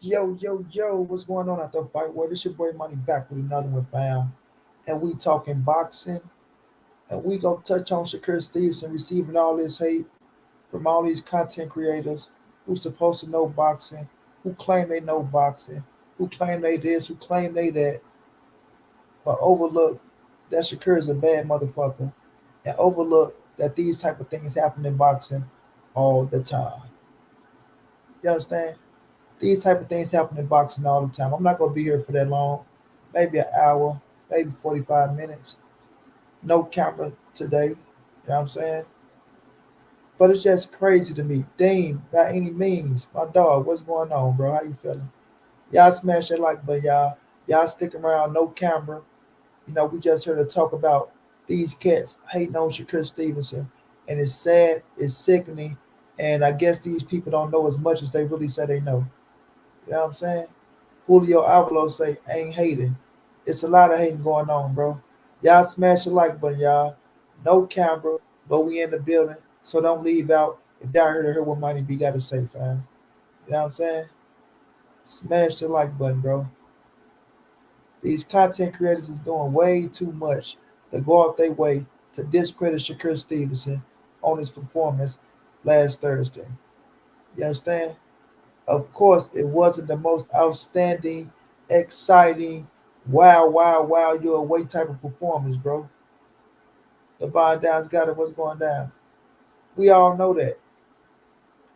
Yo, what's going on out there, fight world? It's your boy Money back with another one, fam. And we talking boxing, and we gonna touch on Shakur Stevenson receiving all this hate from all these content creators who supposed to know boxing, who claim they know boxing, who claim they this, who claim they that, but overlook that Shakur is a bad motherfucker, and overlook that these type of things happen in boxing all the time. You understand? These type of things happen in boxing all the time. I'm not gonna be here for that long, maybe an hour, maybe 45 minutes. No camera today. You know what I'm saying? But it's just crazy to me. Dean, by any means, my dog, what's going on, bro? How you feeling? Y'all smash that like button, y'all. Y'all stick around, no camera. We just heard to talk about these cats hating on Shakur Stevenson, and it's sad, it's sickening, and I guess these people don't know as much as they really say they know. You know what I'm saying? Julio Avalo say ain't hating. It's a lot of hating going on, bro. Y'all smash the like button, y'all. No camera, but we in the building, so don't leave out. If y'all heard what Mighty B got to say, fam. You know what I'm saying? Smash the like button, bro. These content creators is doing way too much to go out their way to discredit Shakur Stevenson on his performance last Thursday. You understand? Of course, it wasn't the most outstanding, exciting, wow, you're away type of performance, bro. Divine Down's got it. What's going down? We all know that.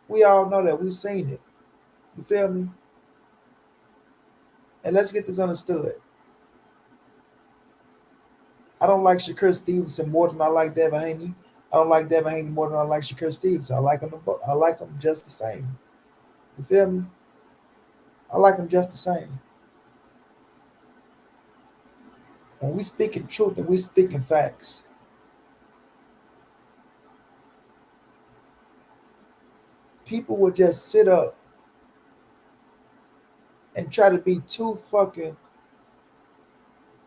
We all know that. We seen it. You feel me? And let's get this understood. I don't like Shakur Stevenson more than I like Devin Haney. I don't like Devin Haney more than I like Shakur Stevenson. I like them. I like them just the same. You feel me? I like them just the same. When we speaking truth and we speaking facts, people will just sit up and try to be too fucking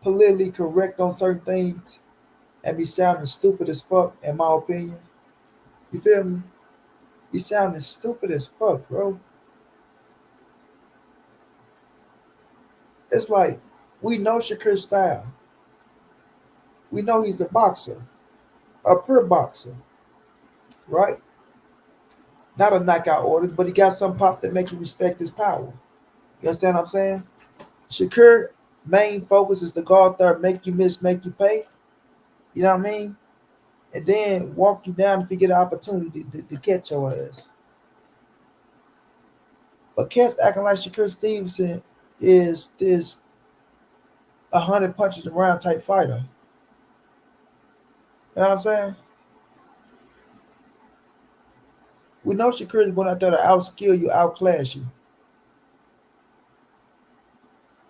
politically correct on certain things and be sounding stupid as fuck, in my opinion. You feel me? Be sounding stupid as fuck, bro. It's like we know Shakur's style. We know he's a boxer, a pure boxer, right? Not a knockout orders, but he got some pop that make you respect his power. You understand what I'm saying? Shakur main focus is to go out there, make you miss, make you pay. You know what I mean? And then walk you down if you get an opportunity to catch your ass. But cats acting like Shakur Stevenson is this 100 punches around type fighter. You know what I'm saying? We know Shakur is going out there to outskill you, outclass you.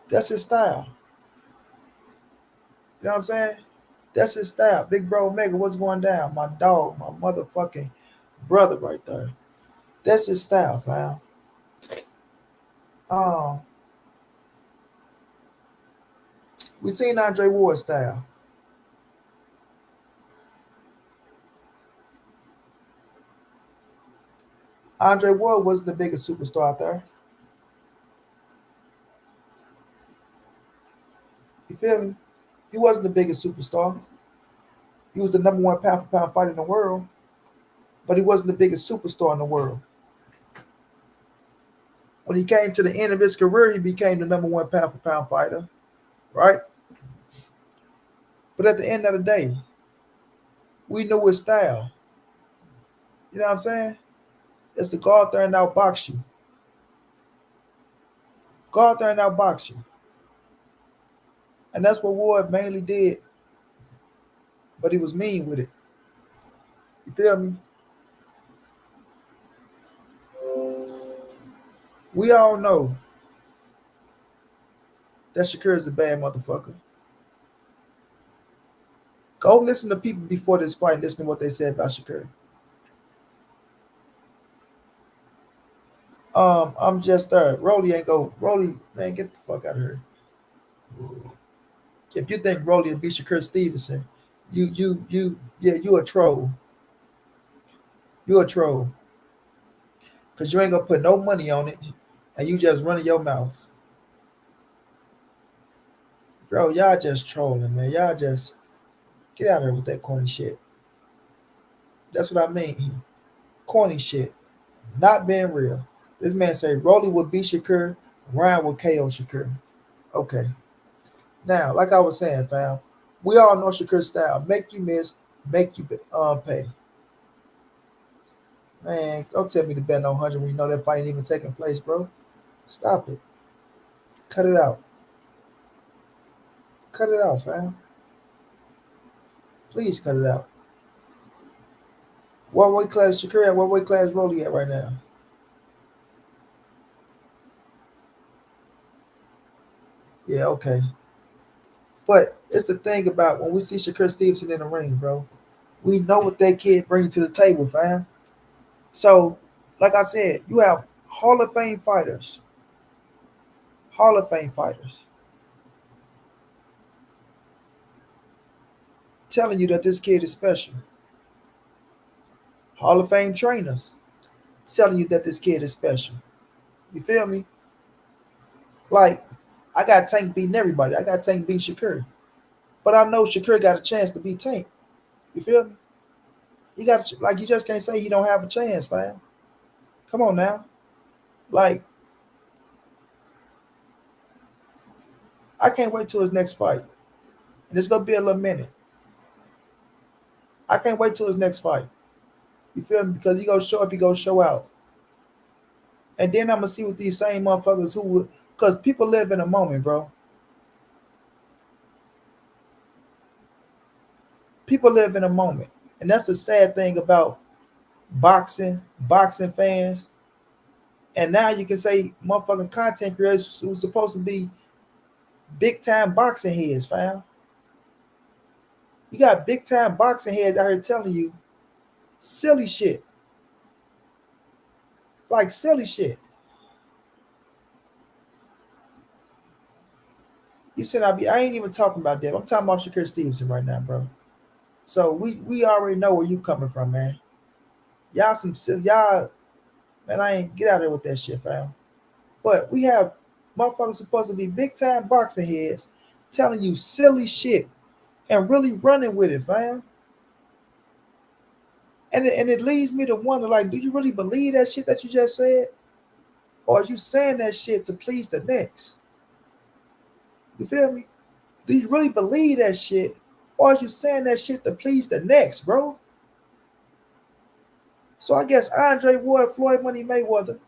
That's his style. You know what I'm saying? That's his style. Big bro Omega, what's going down? My dog, my motherfucking brother right there. That's his style, fam. Um, we seen Andre Ward's style. Andre Ward wasn't the biggest superstar out there. You feel me? He wasn't the biggest superstar. He was the number one pound for pound fighter in the world, but he wasn't the biggest superstar in the world. When he came to the end of his career, he became the number one pound for pound fighter, right? But at the end of the day, we knew his style. You know what I'm saying? It's to go out there and outbox you. Go out there and outbox you. And that's what Ward mainly did. But he was mean with it. You feel me? We all know that Shakur is a bad motherfucker. Go listen to people before this fight and listen to what they said about Shakur. I'm just there. Rolly ain't go. Rolly, man, get the fuck out of here. If you think Rolly will beat Shakur Stevenson, yeah, you a troll. You a troll. Cause you ain't gonna put no money on it. and you just running your mouth. Bro, y'all just trolling, man. Y'all just get out of here with that corny shit. That's what I mean. Corny shit. Not being real. This man say Rolly would beat Shakur, Ryan would KO Shakur. Okay. Now, like I was saying, fam, we all know Shakur's style. Make you miss, make you pay. Man, don't tell me to bet no 100 when you know that fight ain't even taking place, bro. Stop it. Cut it out. Cut it out, fam. Please cut it out. What weight class Shakur at? What weight class Rolly at right now? Yeah, okay. But it's the thing about when we see Shakur Stevenson in the ring, bro, we know what that kid brings to the table, fam. So, like I said, you have Hall of Fame fighters, Hall of Fame fighters, telling you that this kid is special. Hall of Fame trainers telling you that this kid is special. You feel me? Like, I got Tank beating everybody. I got Tank beating Shakur. But I know Shakur got a chance to beat Tank. You feel me? You got like you just can't say he don't have a chance, fam. Come on now. Like, I can't wait till his next fight. And it's gonna be a little minute. I can't wait till his next fight. You feel me? Because he gonna show up, he gonna show out. And then I'm gonna see what these same motherfuckers who would, because people live in a moment, bro. People live in a moment. And that's the sad thing about boxing fans. And now you can say motherfucking content creators who's supposed to be big time boxing heads, fam. You got big time boxing heads out here telling you silly shit. Like silly shit. You said I ain't even talking about that. I'm talking about Shakur Stevenson right now, bro. So we already know where you coming from, man. Y'all some y'all, man. I ain't get out there with that shit, fam. But we have motherfuckers supposed to be big time boxing heads telling you silly shit and really running with it, fam. And it leads me to wonder, like, do you really believe that shit that you just said, or are you saying that shit to please the next? You feel me? Do you really believe that shit, or are you saying that shit to please the next, bro? So I guess Andre Ward, Floyd Money Mayweather,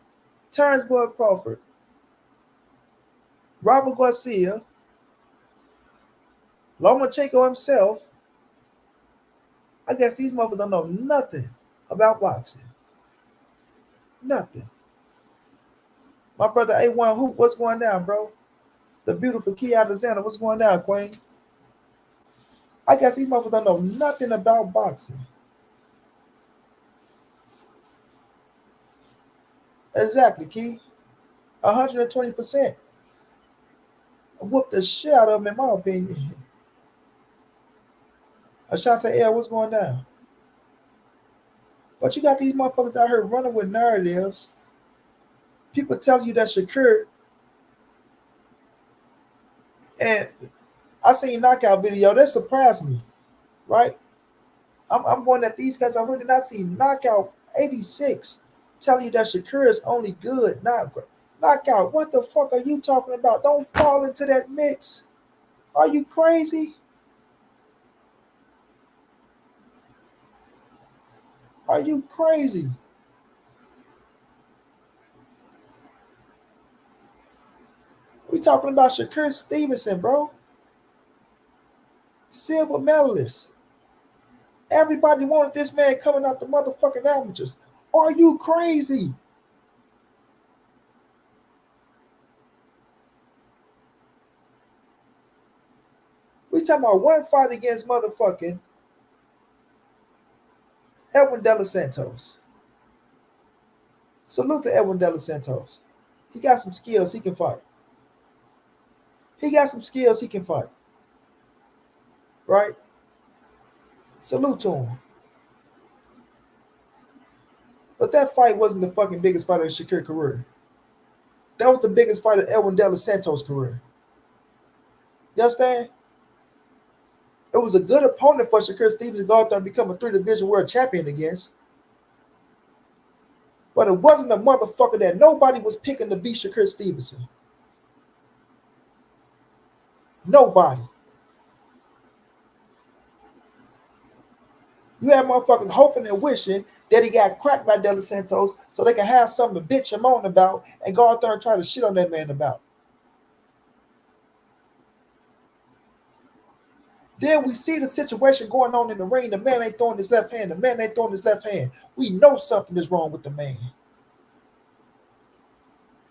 Terrence Bud Crawford, Robert Garcia, Lomachenko himself. I guess these motherfuckers don't know nothing about boxing. Nothing. My brother A1 Hoop, what's going down, bro? The beautiful Key Alexander, what's going down, Queen? I guess these motherfuckers don't know nothing about boxing. Exactly, Key. 120%. Whoop the shit out of him, in my opinion. Ashante L, what's going down? But you got these motherfuckers out here running with narratives. People telling you that Shakur, and I seen knockout video that surprised me, right? I'm going at these guys. I really not seen knockout 86 telling you that Shakur is only good, not great. Knockout, what the fuck are you talking about? Don't fall into that mix. Are you crazy? Are you crazy? We talking about Shakur Stevenson, bro. Silver medalist. Everybody wanted this man coming out the motherfucking amateurs. Are you crazy? We talking about one fight against motherfucking Edwin De Los Santos. Salute to Edwin De Los Santos. He got some skills. He can fight. He got some skills. He can fight. Right? Salute to him. But that fight wasn't the fucking biggest fight of Shakur career. That was the biggest fight of Edwin De Los Santos' career. You understand? It was a good opponent for Shakur Stevenson to go out there and become a 3 division world champion against. But it wasn't a motherfucker that nobody was picking to beat Shakur Stevenson. Nobody. You have motherfuckers hoping and wishing that he got cracked by De Los Santos so they can have something to bitch him on about and go out there and try to shit on that man about. Then we see the situation going on in the ring. The man ain't throwing his left hand. The man ain't throwing his left hand. We know something is wrong with the man.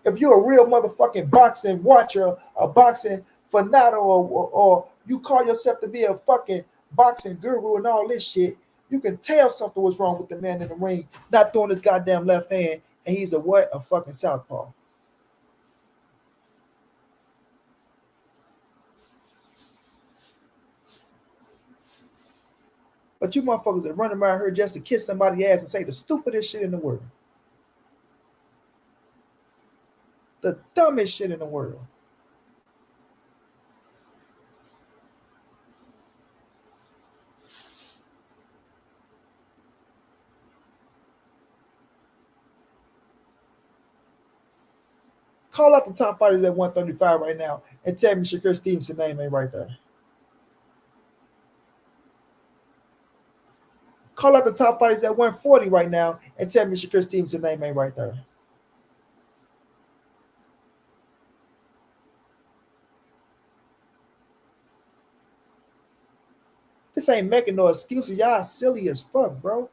If you're a real motherfucking boxing watcher, a boxing fanatic, or you call yourself to be a fucking boxing guru and all this shit, you can tell something was wrong with the man in the ring, not throwing his goddamn left hand, and he's a what? A fucking southpaw. But you motherfuckers are running around here just to kiss somebody's ass and say the stupidest shit in the world. The dumbest shit in the world. Call out the top fighters at 135 right now and tell me Shakur Stevenson's name ain't right there. Call out the top fighters at 140 right now and tell me Shakur Stevenson's name ain't right there. This ain't making no excuses. Y'all silly as fuck, bro.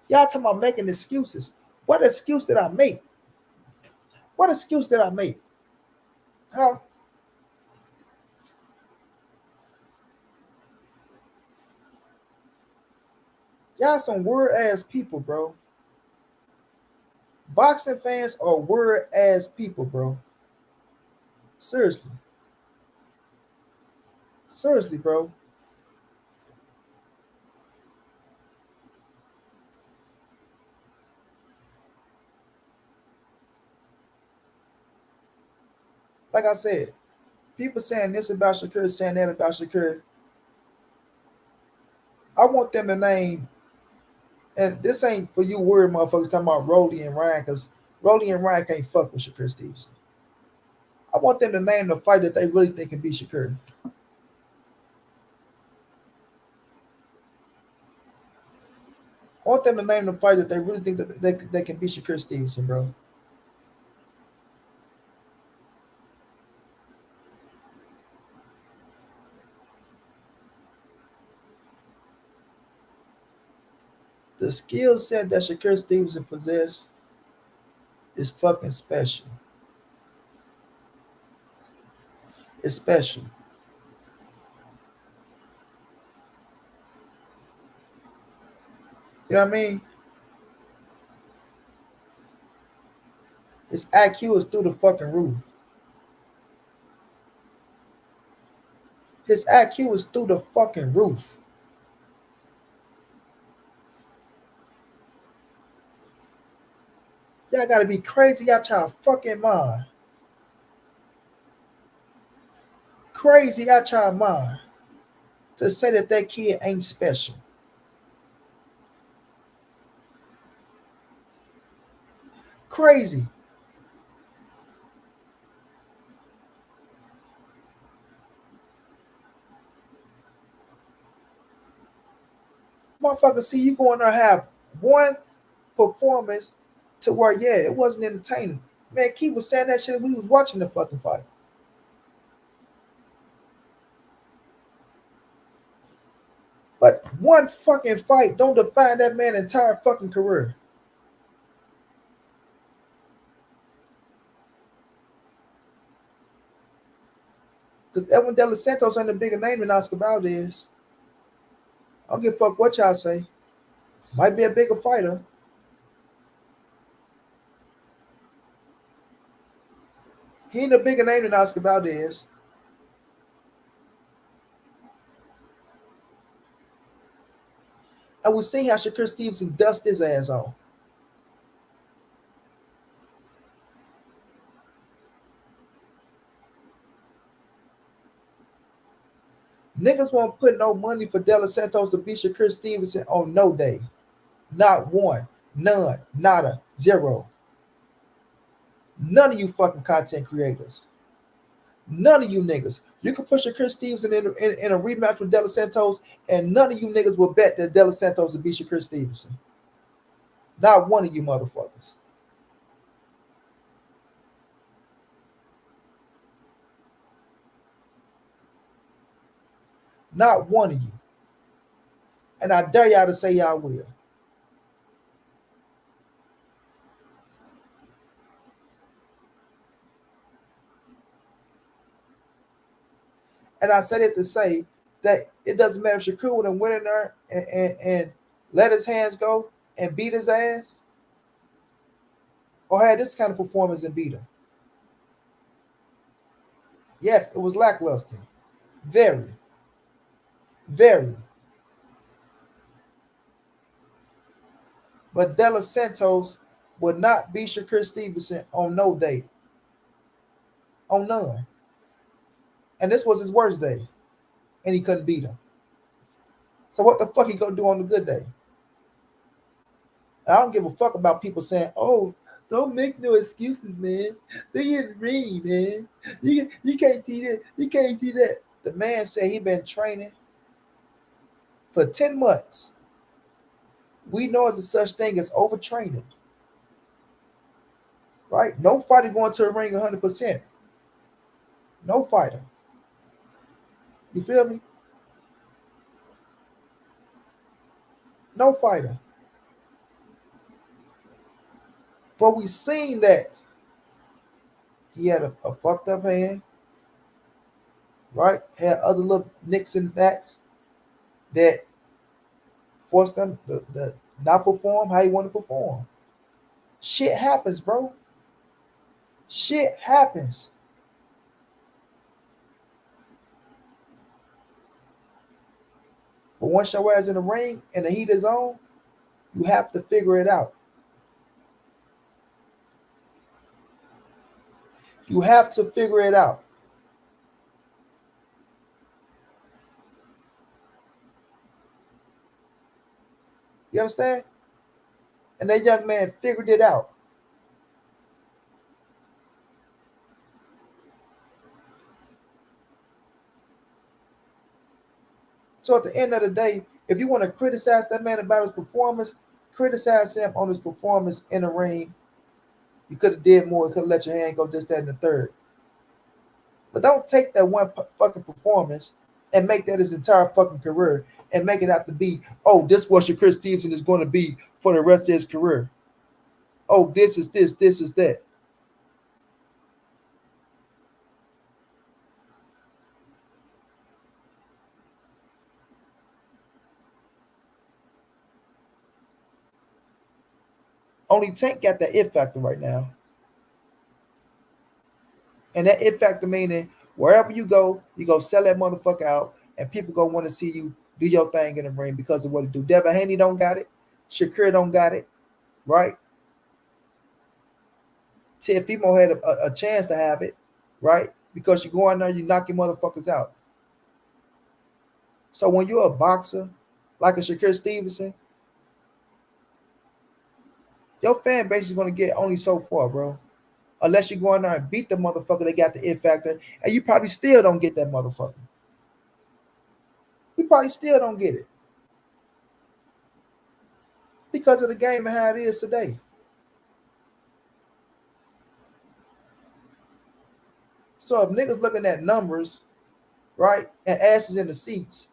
Y'all talking about making excuses. What excuse did I make? What excuse did I make? Huh? Y'all some weird ass people, bro. Boxing fans are weird ass people, bro. Seriously. Seriously, bro. Like I said, people saying this about Shakur, saying that about Shakur. I want them to name, and this ain't for you weird motherfuckers talking about Rolly and Ryan, because Rolly and Ryan can't fuck with Shakur Stevenson. I want them to name the fight that they really think can beat Shakur. I want them to name the fight that they really think that they can beat Shakur Stevenson, bro. The skill set that Shakur Stevenson possesses is fucking special. It's special. You know what I mean? His IQ is through the fucking roof. His IQ is through the fucking roof. Y'all gotta be crazy out y'all fucking mind. Crazy out y'all mind to say that that kid ain't special. Crazy. Motherfucker, see you going there have one performance to where, yeah, it wasn't entertaining. Man, Keith was saying that shit when we was watching the fucking fight. But one fucking fight don't define that man's entire fucking career. Because Edwin De Los Santos ain't a bigger name than Oscar Valdez. I don't give a fuck what y'all say. Might be a bigger fighter. He ain't a bigger name than Oscar Valdez. And we see how Shakur Stevenson dust his ass off. Niggas won't put no money for De Los Santos to beat Shakur Stevenson on no day. Not one. None. Nada. Zero. None of you fucking content creators. None of you niggas. You can push Shakur Stevenson in a rematch with De Los Santos, and none of you niggas will bet that De Los Santos will beat Shakur Stevenson. Not one of you motherfuckers. Not one of you. And I dare y'all to say y'all will. And I said it to say that it doesn't matter if Shakur would have went in there and let his hands go and beat his ass, or had this kind of performance and beat him. Yes, it was lackluster. Very. Very. But De Los Santos would not beat Shakur Stevenson on no day. On none. And this was his worst day. And he couldn't beat him. So what the fuck he gonna do on the good day? And I don't give a fuck about people saying, oh, don't make no excuses, man. They in the ring, man. You can't see that. You can't see that. The man said he been training for 10 months. We know there's a such thing as overtraining. Right? No fighter going to a ring 100%. No fighter. You feel me? No fighter. But we seen that he had a fucked up hand, right? Had other little nicks in that forced him to not perform how he want to perform. Shit happens, bro. Shit happens. But once your ass in the ring and the heat is on, you have to figure it out. You have to figure it out. You understand? And that young man figured it out. So at the end of the day, if you want to criticize that man about his performance, criticize him on his performance in the ring. You could have did more. You could have let your hand go this, that, and the third. But don't take that one fucking performance and make that his entire fucking career and make it out to be, oh, this what Shakur Stevenson is going to be for the rest of his career. Oh, this is this is that. Only Tank got that it factor right now. And that it factor meaning wherever you go sell that motherfucker out, and people gonna want to see you do your thing in the ring because of what it do. Devin Haney don't got it. Shakur don't got it, right? Teofimo had a chance to have it, right? Because you go in there, you knock your motherfuckers out. So when you're a boxer, like a Shakur Stevenson, your fan base is gonna get only so far, bro. Unless you go in there and beat the motherfucker that got the it factor, and you probably still don't get that motherfucker. You probably still don't get it. Because of the game and how it is today. So if niggas looking at numbers, right, and asses in the seats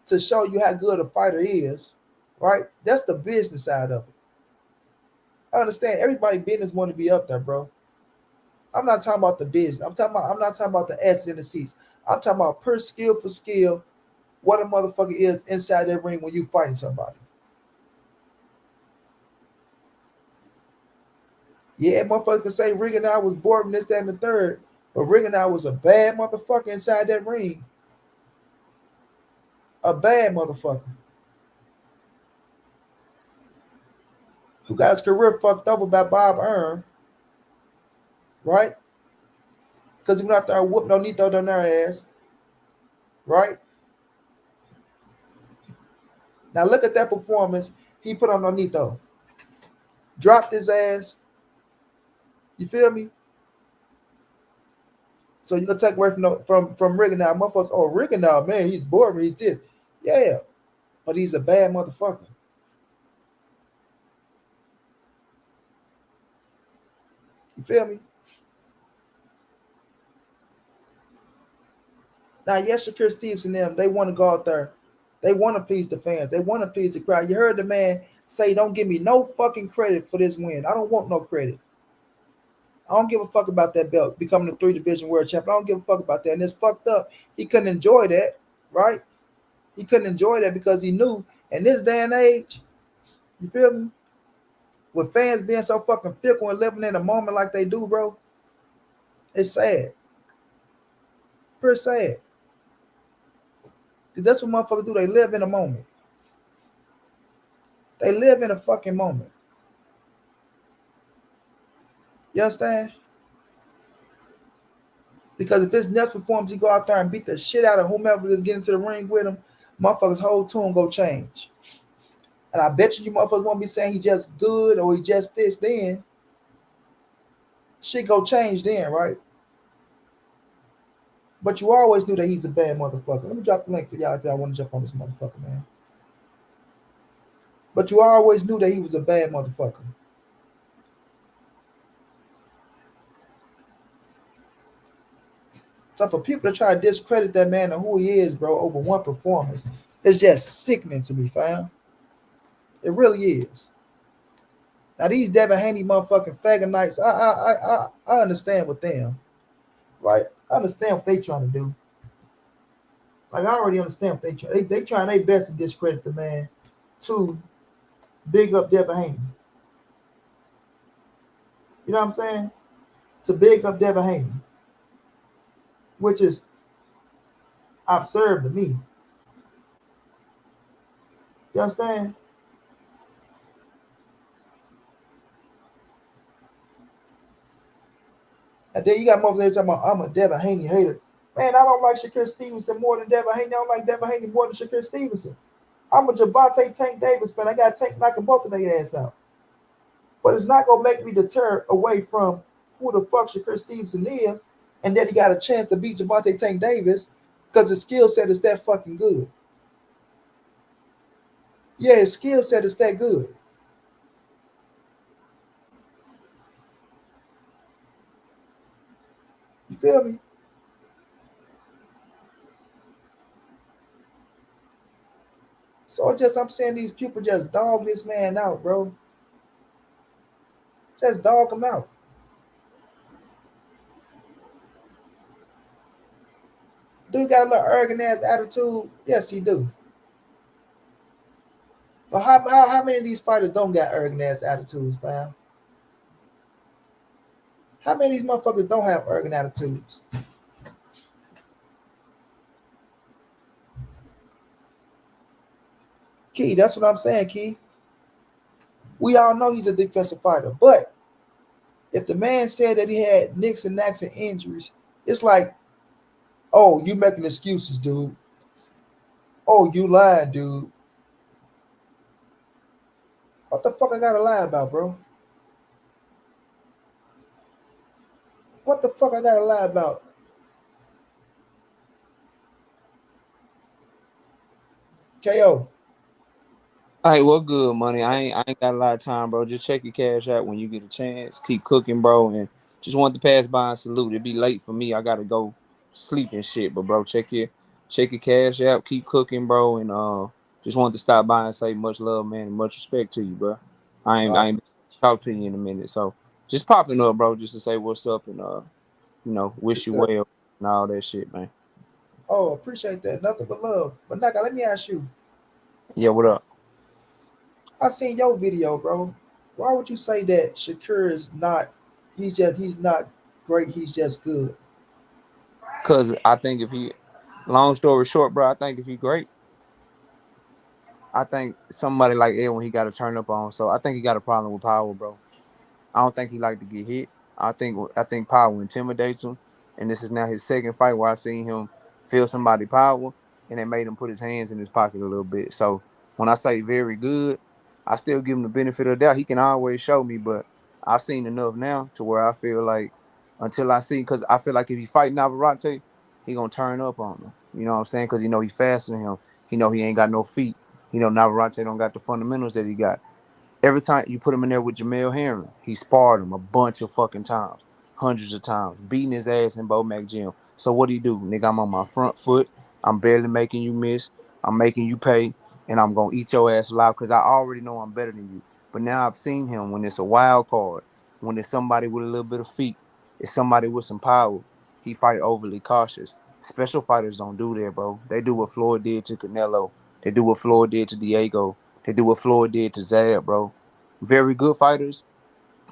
to show you how good a fighter is, right, that's the business side of it. I understand everybody business want to be up there, bro. I'm not talking about the business. I'm not talking about the asses in the seats. I'm talking about per skill for skill, what a motherfucker is inside that ring when you fighting somebody. Yeah, motherfucker can say Ring and I was bored and this, that, and the third, but Ring and I was a bad motherfucker inside that ring. A bad motherfucker. Who got his career fucked over by Bob Earn, right? Because he went out there and whooped no Nito down their ass, right? Now look at that performance he put on Nonito. Dropped his ass. You feel me? So you'll take away from Rigondeaux. Motherfuckers, oh Rigondeaux, man, he's boring, he's this. Yeah, but he's a bad motherfucker. You feel me? Now, yes, Shakur Stevenson and them, they want to go out there. They want to please the fans. They want to please the crowd. You heard the man say, don't give me no fucking credit for this win. I don't want no credit. I don't give a fuck about that belt, becoming the 3 division world champion. I don't give a fuck about that. And it's fucked up. He couldn't enjoy that, right? He couldn't enjoy that because he knew in this day and age, you feel me? With fans being so fucking fickle and living in a moment like they do, bro, it's sad. Pretty sad. Because that's what motherfuckers do. They live in a moment. They live in a fucking moment. You understand? Because if his next performance, he go out there and beat the shit out of whomever is getting to the ring with him, motherfuckers' whole tune go change. And I bet you motherfuckers won't be saying he just good or he just this then. Shit go change then, right? But you always knew that he's a bad motherfucker. Let me drop the link for y'all if y'all want to jump on this motherfucker, man. But you always knew that he was a bad motherfucker. So for people to try to discredit that man and who he is, bro, over one performance, it's just sickening to me, fam. It really is. Now these Devin Haney motherfucking faggot nights, I understand with them, right? I understand what they trying to do. Like I already understand what they try. They trying their best to discredit the man, to big up Devin Haney. You know what I'm saying? To big up Devin Haney, which is absurd to me. You understand? And then you got motherfuckers talking about I'm a Devin Haney hater. Man, I don't like Shakur Stevenson more than Devin Haney. I don't like Devin Haney more than Shakur Stevenson. I'm a Javante Tank Davis fan. I got Tank knocking both of their ass out. But it's not gonna make me deter away from who the fuck Shakur Stevenson is, and that he got a chance to beat Javante Tank Davis because his skill set is that fucking good. Yeah, his skill set is that good. You feel me? So I'm saying these people just dog this man out, bro. Just dog him out. Dude got a little arrogant ass attitude. Yes, he do. But how many of these fighters don't got arrogant ass attitudes, fam? How many of these motherfuckers don't have arrogant attitudes? Key, that's what I'm saying, Key. We all know he's a defensive fighter, but if the man said that he had nicks and knacks and injuries, it's like, oh, you making excuses, dude. Oh, you lying, dude. What the fuck I gotta lie about, bro? What the fuck I gotta lie about? KO. Hey, what good, money? I ain't got a lot of time, bro. Just check your cash out when you get a chance. Keep cooking, bro, and just want to pass by and salute. It'd be late for me. I gotta go sleep and shit. But bro, check your cash out. Keep cooking, bro, and just wanted to stop by and say much love, man, and much respect to you, bro. I ain't talk to you in a minute, so just popping up, bro, just to say what's up and wish you well and all that shit, man. Oh, appreciate that. Nothing but love. But Naka, let me ask you. Yeah, what up? I seen your video, bro. Why would you say that Shakur is not? He's not great. He's just good. Cause I think if he, long story short, bro, I think if he great. I think somebody like Edwin, he got to turn up on. So I think he got a problem with power, bro. I don't think he like to get hit. I think power intimidates him, and this is now his second fight where I seen him feel somebody power, and it made him put his hands in his pocket a little bit. So When I say very good, I still give him the benefit of the doubt. He can always show me, but I've seen enough now to where I feel like until I see, because I feel like if he fight Navarrete, he gonna turn up on him. You know what I'm saying? Because he faster than him. He know he ain't got no feet. Navarrete don't got the fundamentals that he got. Every time you put him in there with Jamel Herring, he sparred him a bunch of fucking times, hundreds of times, beating his ass in Bo Mac Gym. So what do you do? Nigga, I'm on my front foot. I'm barely making you miss. I'm making you pay, and I'm going to eat your ass alive because I already know I'm better than you. But now I've seen him when it's a wild card, when it's somebody with a little bit of feet, it's somebody with some power, he fight overly cautious. Special fighters don't do that, bro. They do what Floyd did to Canelo. They do what Floyd did to Diego. They do what Floyd did to Zab, bro. Very good fighters,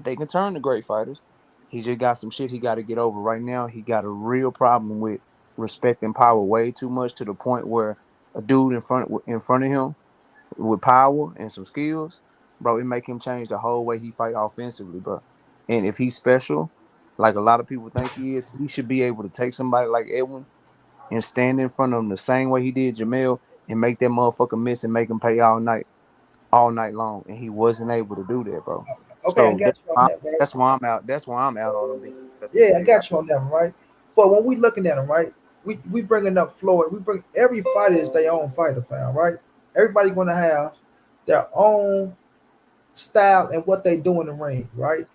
they can turn to great fighters. He just got some shit he got to get over. Right now, he got a real problem with respecting power way too much to the point where a dude in front of him with power and some skills, bro, it make him change the whole way he fight offensively, bro. And if he's special, like a lot of people think he is, he should be able to take somebody like Edwin and stand in front of him the same way he did Jamel and make that motherfucker miss and make him pay all night long, and he wasn't able to do that, bro. Okay, I So got you on that, right? that's why I'm out. That's why I'm out on him being successful Yeah, I today, guy. got you on that one, right? But when we looking at him, right, we bringing up Floyd. We bring every fighter is their own fighter, fam, right? Everybody gonna have their own style and what they do in the ring, right?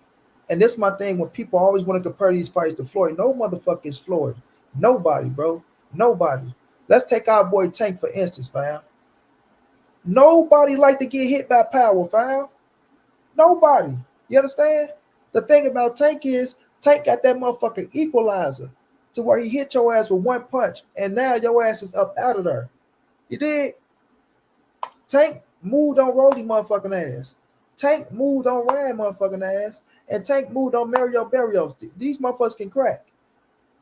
And this is my thing when people always want to compare these fights to Floyd. No motherfucker is Floyd. Nobody, bro. Nobody. Let's take our boy Tank for instance, fam. Nobody like to get hit by power, fam. Nobody. You understand? The thing about Tank is Tank got that motherfucking equalizer to where he hit your ass with one punch, and now your ass is up out of there. You did? Tank moved on Roddy motherfucking ass. Tank moved on Ryan motherfucking ass. And Tank moved on Mario Barrios. These motherfuckers can crack.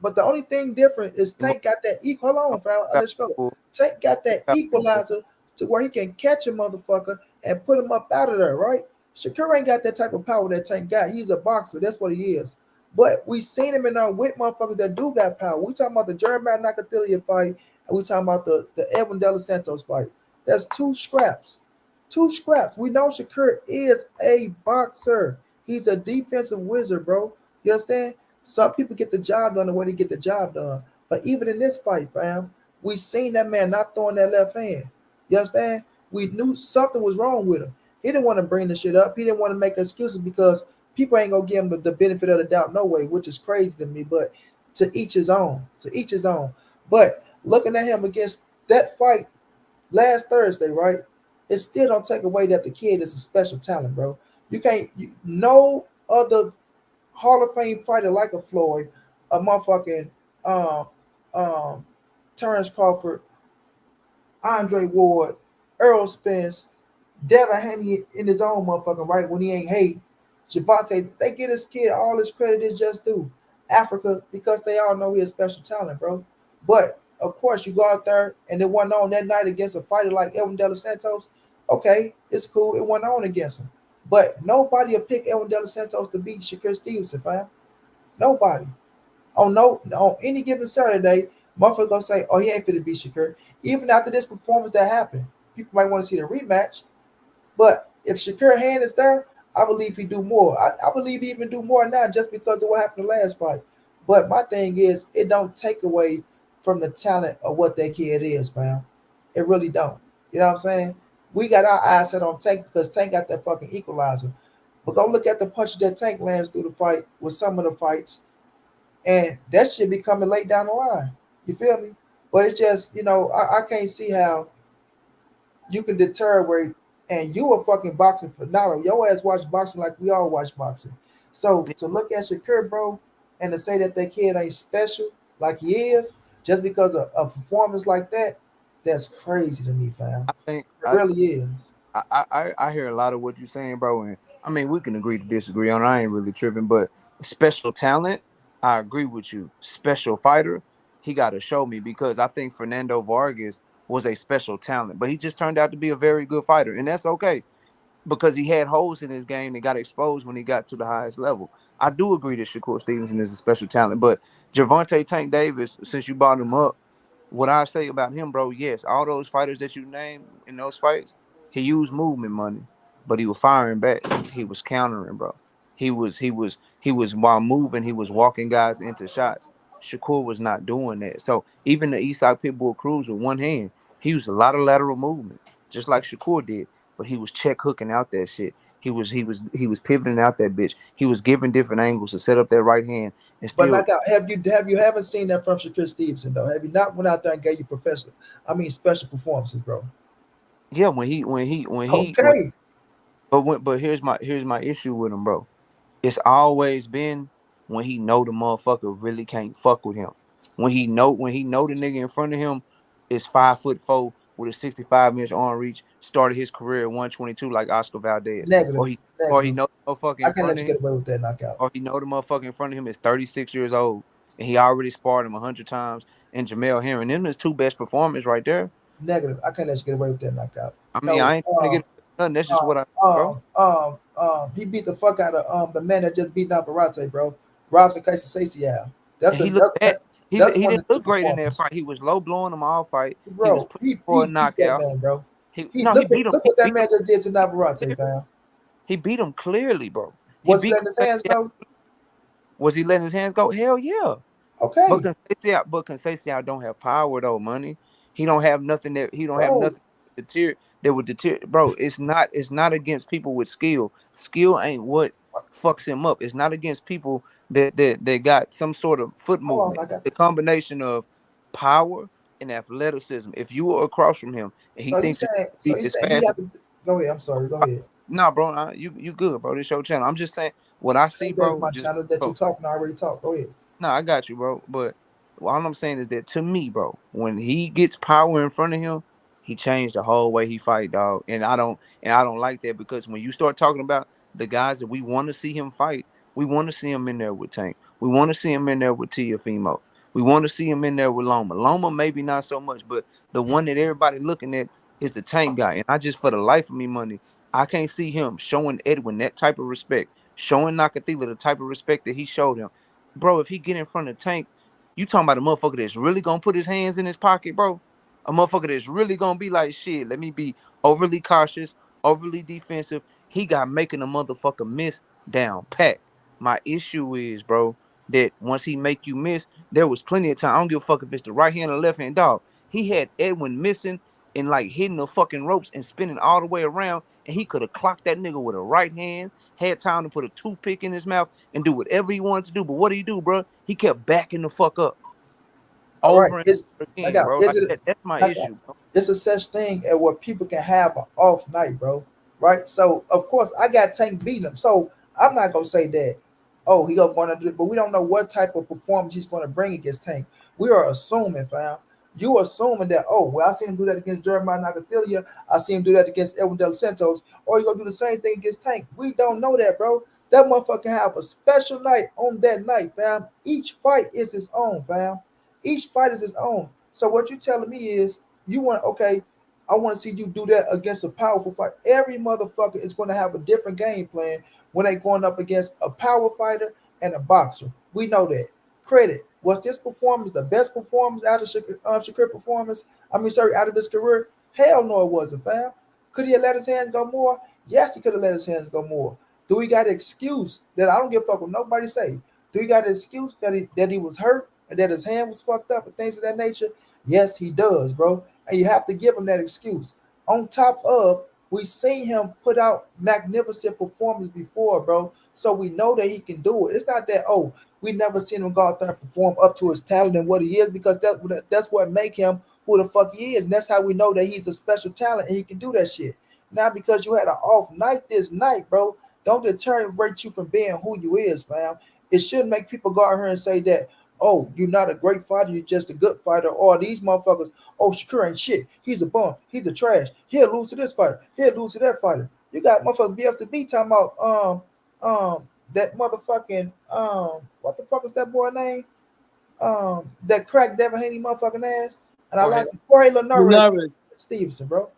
But the only thing different is Tank got that equal. Hold on, fam. Let's go. Tank got that equalizer to where he can catch a motherfucker and put him up out of there, right? Shakur ain't got that type of power that Tank got. He's a boxer. That's what he is. But we seen him in there with motherfuckers that do got power. We talking about the Jeremiah Nakatilia fight, and we talking about the Edwin De Los Santos fight. That's two scraps. Two scraps. We know Shakur is a boxer. He's a defensive wizard, bro. You understand? Some people get the job done the way they get the job done. But even in this fight, fam, we seen that man not throwing that left hand. You understand? We knew something was wrong with him. He didn't want to bring the shit up. He didn't want to make excuses because people ain't gonna give him the benefit of the doubt no way, which is crazy to me. But to each his own. To each his own. But looking at him against that fight last Thursday, right? It still don't take away that the kid is a special talent, bro. You can't. No other Hall of Fame fighter like a Floyd, a motherfucking um, um, Terrence Crawford, Andre Ward, Earl Spence, Devin Haney in his own motherfucking right when he ain't hate. Javante, they get this kid all his credit is just due. Africa, because they all know he's a special talent, bro. But of course, you go out there and it went on that night against a fighter like Edwin De Los Santos. Okay, it's cool. It went on against him. But nobody will pick Edwin De Los Santos to beat Shakur Stevenson, fam. Nobody. On any given Saturday, motherfucker gonna say, "Oh, he ain't fit to beat Shakur." Even after this performance that happened, people might want to see the rematch. But if Shakur hand is there, I believe he do more. I believe he even do more now just because of what happened the last fight. But my thing is, it don't take away from the talent of what that kid is, fam. It really don't. You know what I'm saying? We got our eyes set on Tank because Tank got that fucking equalizer. But go look at the punches that Tank lands through the fight with some of the fights, and that should be coming late down the line. You feel me? But it's just, I can't see how you can deter where and you a fucking boxing phenomenal. Your ass watch boxing like we all watch boxing. So to look at Shakur, bro, and to say that kid ain't special like he is, just because of a performance like that, that's crazy to me, fam. I think It really is. I hear a lot of what you're saying, bro. And I mean, we can agree to disagree on it. I ain't really tripping, but special talent, I agree with you. Special fighter, he got to show me because I think Fernando Vargas was a special talent, but he just turned out to be a very good fighter, and that's okay because he had holes in his game that got exposed when he got to the highest level. I do agree that Shakur Stevenson is a special talent, but Gervonta Tank Davis, since you brought him up, what I say about him, bro, yes, all those fighters that you named in those fights, He used movement money, but he was firing back. He was countering, bro. He was while moving, he was walking guys into shots. Shakur was not doing that. So even the Eastside Pitbull Cruz with one hand, he used a lot of lateral movement, just like Shakur did. But he was check hooking out that shit. He was pivoting out that bitch. He was giving different angles to set up that right hand and But still. knockout, you haven't seen that from Shakur Stevenson though? Have you not went out there and gave you special performances, bro? Yeah, when Okay, but here's my issue with him, bro. It's always been when he know the motherfucker really can't fuck with him. When he know the nigga in front of him is 5'4" with a 65-inch arm reach, started his career at 122 like Oscar Valdez. negative, Or he negative. know the motherfucker I in can't let front you of him, get away with that knockout. or he know the motherfucker in front of him is 36 years old and he already sparred him 100 times. And Jamel Herring, them his two best performers right there. Negative. I can't let you get away with that knockout. I mean, No, I ain't trying to get nothing. That's just what I think, bro. he beat the fuck out of the man that just beat Navarrete, bro. Robson Casey. That's And a he looked bad. that's He one didn't of the two look great in that performances, fight. He was low blowing them all fight. He was bro. pushing He for a beat that knockout. man, bro. He He no, he beat him. look He what that beat him. man just did to Navarrete, fam. He beat him clearly, bro. He Was he beat letting his hands Conceição. go? Was he letting his hands go? Hell yeah. But Okay, Conceição don't have power though, money. He don't have bro. nothing that would deter. Bro, it's not against people with skill. Skill ain't what fucks him up. It's not against people that got some sort of foot Hold on, movement. I got. The combination of power and athleticism. If you were across from him and he thinks that you So beat you as saying he fast. had to go ahead? I'm sorry. Go ahead. Nah, bro, you good, bro. This your channel. I'm just saying what I see, That's bro. my Just channel that you bro. talking. I already talked. Go ahead. No, I got you, bro. But all I'm saying is that to me, bro, when he gets power in front of him, he changed the whole way he fight, dog. And I don't like that because when you start talking about the guys that we want to see him fight, we want to see him in there with Tank. We want to see him in there with Tiafimo. We want to see him in there with Loma. Loma maybe not so much, but the one that everybody looking at is the Tank guy. And I just for the life of me, money, I can't see him showing Edwin that type of respect, showing Nakathila the type of respect that he showed him. Bro, if he get in front of Tank, you talking about a motherfucker that's really gonna put his hands in his pocket, bro. A motherfucker that's really gonna be like, shit, let me be overly cautious, overly defensive. He got making a motherfucker miss down pat. My issue is, bro, that once he make you miss, there was plenty of time. I don't give a fuck if it's the right hand or left hand, dog. He had Edwin missing and like hitting the fucking ropes and spinning all the way around, and he could have clocked that nigga with a right hand, had time to put a toothpick in his mouth and do whatever he wanted to do. But what did he do, bro? He kept backing the fuck up All right. over and Is over like again, out. bro. Is Like it that's my like out? issue, bro. It's a such thing as where people can have an off night, bro. Right. So of course I got Tank beating him. So I'm not gonna say that. Oh, he gonna do it, but we don't know what type of performance he's gonna bring against Tank. We are assuming, fam. You assuming that, oh, well, I seen him do that against Jeremiah Nagatilia. I seen him do that against Edwin De Los Santos. Or you gonna do the same thing against Tank. We don't know that, bro. That motherfucker have a special night on that night, fam. Each fight is his own, fam. Each fight is his own. So what you telling me is you want, okay, I want to see you do that against a powerful fight. Every motherfucker is going to have a different game plan when they going up against a power fighter and a boxer. We know that. Credit. Was this performance the best performance out of Shakur performance? I mean, sorry, out of his career? Hell no, it wasn't, fam. Could he have let his hands go more? Yes, he could have let his hands go more. Do we got an excuse that I don't give a fuck what nobody say? Do we got an excuse that he was hurt and that his hand was fucked up and things of that nature? Yes, he does, bro. And you have to give him that excuse. On top of, we seen him put out magnificent performance before, bro. So we know that he can do it. It's not that, oh, we never seen him go out there and perform up to his talent and what he is, because that's what make him who the fuck he is. And that's how we know that he's a special talent and he can do that shit. Now, because you had an off night this night, bro, don't deteriorate you from being who you is, fam. It shouldn't make people go out here and say that, oh, you're not a great fighter, you're just a good fighter. Or these motherfuckers, oh, Shakur ain't shit. He's a bum. He's a trash. He'll lose to this fighter. He'll lose to that fighter. You got motherfucking BFTB talking about that motherfucking what the fuck is that boy name? That cracked Devin Haney motherfucking ass. And I Jorge, like Jorge Linares Linares. Stevenson, bro.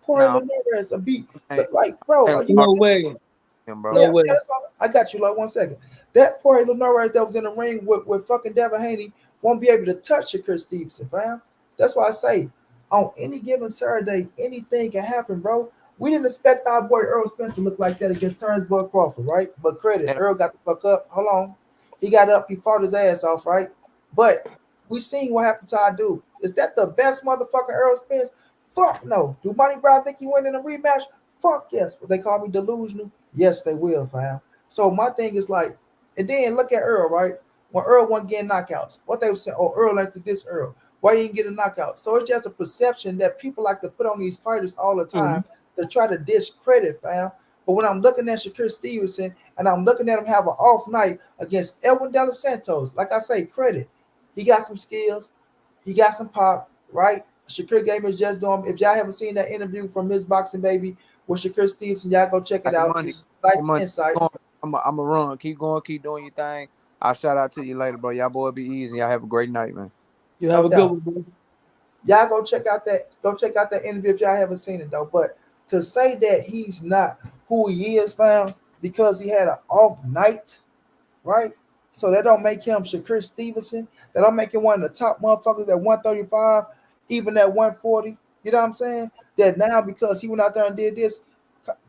Jorge no, Linares a beat. hey, Like, bro, hey, are you No way. him, No bro. yeah, way. that's why I got you. Like 1 second. That Jorge Linares that was in the ring with fucking Devin Haney won't be able to touch Shakur Stevenson, fam. That's why I say on any given Saturday, anything can happen, bro. We didn't expect our boy Earl Spence to look like that against Turnbull Crawford, right? But credit, And Earl got the fuck up. Hold on. He got up, he fought his ass off, right? But we seen what happened to our dude. Is that the best motherfucking Earl Spence? Fuck no. Do Monty Brown think he win in a rematch? Fuck yes. But they call me delusional? Yes, they will, fam. So my thing is like, and then look at Earl, right? When Earl wasn't getting knockouts, what they were saying, oh, Earl like to this Earl. Why he didn't get a knockout? So it's just a perception that people like to put on these fighters all the Mhm. time to try to discredit, fam. But when I'm looking at Shakur Stevenson and I'm looking at him have an off night against Edwin De Los Santos, like I say, credit. He got some skills. He got some pop, right? Shakur Gamer is just doing. If y'all haven't seen that interview from Miss Boxing Baby with Shakur Stevenson, y'all go check it Hey, out. money, It's hey, nice money. Keep going. insights. I'm a run. Keep going. Keep doing your thing. I'll shout out to you later, bro. Y'all boy be easy. Y'all have a great night, man. You have No a good doubt. one, bro. Y'all go check out that interview if y'all haven't seen it though. But to say that he's not who he is, fam, because he had an off night, right? So that don't make him Shakur Stevenson. That don't make him one of the top motherfuckers at 135, even at 140. You know what I'm saying? That now because he went out there and did this,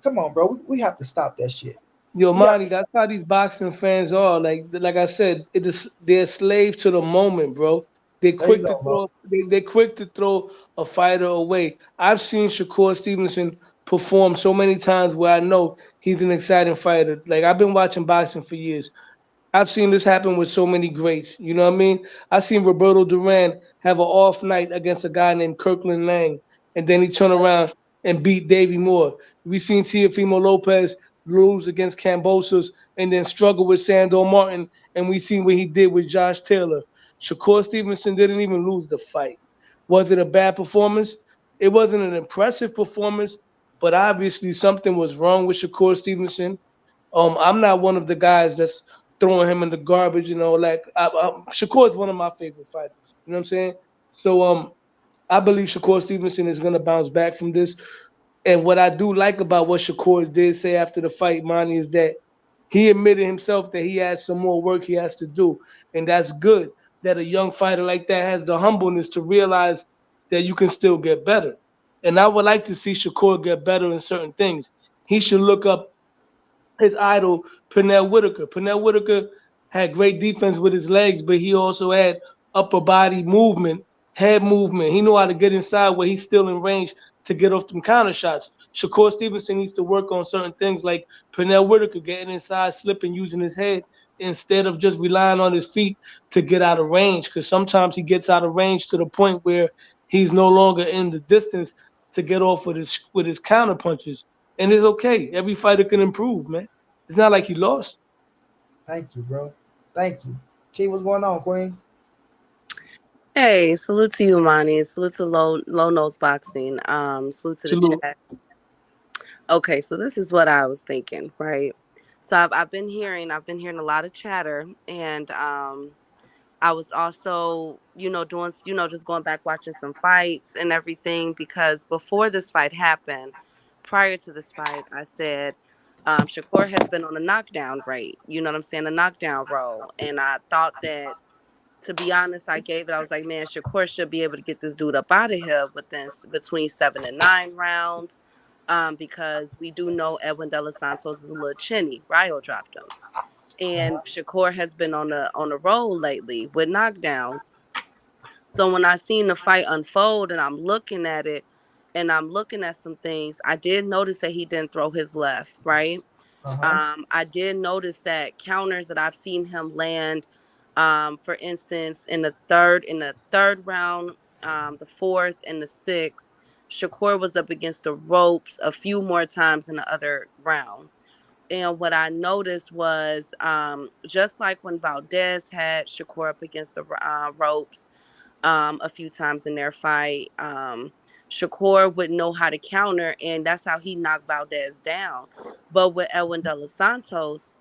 come on, bro. We have to stop that shit. Yo, We have Monty, to. that's how these boxing fans are. Like I said, it is they're slaves to the moment, bro. They're There you quick to go, bro. throw. They're quick to throw a fighter away. I've seen Shakur Stevenson perform so many times where I know he's an exciting fighter. Like I've been watching boxing for years. I've seen this happen with so many greats. You know what I mean? I seen Roberto Duran have an off night against a guy named Kirkland Lang, and then he turned around and beat Davey Moore. We seen Teofimo Lopez lose against Cambosos and then struggle with Sandor Martin, and we seen what he did with Josh Taylor. Shakur Stevenson didn't even lose the fight. Was it a bad performance? It wasn't an impressive performance, but obviously something was wrong with Shakur Stevenson. I'm not one of the guys that's throwing him in the garbage and all that. Shakur is one of my favorite fighters. You know what I'm saying? So I believe Shakur Stevenson is gonna bounce back from this. And what I do like about what Shakur did say after the fight, Monty, is that he admitted himself that he has some more work he has to do, and that's good. That a young fighter like that has the humbleness to realize that you can still get better. And I would like to see Shakur get better in certain things. He should look up his idol, Pernell Whitaker. Pernell Whitaker had great defense with his legs, but he also had upper body movement, head movement. He knew how to get inside where he's still in range to get off them counter shots. Shakur Stevenson needs to work on certain things like Pernell Whitaker getting inside, slipping, using his head instead of just relying on his feet to get out of range. Because sometimes he gets out of range to the point where he's no longer in the distance to get off with his counter punches. And it's okay. Every fighter can improve, man. It's not like he lost. Thank you, bro. Thank you. Key, what's going on, Queen? Hey, salute to you, Monty. Salute to Low Nose Boxing. Salute to the Salute. chat. Okay, so this is what I was thinking, right? So I've been hearing a lot of chatter, and I was also, doing, just going back watching some fights and everything because before this fight happened, prior to this fight, I said Shakur has been on a knockdown rate. You know what I'm saying? A knockdown roll, and I thought that, to be honest, I was like, man, Shakur should be able to get this dude up out of here between 7 and 9 rounds. Because we do know Edwin De Los Santos is a little chinny. Ryo dropped him. And Uh-huh. Shakur has been on a roll lately with knockdowns. So when I seen the fight unfold and I'm looking at it and I'm looking at some things, I did notice that he didn't throw his left, right? Uh-huh. I did notice that counters that I've seen him land, for instance, in the third round, the fourth and the sixth, Shakur was up against the ropes a few more times in the other rounds. And what I noticed was, just like when Valdez had Shakur up against the ropes, a few times in their fight, Shakur would know how to counter, and that's how he knocked Valdez down. But with Edwin De Los Santos,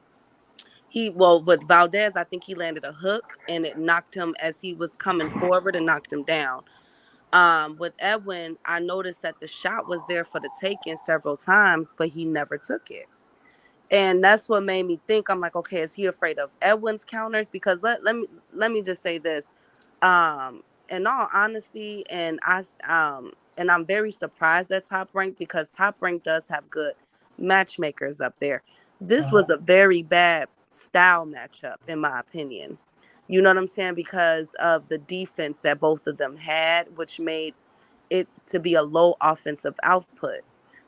with Valdez, I think he landed a hook and it knocked him as he was coming forward and knocked him down. With Edwin, I noticed that the shot was there for the taking several times, but he never took it. And that's what made me think. I'm like, okay, is he afraid of Edwin's counters? Because let me just say this. In all honesty, and and I'm very surprised at Top Rank because Top Rank does have good matchmakers up there. This was a very bad style matchup, in my opinion. You know what I'm saying? Because of the defense that both of them had, which made it to be a low offensive output.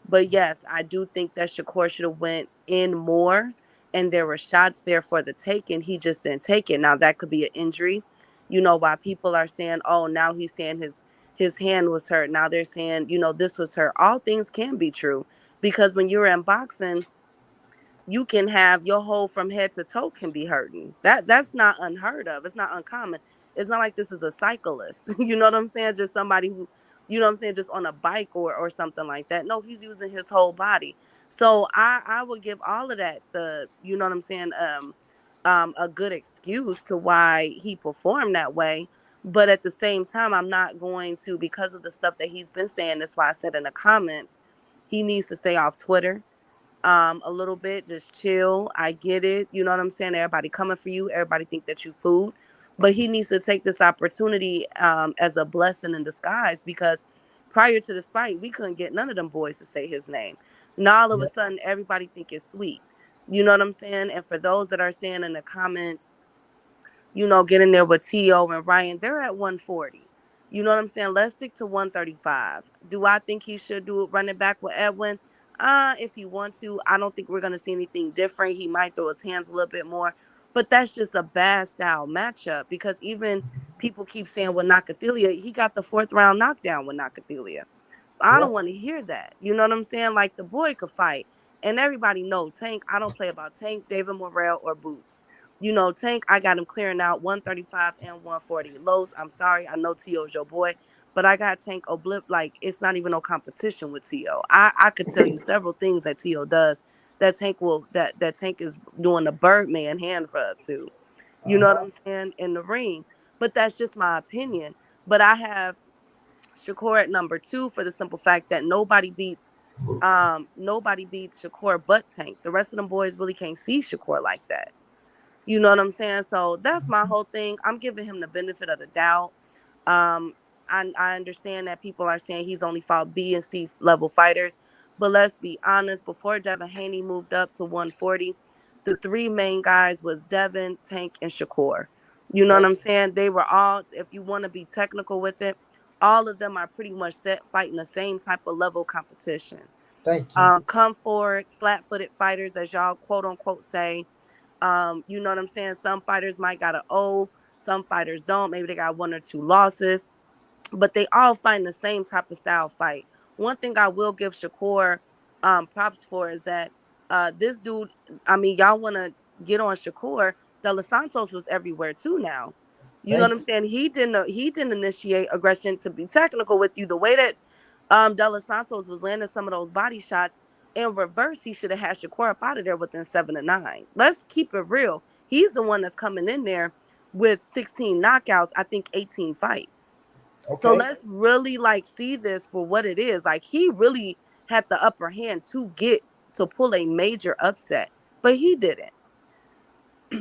But yes, I do think that Shakur should have went in more, and there were shots there for the taking. He just didn't take it. Now that could be an injury. You know, why people are saying, "Oh, now he's saying his hand was hurt." Now they're saying, you know, this was hurt. All things can be true because when you're in boxing, you can have your whole from head to toe can be hurting. That's not unheard of. It's not uncommon. It's not like this is a cyclist. You know what I'm saying? Just somebody who, you know what I'm saying, just on a bike or something like that. No, he's using his whole body. So I would give all of that the, you know what I'm saying, a good excuse to why he performed that way. But at the same time, I'm not going to, because of the stuff that he's been saying. That's why I said in the comments, he needs to stay off Twitter a little bit, just chill. I get it. You know what I'm saying? Everybody coming for you. Everybody think that you food. But he needs to take this opportunity as a blessing in disguise because prior to this fight, we couldn't get none of them boys to say his name. Now all of a sudden, everybody think it's sweet. You know what I'm saying? And for those that are saying in the comments, you know, getting there with T.O. and Ryan, they're at 140. You know what I'm saying? Let's stick to 135. Do I think he should do it running back with Edwin? If he wants to. I don't think we're going to see anything different. He might throw his hands a little bit more. But that's just a bad style matchup because even people keep saying with Nakathila, he got the 4th round knockdown with Nakathila. So I don't want to hear that. You know what I'm saying? Like the boy could fight. And everybody know Tank, I don't play about Tank, David Morrell, or Boots. You know, Tank, I got him clearing out 135 and 140. Los, I'm sorry, I know T.O.'s your boy, but I got Tank Oblip. Like, it's not even no competition with T.O. I could tell you several things that T.O. does that Tank is doing the Birdman hand rub to. You know what I'm saying? In the ring. But that's just my opinion. But I have Shakur at number 2 for the simple fact that nobody beats Shakur but Tank. The rest of them boys really can't see Shakur like that. You know what I'm saying? So that's my whole thing. I'm giving him the benefit of the doubt. I understand that people are saying he's only fought B and C level fighters, but let's be honest. Before Devin Haney moved up to 140, the 3 main guys was Devin, Tank, and Shakur. You know what I'm saying? They were all, if you want to be technical with it, all of them are pretty much set fighting the same type of level competition. Thank you. Come forward, flat-footed fighters, as y'all quote unquote say. You know what I'm saying? Some fighters might got an O, some fighters don't. Maybe they got 1 or 2 losses, but they all fighting the same type of style fight. One thing I will give Shakur props for is that this dude, I mean, y'all want to get on Shakur. De Los Santos was everywhere too now. You know what I'm saying? He didn't initiate aggression. To be technical with you, the way that De Los Santos was landing some of those body shots, in reverse, he should have had Shakur up out of there within 7 to 9. Let's keep it real. He's the one that's coming in there with 16 knockouts, I think 18 fights. Okay. So let's really see this for what it is. Like, he really had the upper hand to pull a major upset, but he didn't.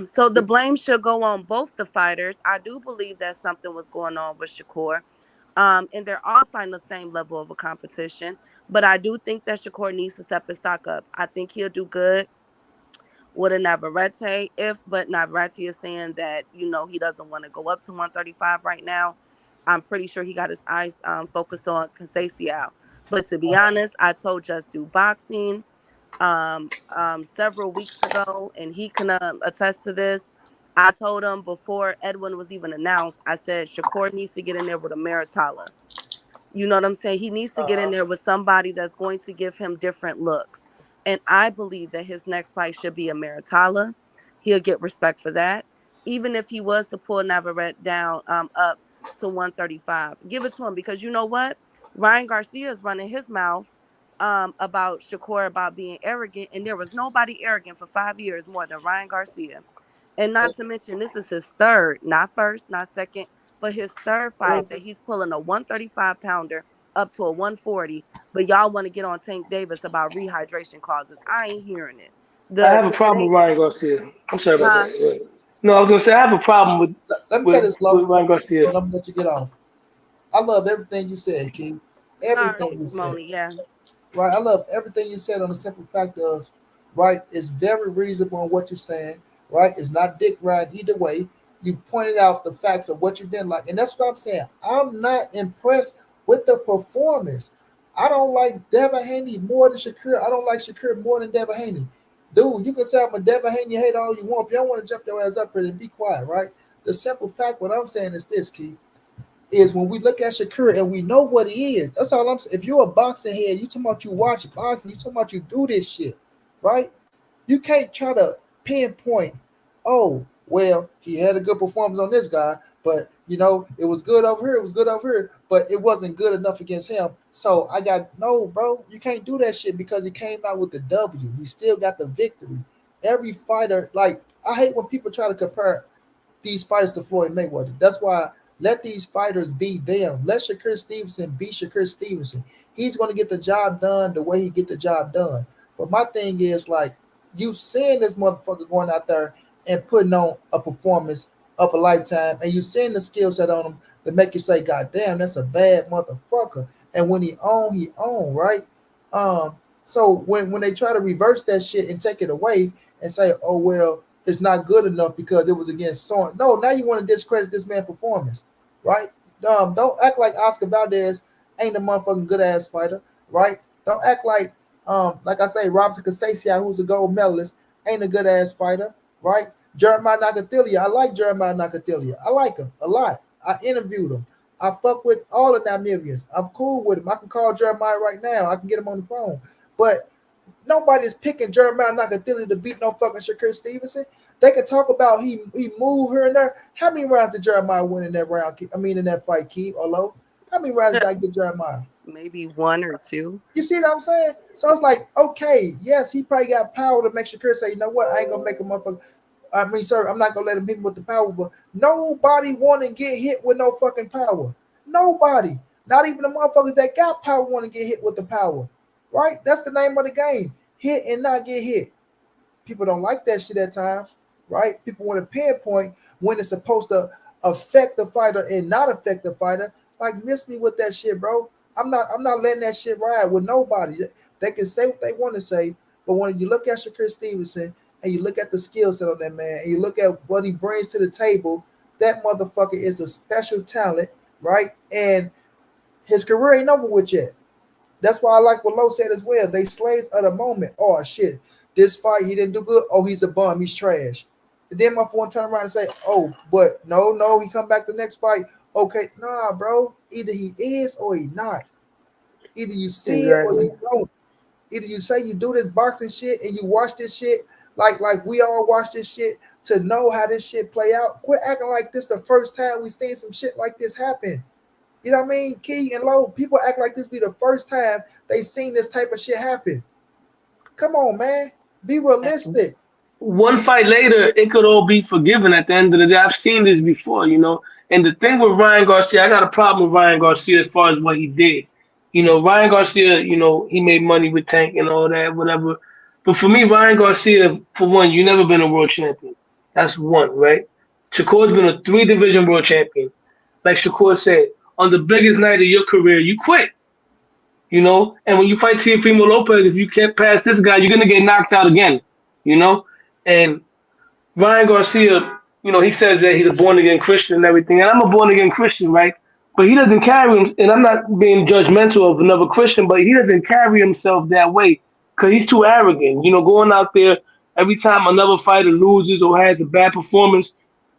So the blame should go on both the fighters. I do believe that something was going on with Shakur. And they're all fighting the same level of a competition. But I do think that Shakur needs to step his stock up. I think he'll do good with a Navarrete but Navarrete is saying that, you know, he doesn't want to go up to 135 right now. I'm pretty sure he got his eyes focused on Conceição. But to be honest, I told Just Do Boxing several weeks ago, and he can attest to this. I told him before Edwin was even announced, I said Shakur needs to get in there with a Maritala. You know what I'm saying? He needs to get in there with somebody that's going to give him different looks. And I believe that his next fight should be a Maritala. He'll get respect for that. Even if he was to pull Navarrete down up to 135, give it to him, because you know what? Ryan Garcia is running his mouth about Shakur, about being arrogant, and there was nobody arrogant for 5 years more than Ryan Garcia. And not to mention, this is his third, not first, not second, but his third fight that he's pulling a 135-pounder up to a 140. But y'all want to get on Tank Davis about rehydration clauses. I ain't hearing it. I have a problem with Ryan Garcia. I'm sorry about that. No, I was going to say I have a problem with Let me tell this, Lo, Ryan Garcia. Let me let you get off. I love everything you said, King. everything you said. Moni, yeah. Right, I love everything you said on the simple fact of, right, it's very reasonable on what you're saying, right? It's not dick ride either way. You pointed out the facts of what you didn't like, and that's what I'm saying. I'm not impressed with the performance. I don't like Devin Haney more than Shakur. I don't like Shakur more than Devin Haney. Dude, you can say I'm a Devin Haney hater all you want. If you don't want to jump your ass up here, then be quiet, right? The simple fact, what I'm saying is this, Keith, is when we look at Shakur and we know what he is. That's all I'm saying. If you're a boxing head, you talking about you watch boxing, you talking about you do this shit, right? You can't try to pinpoint, oh, well, he had a good performance on this guy, but it was good over here, but it wasn't good enough against him. So no, bro, you can't do that shit because he came out with the W. He still got the victory. Every fighter, like, I hate when people try to compare these fighters to Floyd Mayweather. That's why let these fighters be them. Let Shakur Stevenson be Shakur Stevenson. He's going to get the job done the way he get the job done. But my thing is, like, you seeing this motherfucker going out there and putting on a performance of a lifetime, and you seeing the skill set on him that make you say, God damn, that's a bad motherfucker. And when he own, right? So when they try to reverse that shit and take it away and say, oh, well, it's not good enough because it was against Son. No, now you want to discredit this man's performance, right? Don't act like Oscar Valdez ain't a motherfucking good ass fighter, right? Don't act like I say, Robinson Casasio, who's a gold medalist, ain't a good ass fighter, right? Jeremiah Nakatilia, I like Jeremiah Nakatilia. I like him a lot. I interviewed him. I fuck with all of Namibians. I'm cool with him. I can call Jeremiah right now. I can get him on the phone. But nobody's picking Jeremiah Nakatilia to beat no fucking Shakur Stevenson. They can talk about he moved here and there. How many rounds did Jeremiah win in that round? I mean, in that fight, Keith or Low? How many rounds did I get Jeremiah? Maybe 1 or 2. You see what I'm saying? So it's like, okay, yes, he probably got power to make Shakur say, you know what, I ain't gonna make a motherfucker. I mean, sir, I'm not gonna let him hit me with the power, but nobody want to get hit with no fucking power. Nobody, not even the motherfuckers that got power, want to get hit with the power, right? That's the name of the game: hit and not get hit. People don't like that shit at times, right? People want to pinpoint when it's supposed to affect the fighter and not affect the fighter. Like, miss me with that shit, bro. I'm not letting that shit ride with nobody. They can say what they want to say, but when you look at Shakur Stevenson and you look at the skill set on that man, and you look at what he brings to the table, that motherfucker is a special talent, right? And his career ain't over with yet. That's why I like what Lowe said as well. They slaves of the moment. Oh, shit. This fight, he didn't do good. Oh, he's a bum. He's trash. And then my phone turn around and say, oh, but no, he come back the next fight. Okay, nah, bro. Either he is or he not. Either you see it or you don't. Either you say you do this boxing shit and you watch this shit like we all watch this shit to know how this shit play out. Quit acting like this the first time we seen some shit like this happen. You know what I mean? Key and Low, people act like this be the first time they seen this type of shit happen. Come on, man. Be realistic. One fight later, it could all be forgiven at the end of the day. I've seen this before, And the thing with Ryan Garcia, I got a problem with Ryan Garcia as far as what he did. Ryan Garcia, he made money with Tank and all that, whatever. But for me, Ryan Garcia, for one, you never been a world champion. That's one, right? Shakur's been a 3-division world champion. Like Shakur said, on the biggest night of your career, you quit. And when you fight Teofimo Lopez, if you can't pass this guy, you're gonna get knocked out again. And Ryan Garcia, he says that he's a born-again Christian and everything. And I'm a born-again Christian, right? But he doesn't carry him, and I'm not being judgmental of another Christian, but he doesn't carry himself that way because he's too arrogant. Going out there, every time another fighter loses or has a bad performance,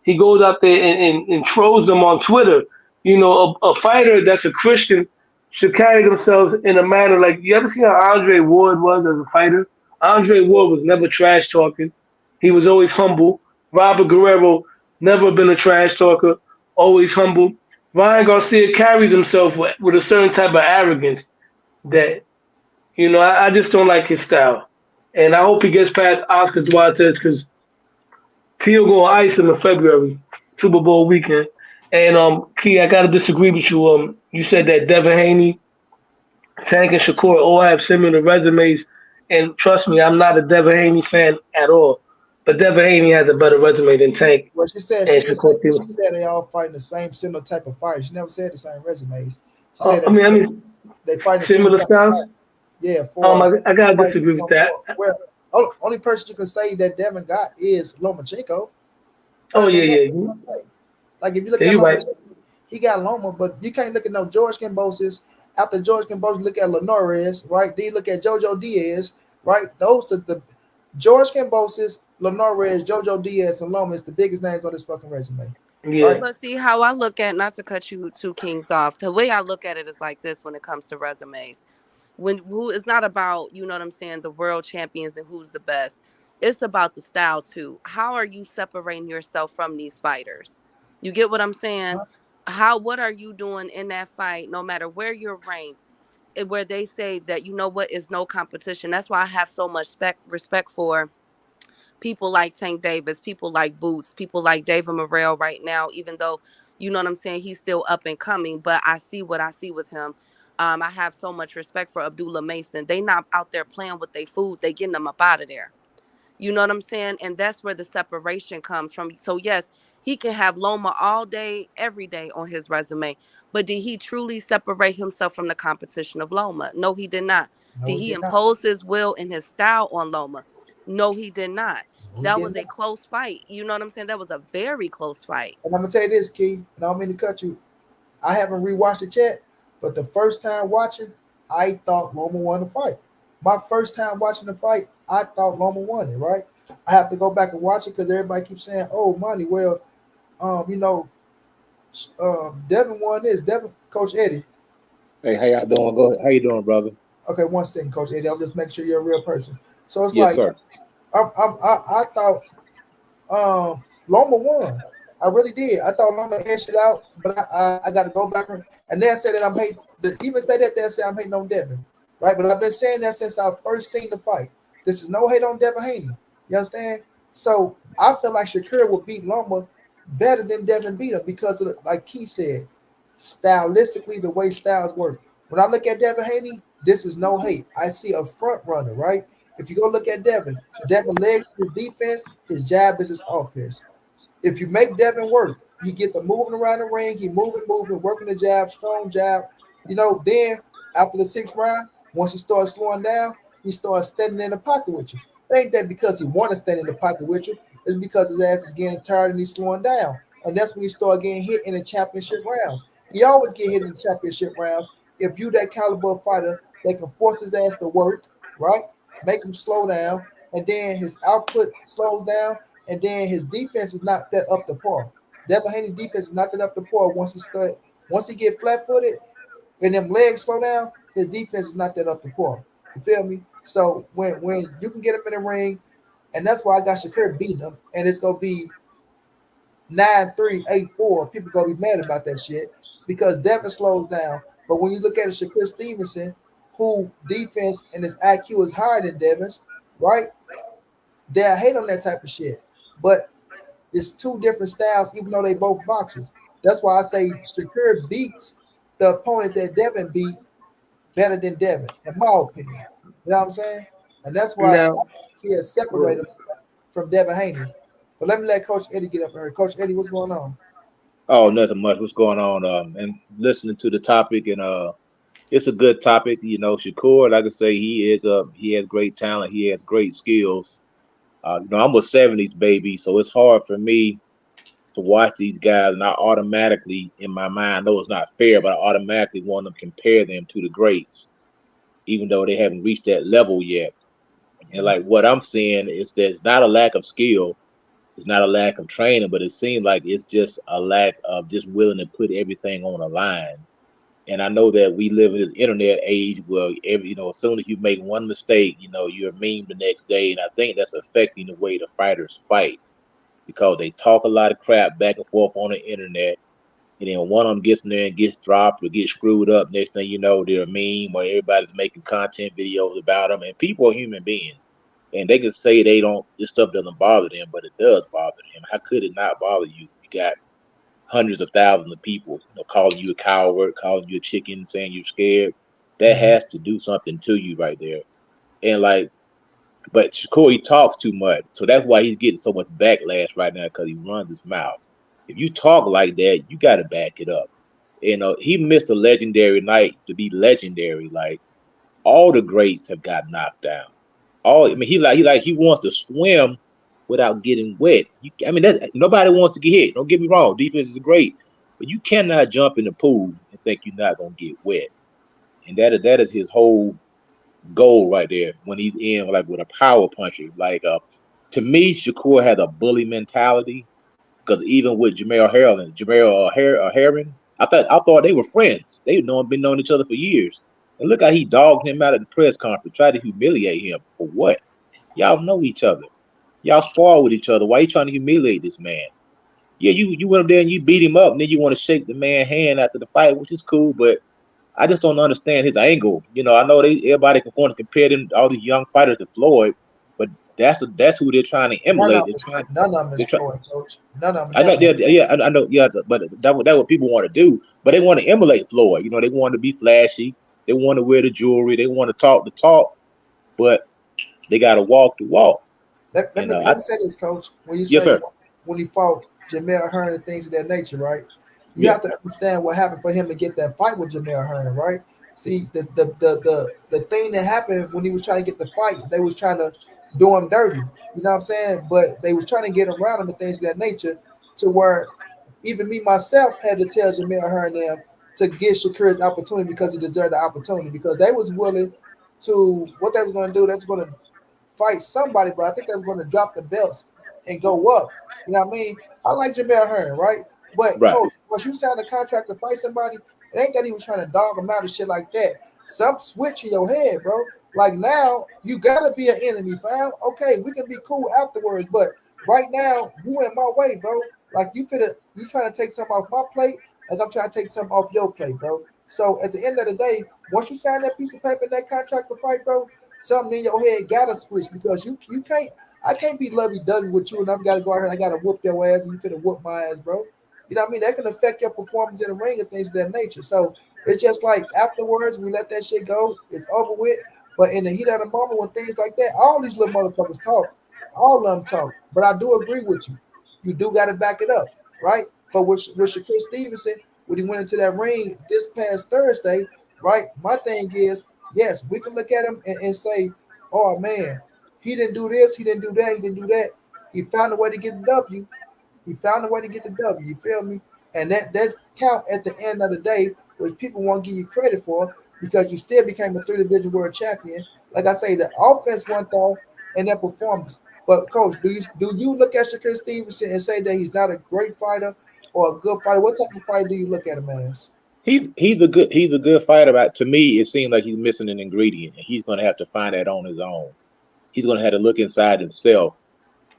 he goes out there and trolls them on Twitter. A fighter that's a Christian should carry themselves in a manner like, you ever see how Andre Ward was as a fighter? Andre Ward was never trash talking. He was always humble. Robert Guerrero, never been a trash talker, always humble. Ryan Garcia carries himself with a certain type of arrogance that, I just don't like his style. And I hope he gets past Oscar Duartez because Teal going to ice him in February, Super Bowl weekend. And, Key, I got to disagree with you. You said that Devin Haney, Tank, and Shakur all have similar resumes. And trust me, I'm not a Devin Haney fan at all. But Devin Haney has a better resume than Tank. Well, she said they all fighting the same similar type of fight. She never said the same resumes. She said They fight the same Similar type of style. fight. Yeah, for I gotta fight disagree with that. well, only person you can say that Devin got is Lomachenko. Oh Other yeah, than that, yeah. like if you look Yeah, at you're right. Lomachenko, he got Loma, but you can't look at no George Kambosos. After George Kambosos, look at Linares, right? Then you look at JoJo Diaz, right? Those are the George Kambosos, Linares, JoJo Diaz, and Loma is the biggest names on this fucking resume, Yeah. right? But see how I look at, not to cut you two kings off, the way I look at it is like this when it comes to resumes. When who it's not about, you know what I'm saying, the world champions and who's the best. It's about the style too. How are you separating yourself from these fighters? You get what I'm saying? What are you doing in that fight, no matter where you're ranked, where they say that you know what is no competition. That's why I have so much respect for people like Tank Davis, people like Boots, people like David Morrell right now, even though, you know what I'm saying, he's still up and coming, but I see what I see with him. I have so much respect for Abdullah Mason. They not out there playing with their food. They getting them up out of there. You know what I'm saying? And that's where the separation comes from. So yes, he can have Loma all day, every day on his resume. But did he truly separate himself from the competition of Loma? No, he did not. No, Did he he did not. impose his will and his style on Loma? No, he did not. No, he That did was a not. close fight. You know what I'm saying? That was a very close fight. And I'm gonna tell you this, Key, and I don't mean to cut you. I haven't rewatched it yet, but the first time watching, I thought Loma won the fight. My first time watching the fight, I thought Loma won it. Right? I have to go back and watch it because everybody keeps saying, "Oh, money." Well, you know, Devin won this. Devin, Coach Eddie. Hey, how y'all doing? Go ahead. How you doing, brother? Okay, one second, Coach Eddie. I'll just make sure you're a real person. So it's Yes, like sir. I thought Loma won. I really did. I thought Loma edged it out, but I got to go back and then say that I'm hating. Even say that they say I'm hating on Devin, right? But I've been saying that since I first seen the fight. This is no hate on Devin Haney. You understand? So I feel like Shakur will beat Loma better than Devin beat him because of like Key said, stylistically the way styles work. When I look at Devin Haney, this is no hate. I see a front runner, right? If you go look at Devin legs his defense, his jab is his offense. If you make Devin work, he get the moving around the ring, he moving, working the jab, strong jab. Then after the sixth round, once he starts slowing down, he starts standing in the pocket with you. It ain't that because he want to stand in the pocket with you. It's because his ass is getting tired and he's slowing down. And that's when he start getting hit in the championship rounds. He always get hit in the championship rounds. If you that caliber of fighter, they can force his ass to work, right? Make him slow down, and then his output slows down, and then his defense is not that up to par. Devin Haney defense is not that up to par once he get flat footed and them legs slow down, his defense is not that up to par. You feel me? So when you can get him in the ring, and that's why I got Shakur beating him, and it's gonna be 9-3, 8-4. People gonna be mad about that shit because Devin slows down. But when you look at a Shakur Stevenson, who defense and his IQ is higher than Devin's, right? They'll hate on that type of shit. But it's two different styles, even though they both boxers. That's why I say Shakur beats the opponent that Devin beat better than Devin, in my opinion. You know what I'm saying? And that's why Now, he has separated himself from Devin Haney. But let me let Coach Eddie get up here. Coach Eddie, what's going on? Oh, nothing much. What's going on? And listening to the topic, and it's a good topic. Shakur, like I say, he has great talent. He has great skills. I'm a '70s baby, so it's hard for me to watch these guys, and I automatically, in my mind, I know it's not fair, but I automatically want to compare them to the greats, even though they haven't reached that level yet. And like what I'm seeing is there's not a lack of skill, it's not a lack of training, but it seems like it's just a lack of just willing to put everything on the line. And I know that we live in this internet age where as soon as you make one mistake, you're memed the next day. And I think that's affecting the way the fighters fight because they talk a lot of crap back and forth on the internet. And then one of them gets in there and gets dropped or gets screwed up. Next thing you know, they're a meme or everybody's making content videos about them. And people are human beings. And they can say this stuff doesn't bother them, but it does bother them. How could it not bother you? You got hundreds of thousands of people, calling you a coward, calling you a chicken, saying you're scared. That has to do something to you right there. And but Shakur, he talks too much. So that's why he's getting so much backlash right now because he runs his mouth. If you talk like that, you got to back it up. He missed a legendary night to be legendary. Like all the greats have got knocked down. All I mean, he wants to swim without getting wet. I mean, that's nobody wants to get hit. Don't get me wrong, defense is great, but you cannot jump in the pool and think you're not gonna get wet. And that is his whole goal right there when he's in like with a power puncher. Like to me, Shakur had a bully mentality because even with Heron, I thought they were friends. They been knowing each other for years. And look how he dogged him out at the press conference, tried to humiliate him for what? Y'all know each other. Y'all spar with each other. Why you trying to humiliate this man? Yeah, you went up there and you beat him up, and then you want to shake the man's hand after the fight, which is cool, but I just don't understand his angle. I know everybody can want to compare them all these young fighters to Floyd, but that's who they're trying to emulate. None of them is Floyd, coach. None of them. I know, I know, yeah, but that's what people want to do. But they want to emulate Floyd. They want to be flashy. They want to wear the jewelry. They want to talk the talk, but they got to walk the walk. Let me say this, coach. When you yes, say sir. when he fought Jamel Hearn and things of that nature, right? You have to understand what happened for him to get that fight with Jamel Hearn, right? See, the thing that happened when he was trying to get the fight, they was trying to do him dirty. You know what I'm saying? But they was trying to get around him and things of that nature to where even me myself had to tell Jamel Hearn them to give Shakur his opportunity because he deserved the opportunity because they was willing to what they was going to do. They was going to fight somebody, but I think they were going to drop the belts and go up. You know what I mean? I like Jamel Hearn, right? But Right. coach, once you sign a contract to fight somebody, it ain't that he was trying to dog him out and shit like that. Some switch in your head, bro. Like now, you gotta be an enemy, fam. Okay, we can be cool afterwards, but right now, you in my way, bro. Like you trying to take something off my plate, like I'm trying to take something off your plate, bro. So at the end of the day, once you sign that piece of paper, that contract to fight, bro, something in your head gotta switch because you can't. I can't be lovey dovey with you, and I've got to go out here and I got to whoop your ass, and you finna whoop my ass, bro. You know what I mean? That can affect your performance in the ring and things of that nature. So it's just like afterwards, we let that shit go. It's over with. But in the heat of the moment, when things like that, all these little motherfuckers talk. All of them talk. But I do agree with you. You do got to back it up, right? But with Shakur Stevenson, when he went into that ring this past Thursday, right? My thing is, yes, we can look at him and say, oh man, he didn't do this, he didn't do that, he didn't do that. He found a way to get the W. He found a way to get the W. You feel me? And that's count at the end of the day, which people won't give you credit for because you still became a three-division world champion. Like I say, the offense went there and their performance. But coach, do you look at Shakur Stevenson and say that he's not a great fighter or a good fighter? What type of fighter do you look at him as? He's a good fighter. But to me, it seems like he's missing an ingredient, and he's going to have to find that on his own. He's going to have to look inside himself,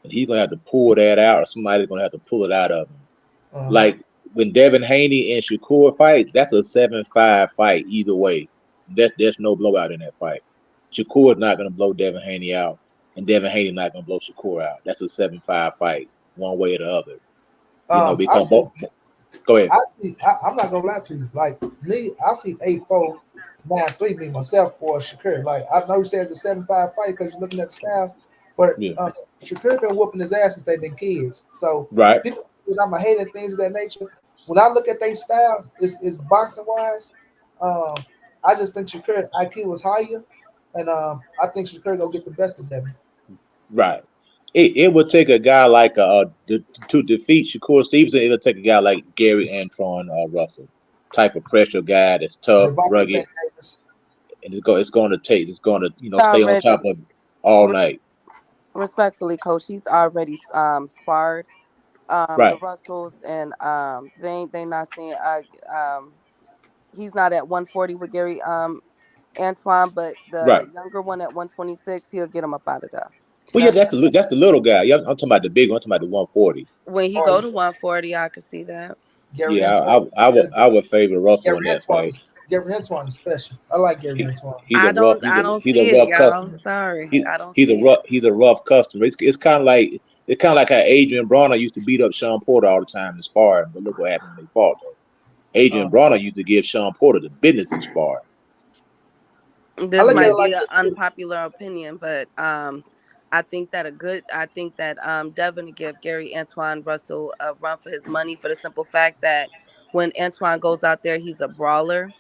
and he's going to have to pull that out, or somebody's going to have to pull it out of him. Like when Devin Haney and Shakur fight, that's a 7-5 fight either way. There's no blowout in that fight. Shakur is not going to blow Devin Haney out, and Devin Haney not going to blow Shakur out. That's a 7-5 fight, one way or the other. Because both. Go ahead. I'm not gonna lie to you. Like me, I see 8-4, 9-3 me myself for Shakur. Like I know he says it's a 7-5 fight because you're looking at the styles, but Yeah. Shakur been whooping his ass since they've been kids. So Right. people, I'm a hater things of that nature. When I look at their style, is boxing wise. I just think Shakur IQ was higher, and I think Shakur gonna get the best of them. Right. It would take a guy like to defeat Shakur Stevenson. It'll take a guy like Gary Antoine Russell, type of pressure guy that's tough, Javante rugged, Davis. and it's going to stay on Already, top of it all re- night. respectfully, coach, he's already sparred the Right. Russells, and they not seeing he's not at 140 with Gary Antoine, but Right. the younger one at 126, he'll get him up out of there. Well, yeah, that's the little guy. Yeah, I'm talking about the big one. I'm talking about the 140. When he Oh, go to 140, I could see that. Gary Yeah, Antoine. I would favor Russell in Gary that Antoine fight. is Gary Antoine is special. I like Gary He, Antoine. he's a rough I don't he's see a it, rough y'all. customer. Sorry, He, I don't he's a see it. rough customer. It's kind of like how Adrian Bronner used to beat up Sean Porter all the time in sparring, but look what happened when they fought though. Adrian Uh, Bronner used to give Sean Porter the business in sparring. I This look at You it might know, be like an this too. unpopular opinion, but I think that Devin to give Gary Antoine Russell a run for his money for the simple fact that when Antoine goes out there, he's a brawler.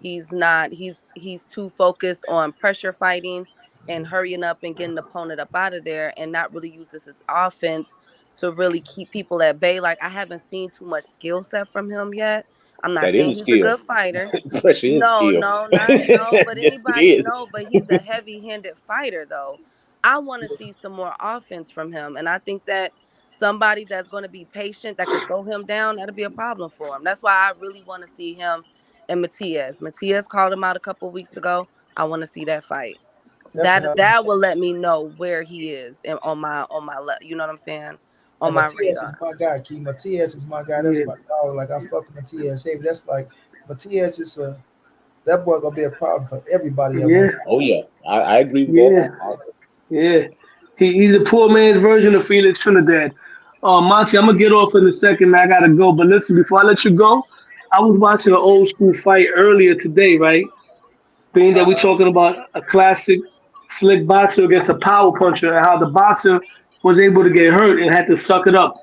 He's not. He's too focused on pressure fighting and hurrying up and getting the opponent up out of there, and not really uses his offense to really keep people at bay. Like I haven't seen too much skill set from him yet. I'm not That is saying a he's a skill. good fighter. Pressure is a No, skill. no, not no. But Yes, it anybody is. no. But he's a heavy-handed fighter, though. I want to see some more offense from him, and I think that somebody that's going to be patient that could slow him down, that'll be a problem for him. That's why I really want to see him and Matias. Matias called him out a couple weeks ago. I want to see that fight. That's a That hell. that will let me know where he is and you know what I'm saying, on And my Matias is radar. my guy, Key. Matias is my guy. That's Yeah, my dog. Like I fuck with Matias. Hey, that's like Matias is a that boy gonna be a problem for everybody at one yeah, point. Oh yeah, I agree with that. yeah, yeah. He's a poor man's version of Felix Trinidad. Monty, I'm gonna get off in a second. Man, I gotta go. But listen, before I let you go, I was watching an old school fight earlier today, right? Being that we're talking about a classic slick boxer against a power puncher and how the boxer was able to get hurt and had to suck it up.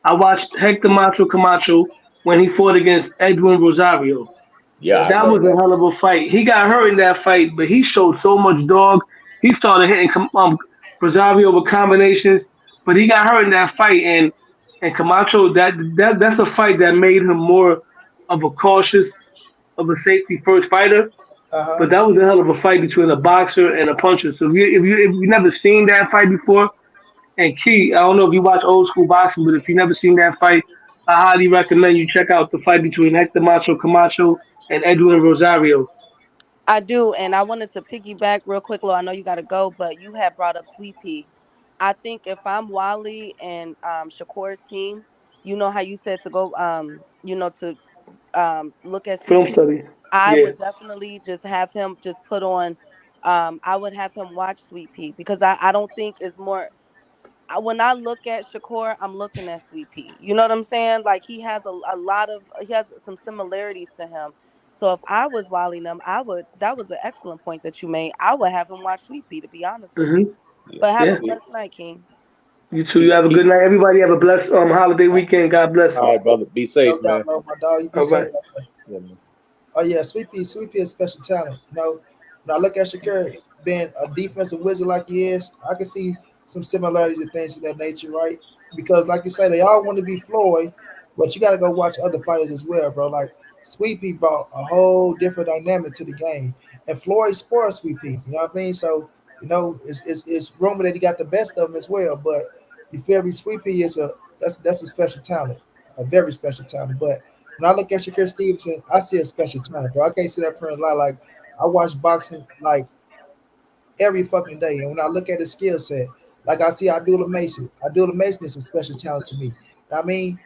I watched Hector Macho Camacho when he fought against Edwin Rosario. Yeah, I Yes, That sir. remember was a that. hell of a fight. He got hurt in that fight, but he showed so much dog. He started hitting Rosario with combinations, but he got hurt in that fight. And Camacho, that's a fight that made him more of a cautious, of a safety first fighter. Uh huh. But that was a hell of a fight between a boxer and a puncher. So if you never seen that fight before, and Key, I don't know if you watch old school boxing, but if you never seen that fight, I highly recommend you check out the fight between Hector Macho Camacho and Edwin Rosario. I do, and I wanted to piggyback real quick, Lo. I know you got to go, but you had brought up Sweet Pea. I think if I'm Wally and Shakur's team, you know how you said to go, to look at Sweet Film Pea. study. I Yeah. would definitely just have him just put on. I would have him watch Sweet Pea because I don't think it's more. When I look at Shakur, I'm looking at Sweet Pea. You know what I'm saying? Like he has a lot of he has some similarities to him. So if I was Wally them, I would. That was an excellent point that you made. I would have him watch Sweet Pea, to be honest with you. Hmm. Yeah. But have a Yeah. Yeah. blessed night, King. You too. You have a good night. Everybody have a blessed holiday weekend. God bless. All right, brother. Be No safe, doubt, man. no, my dog. You be All safe. right. Yeah, man. Oh yeah, Sweet Pea is special talent. You know, when I look at Shakur being a defensive wizard like he is, I can see some similarities and things of that nature, right? Because like you say, they all want to be Floyd, but you got to go watch other fighters as well, bro. Like Sweet Pea brought a whole different dynamic to the game, and Floyd spoiled Sweet Pea. You know what I mean? So it's rumored that he got the best of them as well. But you feel me? Sweet Pea is that's a special talent, a very special talent. But when I look at Shakur Stevenson, I see a special talent, bro. I can't sit up here and lie. Like I watch boxing like every fucking day, and when I look at his skill set, like I see Abdullah Mason. Abdullah Mason is a special talent to me. You know what I mean,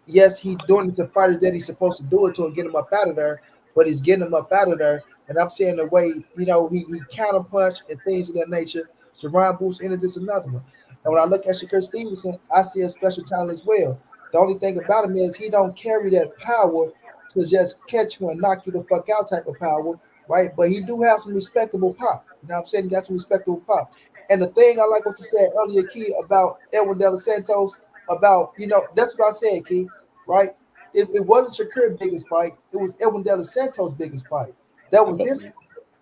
yes, he doing it to fighters that he's supposed to do it to and get him up out of there, but he's getting him up out of there. And I'm saying the way, he counter punch and things of that nature. Jerron Boost enters this another one. And when I look at Shakur Stevenson, I see a special talent as well. The only thing about him is he don't carry that power to just catch you and knock you the fuck out type of power, right? But he do have some respectable pop. You know what I'm saying? He got some respectable pop. And the thing I like what you said earlier, Key, about Edwin De Los Santos, about, that's what I said, Key, right? It wasn't Shakur's biggest fight. It was Edwin De Los Santos' biggest fight. That I was his bet.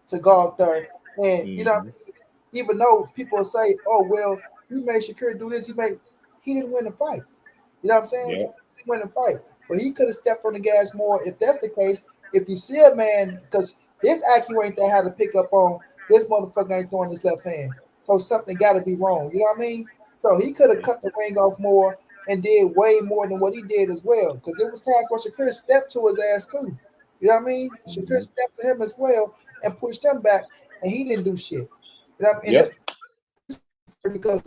to go out there. And, Mm-hmm. even though people will say, oh, well, he made Shakur do this, he didn't win the fight. You know what I'm saying? Yeah. He didn't win the fight. But he could have stepped on the gas more if that's the case. If you see a man, because his IQ ain't that hard to pick up on, this motherfucker ain't throwing his left hand. So something got to be wrong. You know what I mean? So he could have Yeah. cut the ring off more and did way more than what he did as well. Because it was times where Shakur stepped to his ass too. You know what I mean? Shakur Mm-hmm. stepped to him as well and pushed him back, and he didn't do shit. You know what I mean? And that's Yep. because,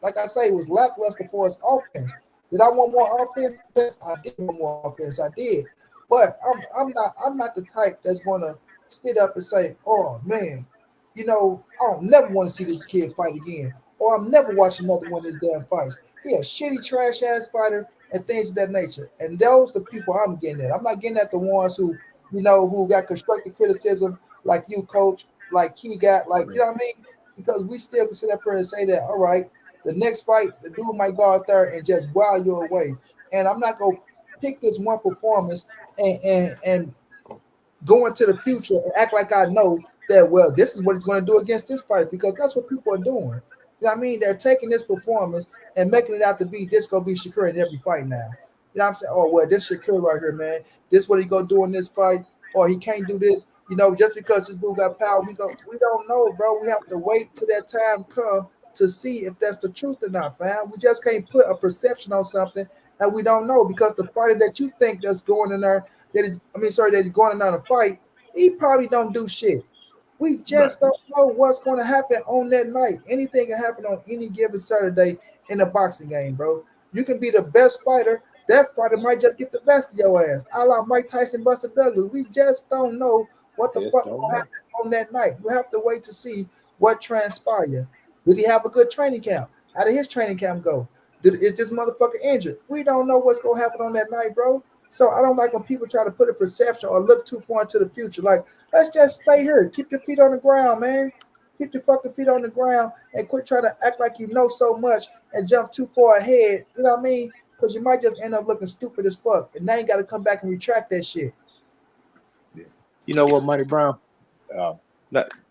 like I say, it was lackluster for his offense. Did I want more offense? Yes, I did want more offense. I did, but I'm not the type that's gonna sit up and say, "Oh man, I don't never want to see this kid fight again," or "I'm never watching another one of his damn fights." He a shitty, trash ass fighter and things of that nature. And those the people I'm getting at. I'm not getting at the ones who got constructive criticism like you, coach, like he got, like you know what I mean? Because we still can sit up here and say that, all right, the next fight, the dude might go out there and just wow you away. And I'm not going to pick this one performance and go into the future and act like I know that, well, this is what he's going to do against this fighter, because that's what people are doing. You know what I mean? They're taking this performance and making it out to be this gonna be Shakur in every fight now. You know what I'm saying? Oh well, this Shakur right here, man. This what he gonna do in this fight, or he can't do this. You know, just because this dude got power, we don't know, bro. We have to wait till that time come to see if that's the truth or not, fam. We just can't put a perception on something and we don't know, because the fighter that you think that's going in there, that he's going in there to fight, he probably don't do shit. We Right. just don't know what's going to happen on that night. Anything can happen on any given Saturday in a boxing game, bro. You can be the best fighter. That fighter might just get the best of your ass. A la Mike Tyson, Buster Douglas. We just don't know what the Just fuck don't will know. happen on that night. You have to wait to see what transpire. Did he have a good training camp? How did his training camp go? Is this motherfucker injured? We don't know what's going to happen on that night, bro. So I don't like when people try to put a perception or look too far into the future. Like, let's just stay here. Keep your feet on the ground, man. Keep your fucking feet on the ground and quit trying to act like you know so much and jump too far ahead. You know what I mean? Because you might just end up looking stupid as fuck. And now you got to come back and retract that shit. Yeah. You know what, Money Brown? Uh,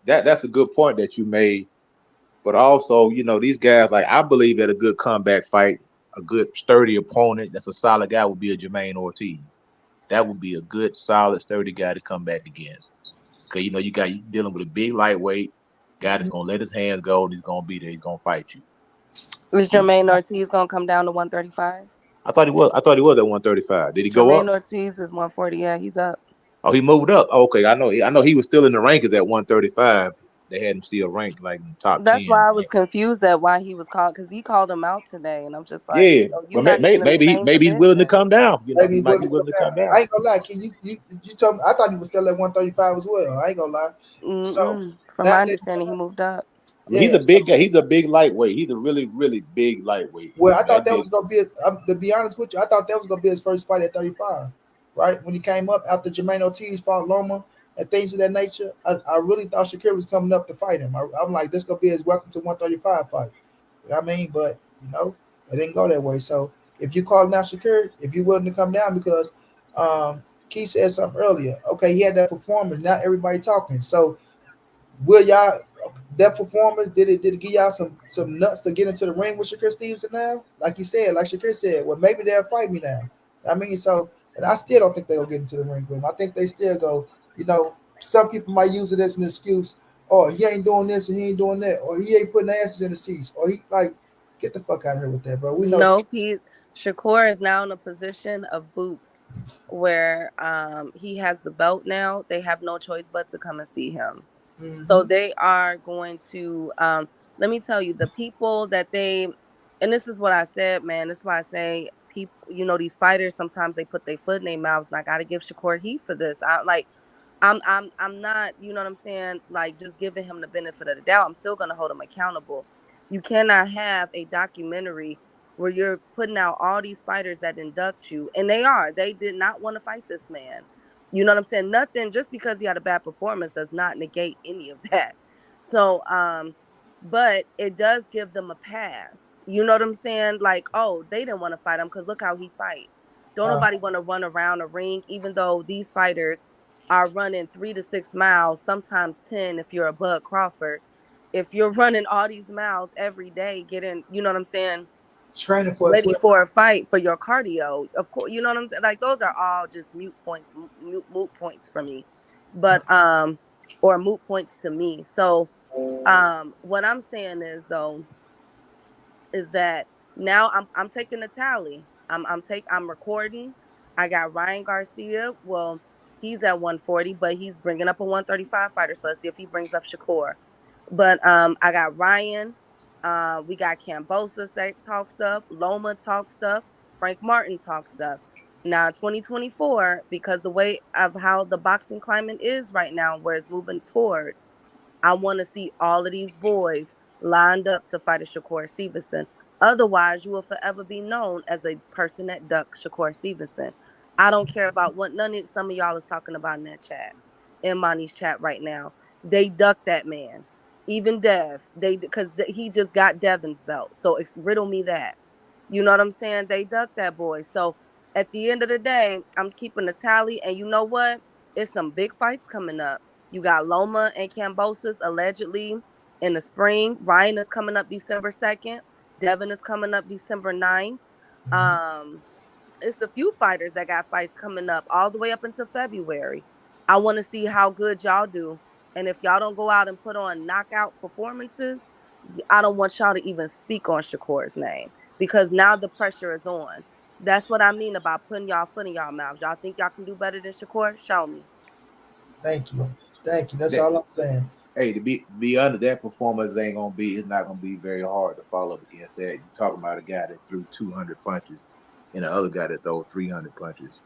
that's a good point that you made. But also, you know, these guys, like, I believe that a good comeback fight, a good sturdy opponent, that's a solid guy, would be a Jermaine Ortiz. That would be a good, solid, sturdy guy to come back against. Because, you dealing with a big lightweight guy that's going to let his hands go and he's going to be there. He's going to fight you. Is Jermaine Ortiz gonna come down to 135? I thought he was. I thought he was at 135. Did he go Jermaine up? Ortiz is 140. Yeah, he's up. Oh, he moved up. Oh, okay, I know. I know he was still in the rankings at 135. They had him still ranked like in the top That's 10. why I was confused at why he was called, because he called him out today, and I'm just like, Yeah, yo, you're but not even in the same maybe he's willing to division. come down. Maybe He he's might willing be to come willing to come down. down. I ain't gonna lie, Can you told me, I thought he was still at 135 as well. I ain't gonna lie. So From now my that, understanding, he moved up. I mean, he's yeah, a so big guy. He's a big lightweight. He's a really, really big lightweight. well, I thought That that big. was gonna be to be honest with you, I thought that was gonna be his first fight at 35, right? When he came up after Jermaine Ortiz fought Loma and things of that nature. I really thought Shakur was coming up to fight him. I'm like, this gonna be his welcome to 135 fight. You know what I mean? But it didn't go that way. So if you call now Shakur, if you're willing to come down, because Keith said something earlier. Okay, he had that performance. Now everybody talking. So will y'all that performance did it give y'all some nuts to get into the ring with Shakur Stevenson now? Like you said, like Shakur said, well maybe they'll fight me now. I mean, so and I still don't think they'll get into the ring with him. I think they still go, some people might use it as an excuse. Oh, he ain't doing this and he ain't doing that, or he ain't putting asses in the seats, or he like get the fuck out of here with that, bro. We know the No, he's Shakur is now in a position of boots, where he has the belt now. They have no choice but to come and see him. truth. So they are going to let me tell you, the people that they, and this is what I said, man. This is why I say people, these fighters, sometimes they put their foot in their mouths, and I gotta give Shakur heat for this. I'm not, you know what I'm saying, like just giving him the benefit of the doubt. I'm still gonna hold him accountable. You cannot have a documentary where you're putting out all these fighters that induct you, and they did not want to fight this man. You know what I'm saying? Nothing, just because he had a bad performance does not negate any of that. So, but it does give them a pass. You know what I'm saying? Like, oh, they didn't want to fight him because look how he fights. Don't Uh, nobody want to run around a ring, even though these fighters are running 3 to 6 miles, sometimes 10 if you're a Bud Crawford. If you're running all these miles every day, getting, you know what I'm saying, training for ready 12. for a fight for your cardio, of course, you know what I'm saying? Like those are all just moot points for me. But or moot points to me. So what I'm saying is though, is that now I'm taking a tally. I'm recording. I got Ryan Garcia. Well, he's at 140, but he's bringing up a 135 fighter. So let's see if he brings up Shakur. But I got Ryan. We got Cambosos that talk stuff. Loma talk stuff. Frank Martin talk stuff. Now 2024, because the way of how the boxing climate is right now, where it's moving towards, I want to see all of these boys lined up to fight a Shakur Stevenson. Otherwise, you will forever be known as a person that ducked Shakur Stevenson. I don't care about what some of y'all is talking about in that chat, in Monty's chat right now. They ducked that man. Even Dev, because he just got Devin's belt. So riddle me that. You know what I'm saying? They ducked that boy. So At the end of the day, I'm keeping the tally, and you know what? It's some big fights coming up. You got Loma and Cambosis allegedly in the spring. Ryan is coming up December 2nd. Devin is coming up December 9th. Um, it's a few fighters that got fights coming up all the way up until February. I want to see how good y'all do. And if y'all don't go out and put on knockout performances, I don't want y'all to even speak on Shakur's name because now the pressure is on. That's what I mean about putting y'all foot in y'all mouths. Y'all think y'all can do better than Shakur? Show me. Thank you. Thank you. That's That, all I'm saying. hey, to be under that performance ain't gonna be. It's not gonna be very hard to follow up against that. You talking about a guy that threw 200 punches, and the other guy that threw 300 punches.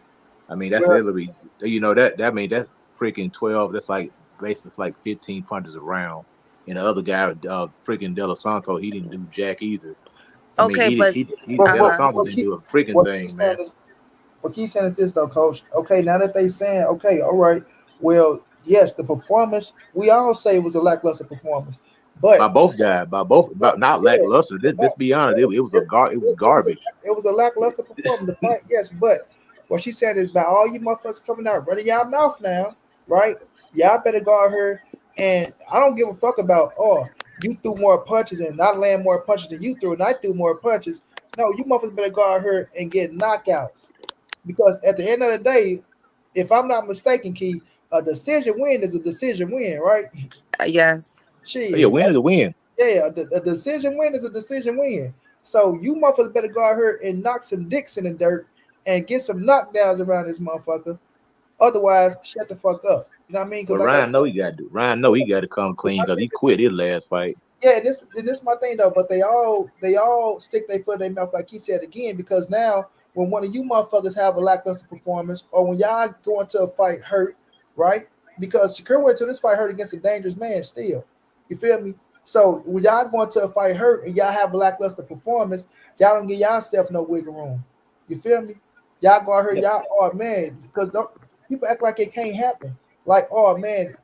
I mean, that's Well, literally, that mean that's freaking 12. That's like basically it's like 15 punches a round. And the other guy, freaking De La Santo, he didn't do jack either. I mean, Okay, but he but De La what uh-huh. Santo what didn't keep do a freaking what keep thing, saying man. is what keep saying is this though, Coach. Okay, now that they saying okay, all right. Well, yes, the performance we all say it was a lackluster performance, By but both guys, about not yeah, lackluster. This be honest, it was it was garbage. it was a lackluster performance. The fight, yes, but what she said is about all you motherfuckers coming out running y'all mouth now, right? Y'all better guard her, and I don't give a fuck about you threw more punches and I land more punches than you threw, and I threw more punches. No, you motherfuckers better guard her and get knockouts because at the end of the day, if I'm not mistaken, Key, a decision win is a decision win, right? Yes. Oh, yeah, Shit, win is a win. yeah, a decision win is a decision win. So you motherfuckers better go out here and knock some dicks in the dirt and get some knockdowns around this motherfucker. Otherwise, shut the fuck up. You know what I mean? Because But like I Ryan said, know he got to do. Ryan know he got to come clean my because thing he is quit his last fight. yeah, and this my thing though. But they all stick their foot in their mouth like he said again because now when one of you motherfuckers have a lackluster performance or when y'all go into a fight hurt, right? Because Shakur went to this fight hurt against a dangerous man still. You feel me? So when y'all going to a fight hurt and y'all have a lackluster performance, y'all don't give y'allself no wiggle room. You feel me? Y'all go out here, Yeah, y'all oh man, because people act like it can't happen. Like, oh man,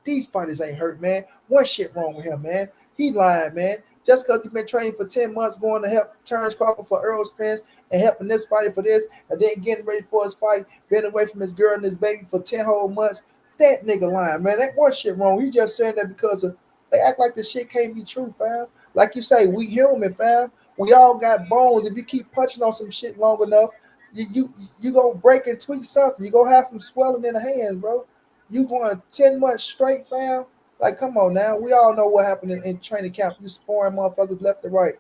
these fighters ain't hurt, man. One shit wrong with him, man. He lying, man. Just because he been training for 10 months, going to help Terrence Crawford for Earl Spence and helping this fighter for this, and then getting ready for his fight, been away from his girl and his baby for 10 whole months. That nigga lying, man. That one shit wrong. He just saying that because of they act like this shit can't be true, fam. Like you say, we human, fam. We all got bones. If you keep punching on some shit long enough, you gonna break and tweak something. You gonna have some swelling in the hands, bro. You going 10 months straight, fam? Like, come on now. We all know what happened in training camp. You sparring motherfuckers left and right.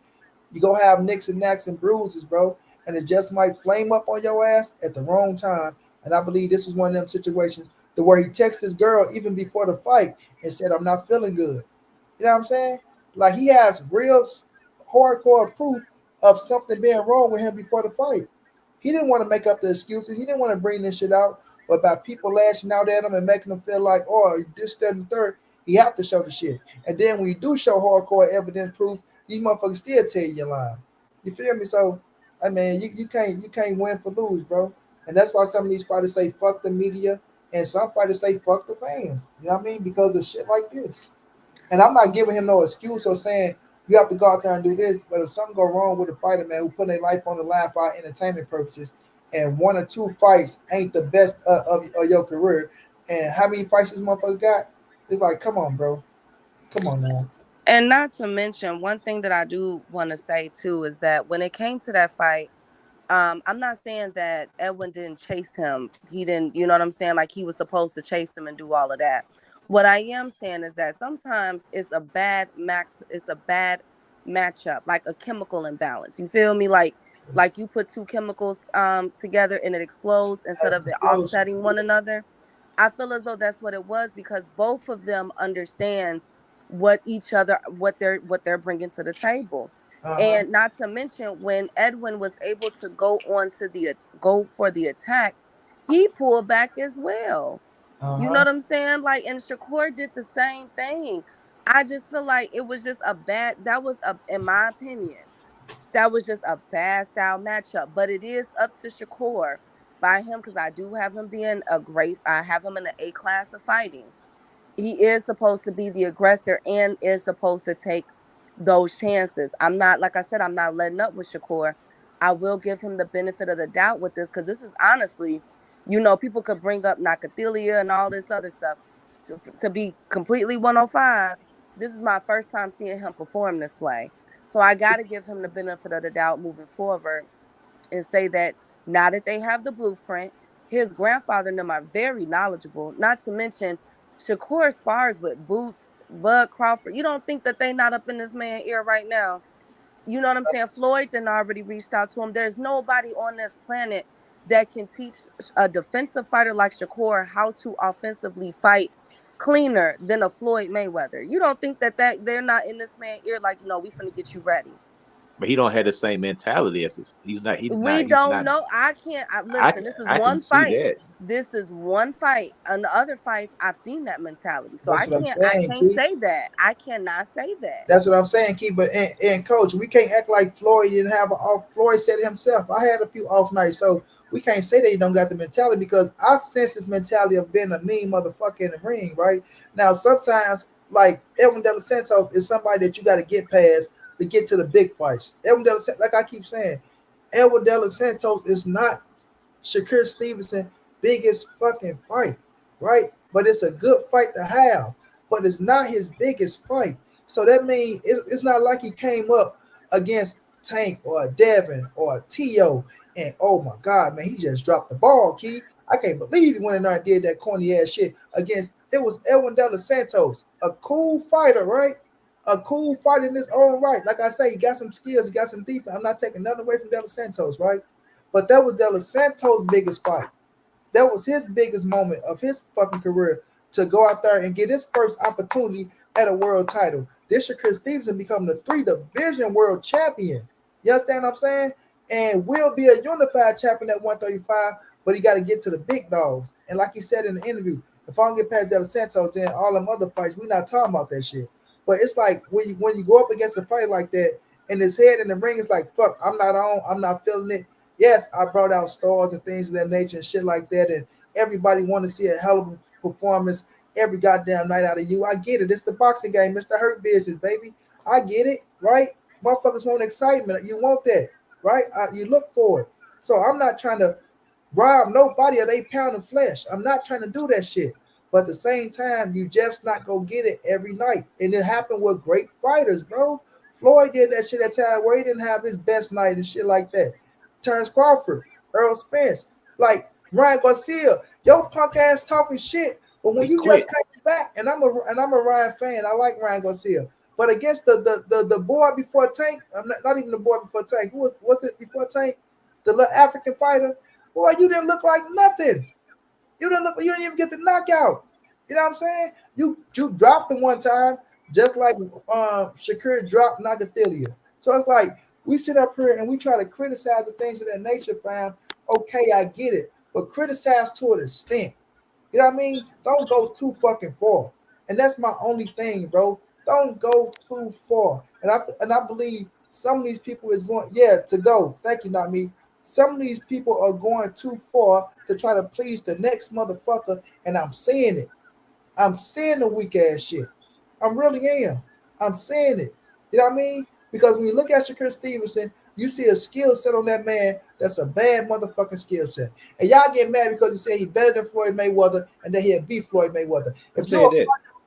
You gonna have nicks and knacks and bruises, bro. And it just might flame up on your ass at the wrong time. And I believe this was one of them situations the where he texted his girl even before the fight and said, I'm not feeling good. You know what I'm saying? Like he has real hardcore proof of something being wrong with him before the fight. He didn't want to make up the excuses. He didn't want to bring this shit out. But by people lashing out at him and making him feel like, oh, this, that, and the third, he have to show the shit. And then when you do show hardcore evidence proof, these motherfuckers still tell you you're lying. You feel me? So, I mean, you can't win for lose, bro. And that's why some of these fighters say fuck the media, and some fighters say fuck the fans. You know what I mean? Because of shit like this. And I'm not giving him no excuse or saying you have to go out there and do this. But if something go wrong with a fighter, man, who put their life on the line for our entertainment purposes, and one or two fights ain't the best of your career, and how many fights this motherfucker got? It's like, come on, bro, come on now. And not to mention, one thing that I do want to say too is that when it came to that fight, I'm not saying that Edwin didn't chase him. He didn't, you know what I'm saying? Like he was supposed to chase him and do all of that. What I am saying is that sometimes it's a bad matchup, like a chemical imbalance. You feel me? Like you put two chemicals together and it explodes instead of it Close. offsetting one another. I feel as though that's what it was because both of them understand what they're bringing to the table. Uh And not to mention when Edwin was able to go for the attack, he pulled back as well. huh. Uh You know huh. what I'm saying? Like, and Shakur did the same thing. I just feel like it was just a bad, that was a, in my opinion, that was just a bad style matchup. But it is up to Shakur by him because I do have him being I have him in the A class of fighting. He is supposed to be the aggressor and is supposed to take those chances. I'm not, like I said, I'm not letting up with Shakur. I will give him the benefit of the doubt with this because this is honestly, you know, people could bring up Nakathelia and all this other stuff. To be completely 105, this is my first time seeing him perform this way. So I got to give him the benefit of the doubt moving forward and say that now that they have the blueprint, his grandfather and them are very knowledgeable. Not to mention, Shakur spars with Boots, Bud Crawford. You don't think that they not up in this man's ear right now? You know what I'm saying? Floyd then already reached out to him. There's nobody on this planet that can teach a defensive fighter like Shakur how to offensively fight cleaner than a Floyd Mayweather. You don't think that they're not in this man's ear like, we finna get you ready. But he don't have the same mentality as this. He's not. We don't know. I can't. Listen, this is I one can see fight. that. This is one fight. On the other fights, I've seen that mentality. So That's I what I'm can't. I saying, can't Keith. say that. I cannot say that. That's what I'm saying, Keith. But and coach, we can't act like Floyd didn't have an off. Floyd said it himself. I had a few off nights, so we can't say that he don't got the mentality because I sense this mentality of being a mean motherfucker in the ring. Right now, sometimes like Edwin De Los Santos is somebody that you got to get past to get to the big fights. Edwin De Los Santos, like I keep saying, Edwin De Los Santos is not Shakur Stevenson biggest fucking fight, right? But it's a good fight to have, but it's not his biggest fight. So that means it's not like he came up against Tank or a Devin or a T.O. and oh my God, man, he just dropped the ball, Key. I can't believe he went in there and did that corny ass shit against it was Edwin De Los Santos, a cool fighter, right? A cool fighter in his own right. Like I say, he got some skills, he got some defense. I'm not taking nothing away from De Los Santos, right? But that was De Los Santos' biggest fight. That was his biggest moment of his fucking career to go out there and get his first opportunity at a world title. This Shakur Stevenson become the 3-division world champion. You understand what I'm saying? And will be a unified champion at 135, but he got to get to the big dogs. And like he said in the interview, if I don't get past De Los Santos, then all them other fights, we're not talking about that shit. But it's like when you go up against a fight like that, and his head in the ring is like, fuck, I'm not on, I'm not feeling it. Yes, I brought out stars and things of that nature and shit like that, and everybody want to see a hell of a performance every goddamn night out of you. I get it. It's the boxing game. It's the hurt business, baby. I get it, right? Motherfuckers want excitement. You want that, right? You look for it. So I'm not trying to rob nobody of 8 pound of flesh. I'm not trying to do that shit. But at the same time, you just not go get it every night. And it happened with great fighters, bro. Floyd did that shit at time where he didn't have his best night and shit like that. Terrence Crawford, Earl Spence, like Ryan Garcia, your punk ass talking shit. But when you just came back, and I'm a Ryan fan, I like Ryan Garcia. But against the boy before Tank, I'm not even the boy before Tank. Who was it before Tank? The little African fighter. Boy, you didn't look like nothing. You didn't even get the knockout. You know what I'm saying? You dropped the one time, just like Shakur dropped Nakathelia. So it's like we sit up here and we try to criticize the things of that nature, fam. Okay, I get it, but criticize to an extent. You know what I mean? Don't go too fucking far. And that's my only thing, bro. Don't go too far. And I believe some of these people is going, to go. Thank you, not me. Some of these people are going too far to try to please the next motherfucker, and I'm seeing it. I'm seeing the weak ass shit. I really am. I'm seeing it. You know what I mean? Because when you look at Shakur Stevenson, you see a skill set on that man that's a bad motherfucking skill set. And y'all get mad because he said he better than Floyd Mayweather and that he'll beat Floyd Mayweather.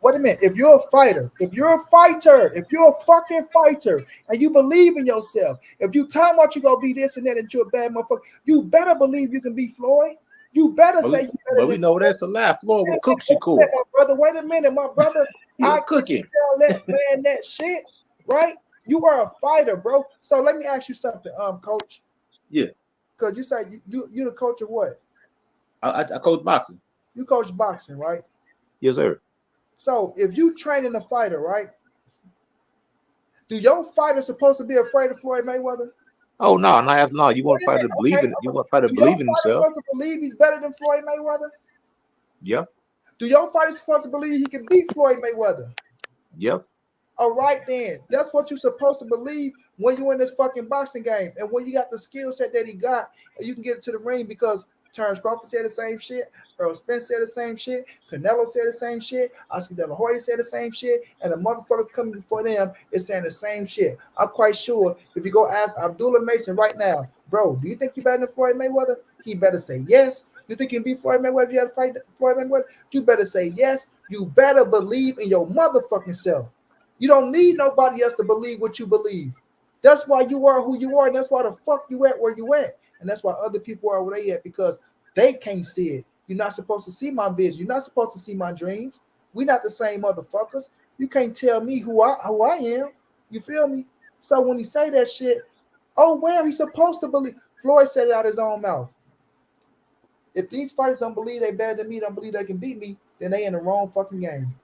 Wait a minute. If you're a fighter, if you're a fucking fighter, and you believe in yourself, if you talking about you gonna be this and that and you're a bad motherfucker, you better believe you can beat Floyd. You better say you better. But we know that's a lie. Floyd will cook Shakur. My brother, wait a minute, my brother. I cooking. Tell that man that shit, right? You are a fighter, bro. So let me ask you something, coach. Yeah. Because you say you the coach of what? I coach boxing. You coach boxing, right? Yes, sir. So if you training a fighter, right? Do your fighter supposed to be afraid of Floyd Mayweather? Oh no. You want to fight to believe in. You want to fight to believe in himself. Supposed to believe he's better than Floyd Mayweather? Yeah. Do your fighter supposed to believe he can beat Floyd Mayweather? Yep. All right, then. That's what you're supposed to believe when you're in this fucking boxing game. And when you got the skill set that he got, and you can get it to the ring because Terrence Crawford said the same shit. Earl Spence said the same shit. Canelo said the same shit. Oscar De La Hoya said the same shit. And the motherfuckers coming before them is saying the same shit. I'm quite sure if you go ask Abdullah Mason right now, Bro, do you think you better than Floyd Mayweather? He better say yes. You think you can beat Floyd Mayweather? You have to fight Floyd Mayweather? You better say yes. You better believe in your motherfucking self. You don't need nobody else to believe what you believe. That's why you are who you are, and that's why the fuck you at where you at. And that's why other people are where they at because they can't see it. You're not supposed to see my vision. You're not supposed to see my dreams. We not the same motherfuckers. You can't tell me who I am. You feel me? So when he say that shit, oh well, he's supposed to believe. Floyd said it out his own mouth. If these fighters don't believe they better than me, don't believe they can beat me, then they in the wrong fucking game.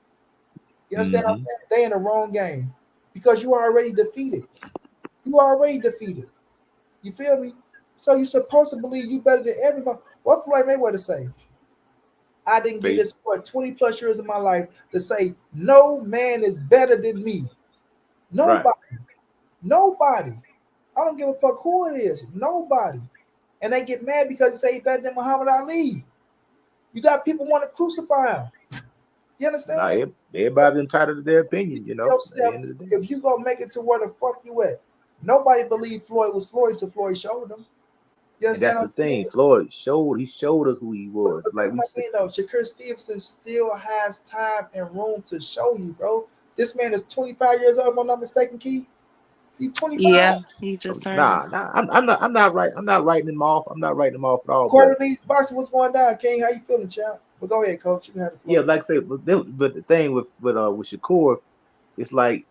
You understand what I'm Mm-hmm. saying? They in the wrong game because you are already defeated. You are already defeated. You feel me? So you supposed to believe you better than everybody. What Floyd Mayweather say? I didn't get Base. this for 20 plus years of my life to say no man is better than me. Right. Nobody. Nobody. I don't give a fuck who it is. Nobody. And they get mad because they say he better than Muhammad Ali. You got people want to crucify him. You Now, understand? everybody's entitled to their opinion, at the Yourself, end of the day. if you gonna make it to where the fuck you at, nobody believed Floyd was Floyd till Floyd showed them. You And understand that's what the I'm saying? thing. Floyd showed us who he But, was. but Like this we my said, thing though. Shakur Stevenson still has time and room to show you, bro. This man is 25 years old, if I'm not mistaken, Key. He's 25. Yeah, he just turned nah, his. nah, I'm not writing him off. I'm not writing him off at all. But Quarter League's boxing, what's going down, King? How you feeling, champ? But go ahead, coach. You can have the yeah, floor. like I said, but the thing with Shakur, it's like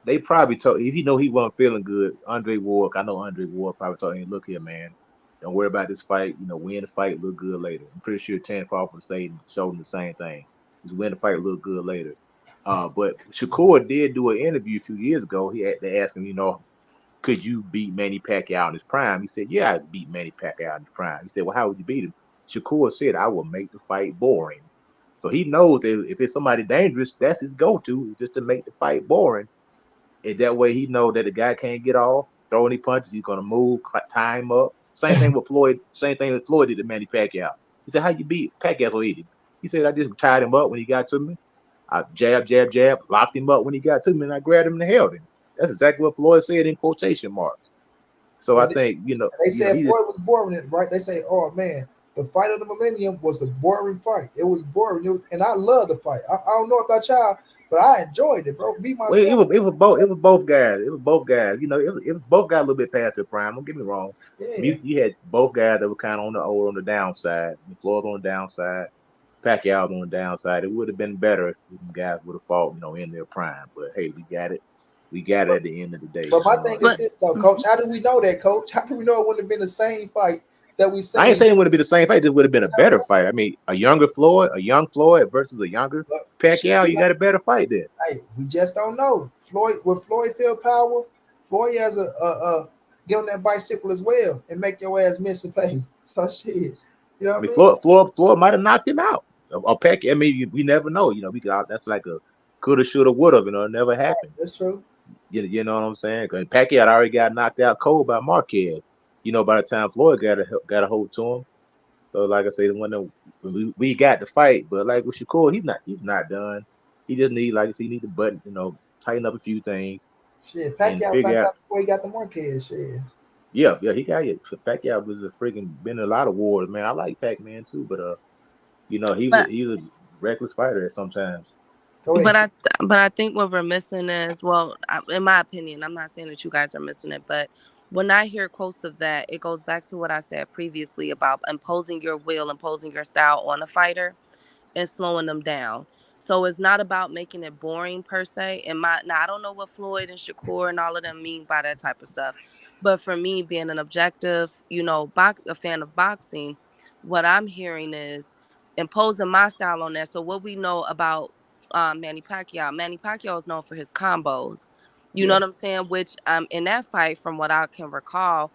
they probably told if you know he wasn't feeling good, Andre Ward. I know Andre Ward probably told him, "Look here, man, don't worry about this fight. Win the fight, look good later." I'm pretty sure Tanner Crawford showed him the same thing. Just win the fight, look good later. But Shakur did do an interview a few years ago. They asked him, could you beat Manny Pacquiao in his prime? He said, yeah, I could beat Manny Pacquiao in his prime. He said, well, how would you beat him? Shakur said, I will make the fight boring. So he knows that if it's somebody dangerous, that's his go-to, is just to make the fight boring. And that way he know that the guy can't get off, throw any punches, he's gonna move, tie him up. Same thing with Floyd. Same thing with Floyd did to Manny Pacquiao. He said, "How you beat Pacquiao so easy?" He said, "I just tied him up when he got to me. I jab, jab, jab, locked him up when he got to me, and I grabbed him and held him." That's exactly what Floyd said in quotation marks. So I And think they said he Floyd just was boring, right? They say, "Oh man, the fight of the millennium was a boring fight. It was boring, and I love the fight. I don't know about y'all, but I enjoyed it, bro. Me well, myself, it was both guys. It was both guys. It was both guys a little bit past their prime. Don't get me wrong. I yeah. mean, you had both guys that were kind of on the downside. Floyd on the downside, Pacquiao on the downside. It would have been better if them guys would have fought, in their prime. But hey, we got it. We got it But, at the end of the day. but my thing is But this, though, Coach. How do we know that, Coach? How do we know it wouldn't have been the same fight that we I ain't seen? saying it would have been the same fight. This would have been a better fight. I mean, a young Floyd versus a younger But shit, Pacquiao. You got a better fight there. hey, we just don't know. Floyd, with Floyd feel power, Floyd has a get on that bicycle as well and make your ass miss a pay. So shit, you know I what I mean, mean? Floyd might have knocked him out. Or Pacquiao. I mean, we never know. We could. That's like a coulda, shoulda, woulda. It never happened. That's true. You know what I'm saying? 'Cause Pacquiao had already got knocked out cold by Marquez. By the time Floyd got a hold to him. So like I say, when we got the fight, but like with Shakur, he's not done. He just need like I said, he need to button, tighten up a few things Shit, and Pacquiao figure found out. out before he got the Marquez shit. Yeah, he got it. Pacquiao was a freaking been in a lot of wars, man. I like Pac Man too, but but he was a reckless fighter at sometimes. Go but ahead. I think what we're missing is, well, in my opinion, I'm not saying that you guys are missing it, but when I hear quotes of that, it goes back to what I said previously about imposing your will, imposing your style on a fighter and slowing them down. So it's not about making it boring per se. And now I don't know what Floyd and Shakur and all of them mean by that type of stuff. But for me, being an objective, a fan of boxing, what I'm hearing is imposing my style on there. So what we know about Manny Pacquiao is known for his combos. You know Yeah, what I'm saying? Which in that fight, from what I can recall,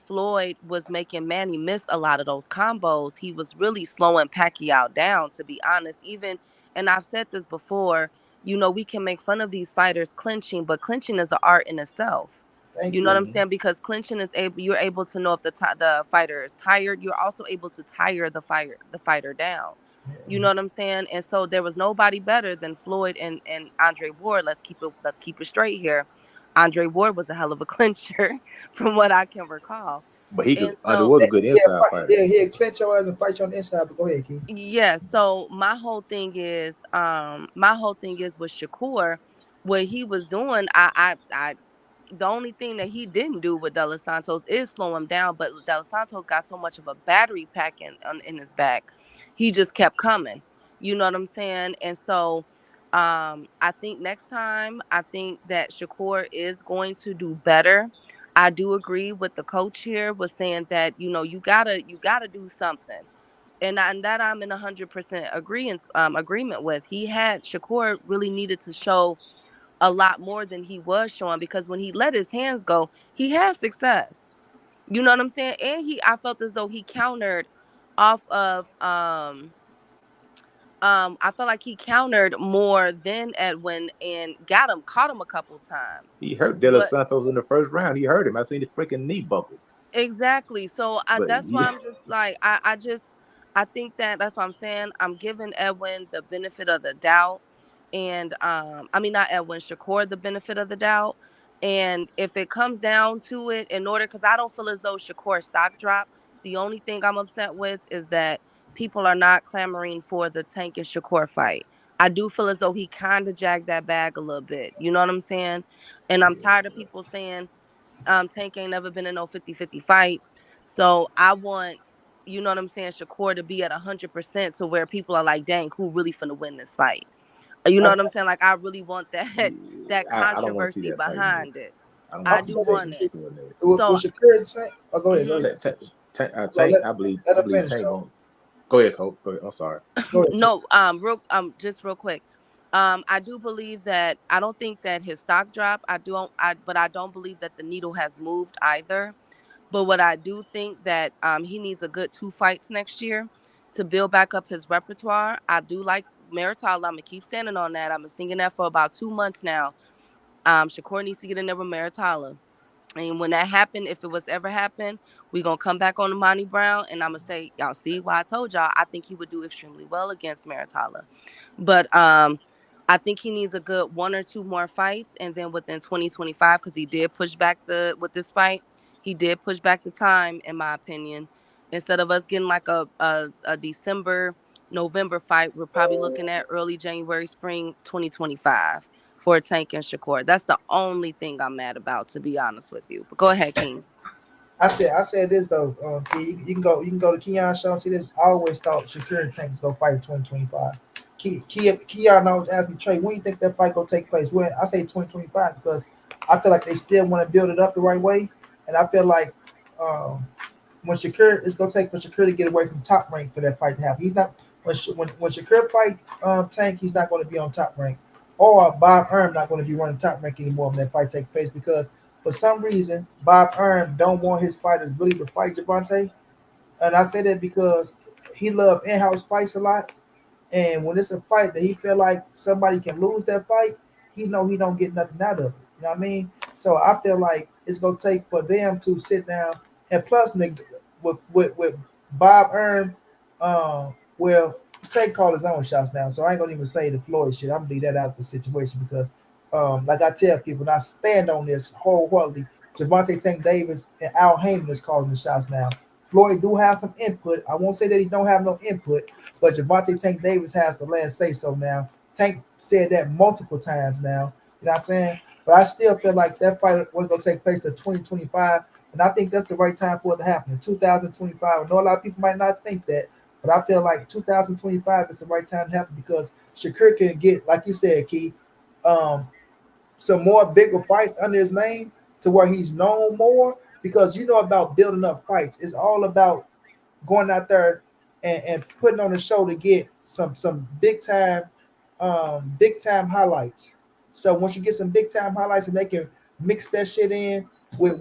Floyd was making Manny miss a lot of those combos. He was really slowing Pacquiao down, to be honest. And I've said this before, we can make fun of these fighters clinching, but clinching is an art in itself. Thank You know what you. I'm hmm saying? Because clinching you're able to know if the fighter is tired. You're also able to tire the fighter down. You know what I'm saying? And so there was nobody better than Floyd and Andre Ward. Let's keep it straight here. Andre Ward was a hell of a clincher, from what I can recall. But he could. And Andre so was a good inside fighter. He'll clinch your ass and fight you on the inside. But go ahead, Key. yeah, so my whole thing is with Shakur, what he was doing, I the only thing that he didn't do with De Los Santos is slow him down, but De Los Santos got so much of a battery pack in his back, he just kept coming. You know what I'm saying? And so, I think next time, I think that Shakur is going to do better. I do agree with the coach here was saying that you gotta do something, and that I'm in 100% agreement with. Shakur really needed to show a lot more than he was showing, because when he let his hands go, he had success. You know what I'm saying? And I felt as though he countered off of I felt like he countered more than Edwin and caught him a couple times. He hurt De Los But Santos in the first round. He hurt him. I seen his freaking knee buckle. exactly. So But that's why yeah, I'm just like I think that's what I'm saying. I'm giving Edwin the benefit of the doubt, and I mean not Edwin, Shakur the benefit of the doubt. And if it comes down to it, because I don't feel as though Shakur stock drop. The only thing I'm upset with is that people are not clamoring for the Tank and Shakur fight. I do feel as though he kind of jagged that bag a little bit. You know what I'm saying? And I'm tired of people saying Tank ain't never been in no 50-50 fights. So I want, you know what I'm saying, Shakur to be at 100%, so where people are like, dang, who really finna win this fight? You know I, what I'm saying? Like, I really want that that I don't want to see controversy that fight behind next. it. I don't I'm I want to gonna see do say this, Tyson want it. Key. Shakur next. So With Shakur and Tank. Oh, go ahead, go mhm. ahead. No, Tank, I believe. let I her believe finish Tank though. going. Go ahead, Cole. Go ahead. I'm sorry. Go ahead, Key. No, just real quick. I do believe that I don't think that his stock dropped. But I don't believe that the needle has moved either. But what I do think that he needs a good 2 fights next year to build back up his repertoire. I do like Maritala. I'm gonna keep standing on that. I've been singing that for about 2 months now. Shakur needs to get in there with Maritala. And when that happened, if it was ever happen, we gonna come back on the Monty Brown, and I'm gonna say, y'all see why I told y'all I think he would do extremely well against Maritala. But I think he needs a good 1 or 2 more fights, and then within 2025, because he did push back with this fight, he did push back the time, in my opinion. Instead of us getting like a December, November fight, we're probably looking at early January, spring 2025 for Tank and Shakur. That's the only thing I'm mad about, to be honest with you. But go ahead, Kings. I said this though. Key, you can go to Keon's show and see this. I always thought Shakur and Tank was gonna fight in 2025. Keon always asked me, Trey, when you think that fight gonna take place? When I say 2025 because I feel like they still want to build it up the right way, and I feel like um, when Shakur, it's gonna take for Shakur to get away from top rank for that fight to happen. He's not when Shakur fight Tank, he's not going to be on top rank, or Bob Erm not going to be running top rank anymore when that fight takes place because for some reason Bob Erm don't want his fighters really to fight Javante, and I say that because he loved in-house fights a lot, and when it's a fight that he feel like somebody can lose that fight, he know he don't get nothing out of it. You know what I mean? So I feel like it's gonna take for them to sit down and plus with Bob Earn, well, Tank call his own shots now. So I ain't gonna even say the Floyd shit. I'm gonna leave that out of the situation because like I tell people, and I stand on this wholeheartedly. Javante Tank Davis and Al Heyman is calling the shots now. Floyd do have some input. I won't say that he don't have no input, but Javante Tank Davis has the last say so now. Tank said that multiple times now. You know what I'm saying? But I still feel like that fight was going to take place in 2025, and I think that's the right time for it to happen in 2025. I know a lot of people might not think that, but I feel like 2025 is the right time to happen because Shakur can get, like you said, Key, um, some more bigger fights under his name to where he's known more because you know about building up fights. It's all about going out there and putting on a show to get some big time highlights. So once you get some big time highlights and they can mix that shit in with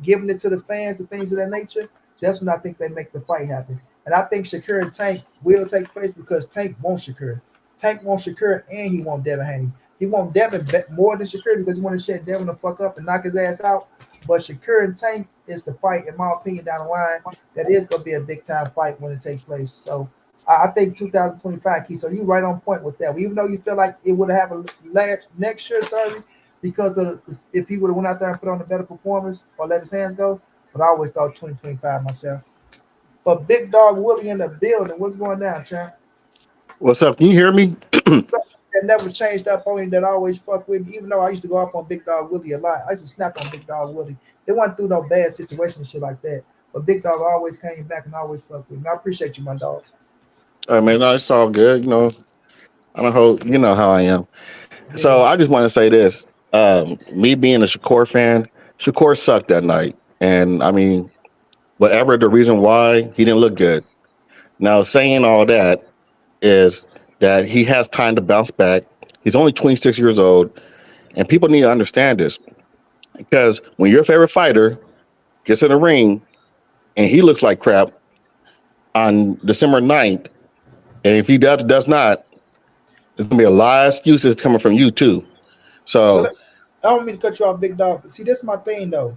giving it to the fans and things of that nature, that's when I think they make the fight happen. And I think Shakur and Tank will take place because Tank wants Shakur. Tank wants Shakur and he wants Devin Haney. He wants Devin more than Shakur because he want to shut Devin the fuck up and knock his ass out. But Shakur and Tank is the fight, in my opinion, down the line. That is going to be a big time fight when it takes place. So I think 2025, Keith. So you right on point with that. Even though you feel like it would have happened next year, sorry, because of if he would have went out there and put on a better performance or let his hands go. But I always thought 2025 myself. But Big Dog Willie in the building. What's going down, champ? What's up? Can you hear me? Something that never changed up on him that always fuck with me. Even though I used to go up on Big Dog Willie a lot, I used to snap on Big Dog Willie. It wasn't through no bad situation and shit like that. But Big Dog always came back and always fucked with me. I appreciate you, my dog. I mean, no, it's all good. I don't hope you know how I am. Yeah. So I just want to say this: me being a Shakur fan, Shakur sucked that night, and I mean, whatever the reason why he didn't look good. Now, saying all that is that he has time to bounce back. He's only 26 years old, and people need to understand this because when your favorite fighter gets in the ring and he looks like crap on December 9th, and if he does not, there's gonna be a lot of excuses coming from you too. Well, So I don't mean to cut you off, Big Dog. But see, this is my thing though.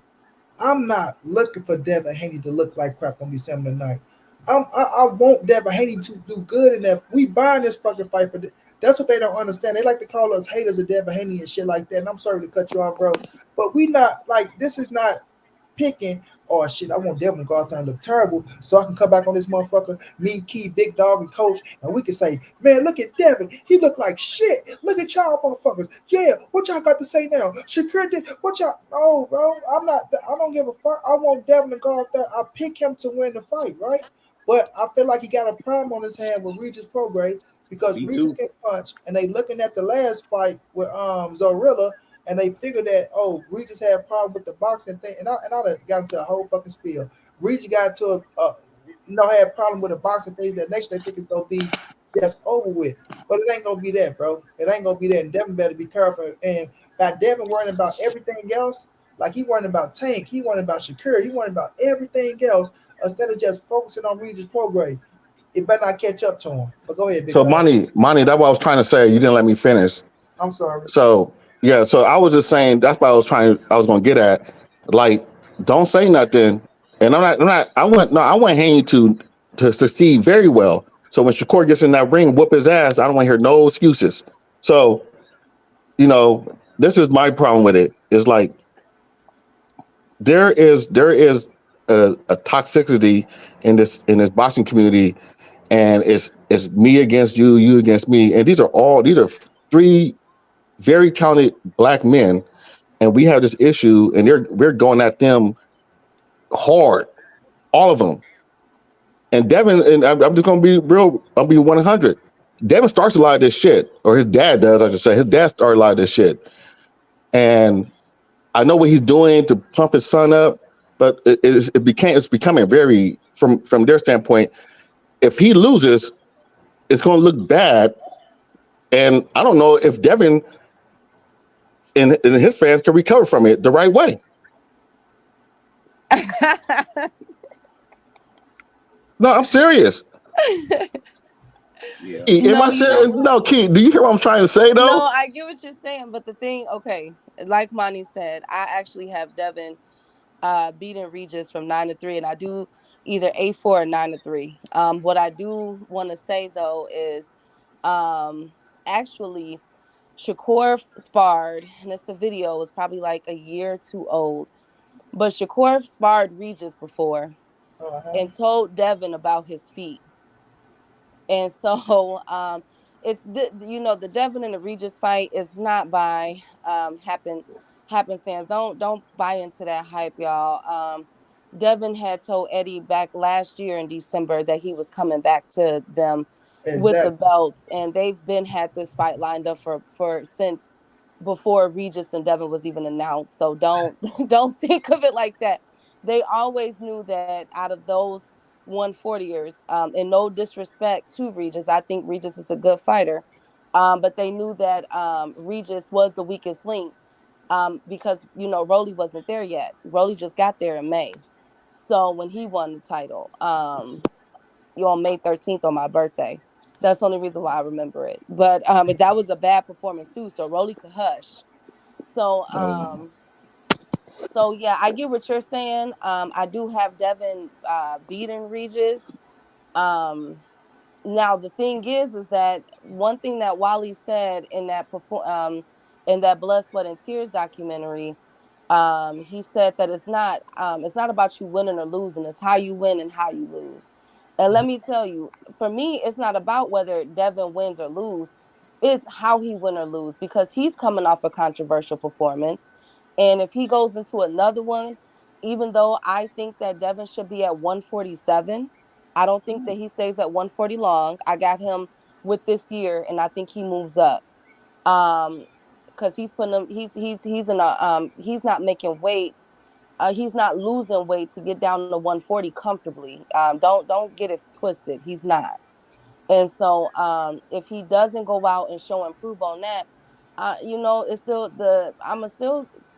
I'm not looking for Devin Haney to look like crap on December 9th. I want Devin Haney to do good enough. We buying this fucking fight for. That's what they don't understand. They like to call us haters of Devin Haney and shit like that. And I'm sorry to cut you off, bro, but we not like this is not picking. Oh shit, I want Devin to go out there and look terrible so I can come back on this motherfucker, me, Key, Big Dog, and Coach, and we can say, man, look at Devin. He look like shit. Look at y'all motherfuckers. Yeah, what y'all got to say now? Shakur did what y'all no, bro. I'm not I don't give a fuck. I want Devin to go out there. I pick him to win the fight, right? But I feel like he got a problem on his hand with Regis Prograde because Me Regis too. can punch, and they looking at the last fight with Zorilla, and they figured that Regis had a problem with the boxing thing, and I got into a whole fucking spiel. Regis got to had a problem with the boxing things that next they think it's gonna be just over with, but it ain't gonna be that, bro. It ain't gonna be that, and Devin better be careful. And by Devin worrying about everything else, like he worrying about Tank, he worrying about Shakur, he worrying about everything else instead of just focusing on Regis Prograde. It better not catch up to him. But go ahead, big so dog. money, that's what I was trying to say. You didn't let me finish. I'm sorry. So yeah, so I was just saying that's what I was gonna get at. Like, don't say nothing. And I want Haney to succeed very well. So when Shakur gets in that ring, whoop his ass, I don't want to hear no excuses. So, this is my problem with it. Is like there is a toxicity in this boxing community, and it's me against you, you against me, and these are three very talented black men, and we have this issue, and we're going at them hard, all of them. And Devin, and I'm just gonna be real. I'll be 100. Devin starts a lot of this shit, or his dad does, I should say. His dad started a lot of this shit, and I know what he's doing to pump his son up, but it's becoming very from their standpoint. If he loses, it's going to look bad, and I don't know if Devin and his fans can recover from it the right way. No, I'm serious. Yeah. Am I No, you know serious? what? No, Keith, do you hear what I'm trying to say No, though? I get what you're saying, but the thing, okay, like Monty said, I actually have Devin beating Regis from 9-3, and I do either 8-4 or 9-3. What I do want to say though is, um, actually, Shakur sparred, and it's a video. It was probably like a year or two old, but Shakur sparred Regis before Uh-huh. and told Devin about his feet. And so it's the Devin and the Regis fight is not by happenstance. Don't buy into that hype, y'all. Devin had told Eddie back last year in December that he was coming back to them with the Exactly. belts, and they've been had this fight lined up for since before Regis and Devin was even announced. So don't don't think of it like that. They always knew that out of those 140ers. And no disrespect to Regis, I think Regis is a good fighter. But they knew that Regis was the weakest link because Rolly wasn't there yet. Rolly just got there in May, so when he won the title, you on May 13th on my birthday. That's the only reason why I remember it. But that was a bad performance too, so Rolly could hush. So Um, so yeah, I get what you're saying. I do have Devin beating Regis. Um, Now the thing is that one thing that Wally said in in that Blood, Sweat, and Tears documentary, he said that it's not about you winning or losing, it's how you win and how you lose. And let me tell you, for me, it's not about whether Devin wins or lose, it's how he win or lose, because he's coming off a controversial performance. And if he goes into another one, even though I think that Devin should be at 147, I don't think that he stays at 140 long. I got him with this year, and I think he moves up. Um, because he's putting him, he's in a he's not making weight, he's not losing weight to get down to 140 comfortably. Don't get it twisted. He's not. And so if he doesn't go out and show improve on that, it's still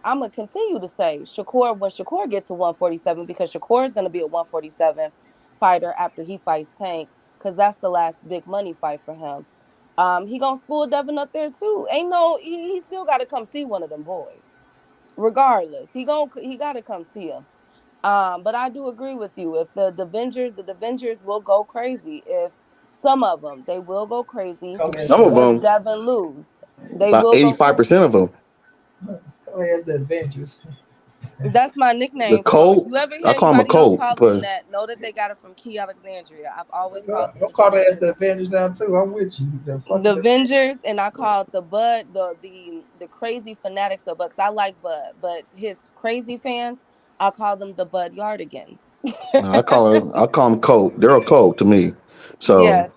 I'm gonna continue to say Shakur, when Shakur gets to 147, because Shakur is gonna be a 147 fighter after he fights Tank, because that's the last big money fight for him. He gonna school Devin up there too. Ain't no he still gotta come see one of them boys. Regardless, he gotta come see him. But I do agree with you. If the Avengers will go crazy. If some of them, they will go crazy. Call me as Some of the If them, Devin lose, they about will go 85% crazy. of them. call me as the Avengers. That's my The nickname for him. If code, you ever I hear call them a anybody else code, calling them but that, know that they got it from Key Alexandria. I've always called them I'm the calling as Avengers. the Avengers now too. I'm with you. The The fucking Avengers, and I called the Bud the crazy fanatics of Bud, because I like Bud, but his crazy fans, I call them the Bud Yardigans. no, I call them code. They're a code to me. So, Yes,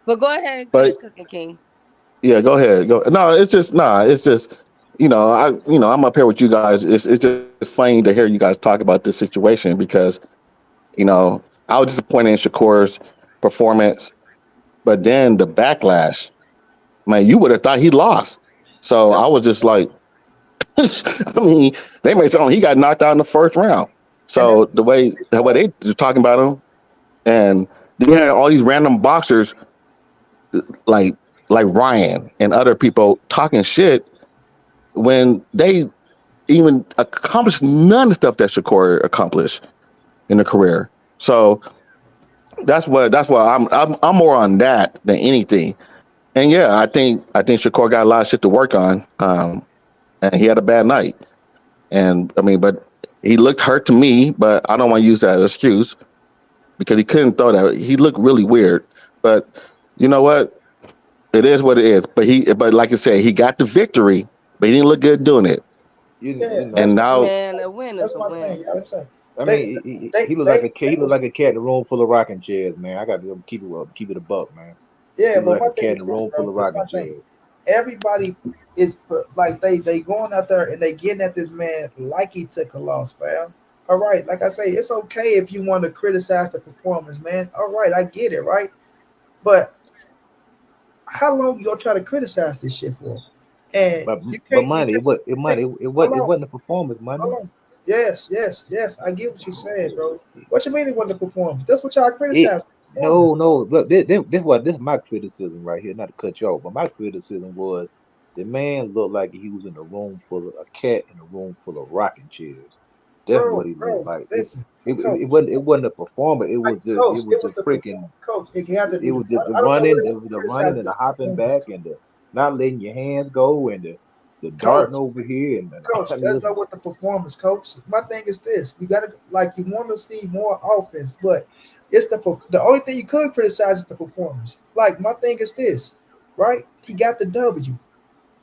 but go ahead and finish but cooking, Kings. yeah, go ahead. Go. No, it's just nah. It's just I'm up here with you guys. It's just funny to hear you guys talk about this situation because I was disappointed in Shakur's performance, but then the backlash, man, you would have thought he lost. So I that's was just like, I mean, they made something. He got knocked out in the first round. and that's So the way they were talking about him, and they had all these random boxers like like Ryan and other people talking shit when they even accomplished none of the stuff that Shakur accomplished in a career. So that's why I'm more on that than anything. And yeah, I think Shakur got a lot of shit to work on. And he had a bad night. And I mean, but he looked hurt to me, but I don't want to use that as an excuse because he couldn't throw that. He looked really weird. But you know what? It is what it is. But like I said, he got the victory, but he didn't look good doing it. You And know, now, Man, a win is that's a my thing. win. I'm saying I they mean, he they looked like they a cat. they He looked was like a cat in a room full of rocking chairs, man. I got to keep it a buck, man. He yeah, looked but like my a thing cat in is a this, room full bro. of This is my rocking thing. chairs. Everybody is like they going out there and they getting at this man like he took a loss, fam. All right, like I say, it's okay if you want to criticize the performance, man. All right, I get it, right? But how long you gonna try to criticize this shit for? And But you money, can't, money, hold it on, wasn't a performance, money. hold on. Yes. I get what you're saying, bro. What you mean it wasn't a performance? That's what y'all It criticize, performance. no. But this is my criticism right here. Not to cut you off, but my criticism was the man looked like he was in a room full of a cat in a room full of rocking chairs. That's what he looked Bro, like. listen, coach. It wasn't a performer. Like, coach, It was it was just the freaking. performance, coach. It had to be It the. was just the I don't know what running, it is the running criticizing and the the hopping performance, back and the not letting your hands go and the darting coach. over here and Coach, let's go listen. with the performance, coach. My thing is this: you got to like you want to see more offense, but it's the only thing you could criticize is the performance. Like my thing is this, right? He got the W.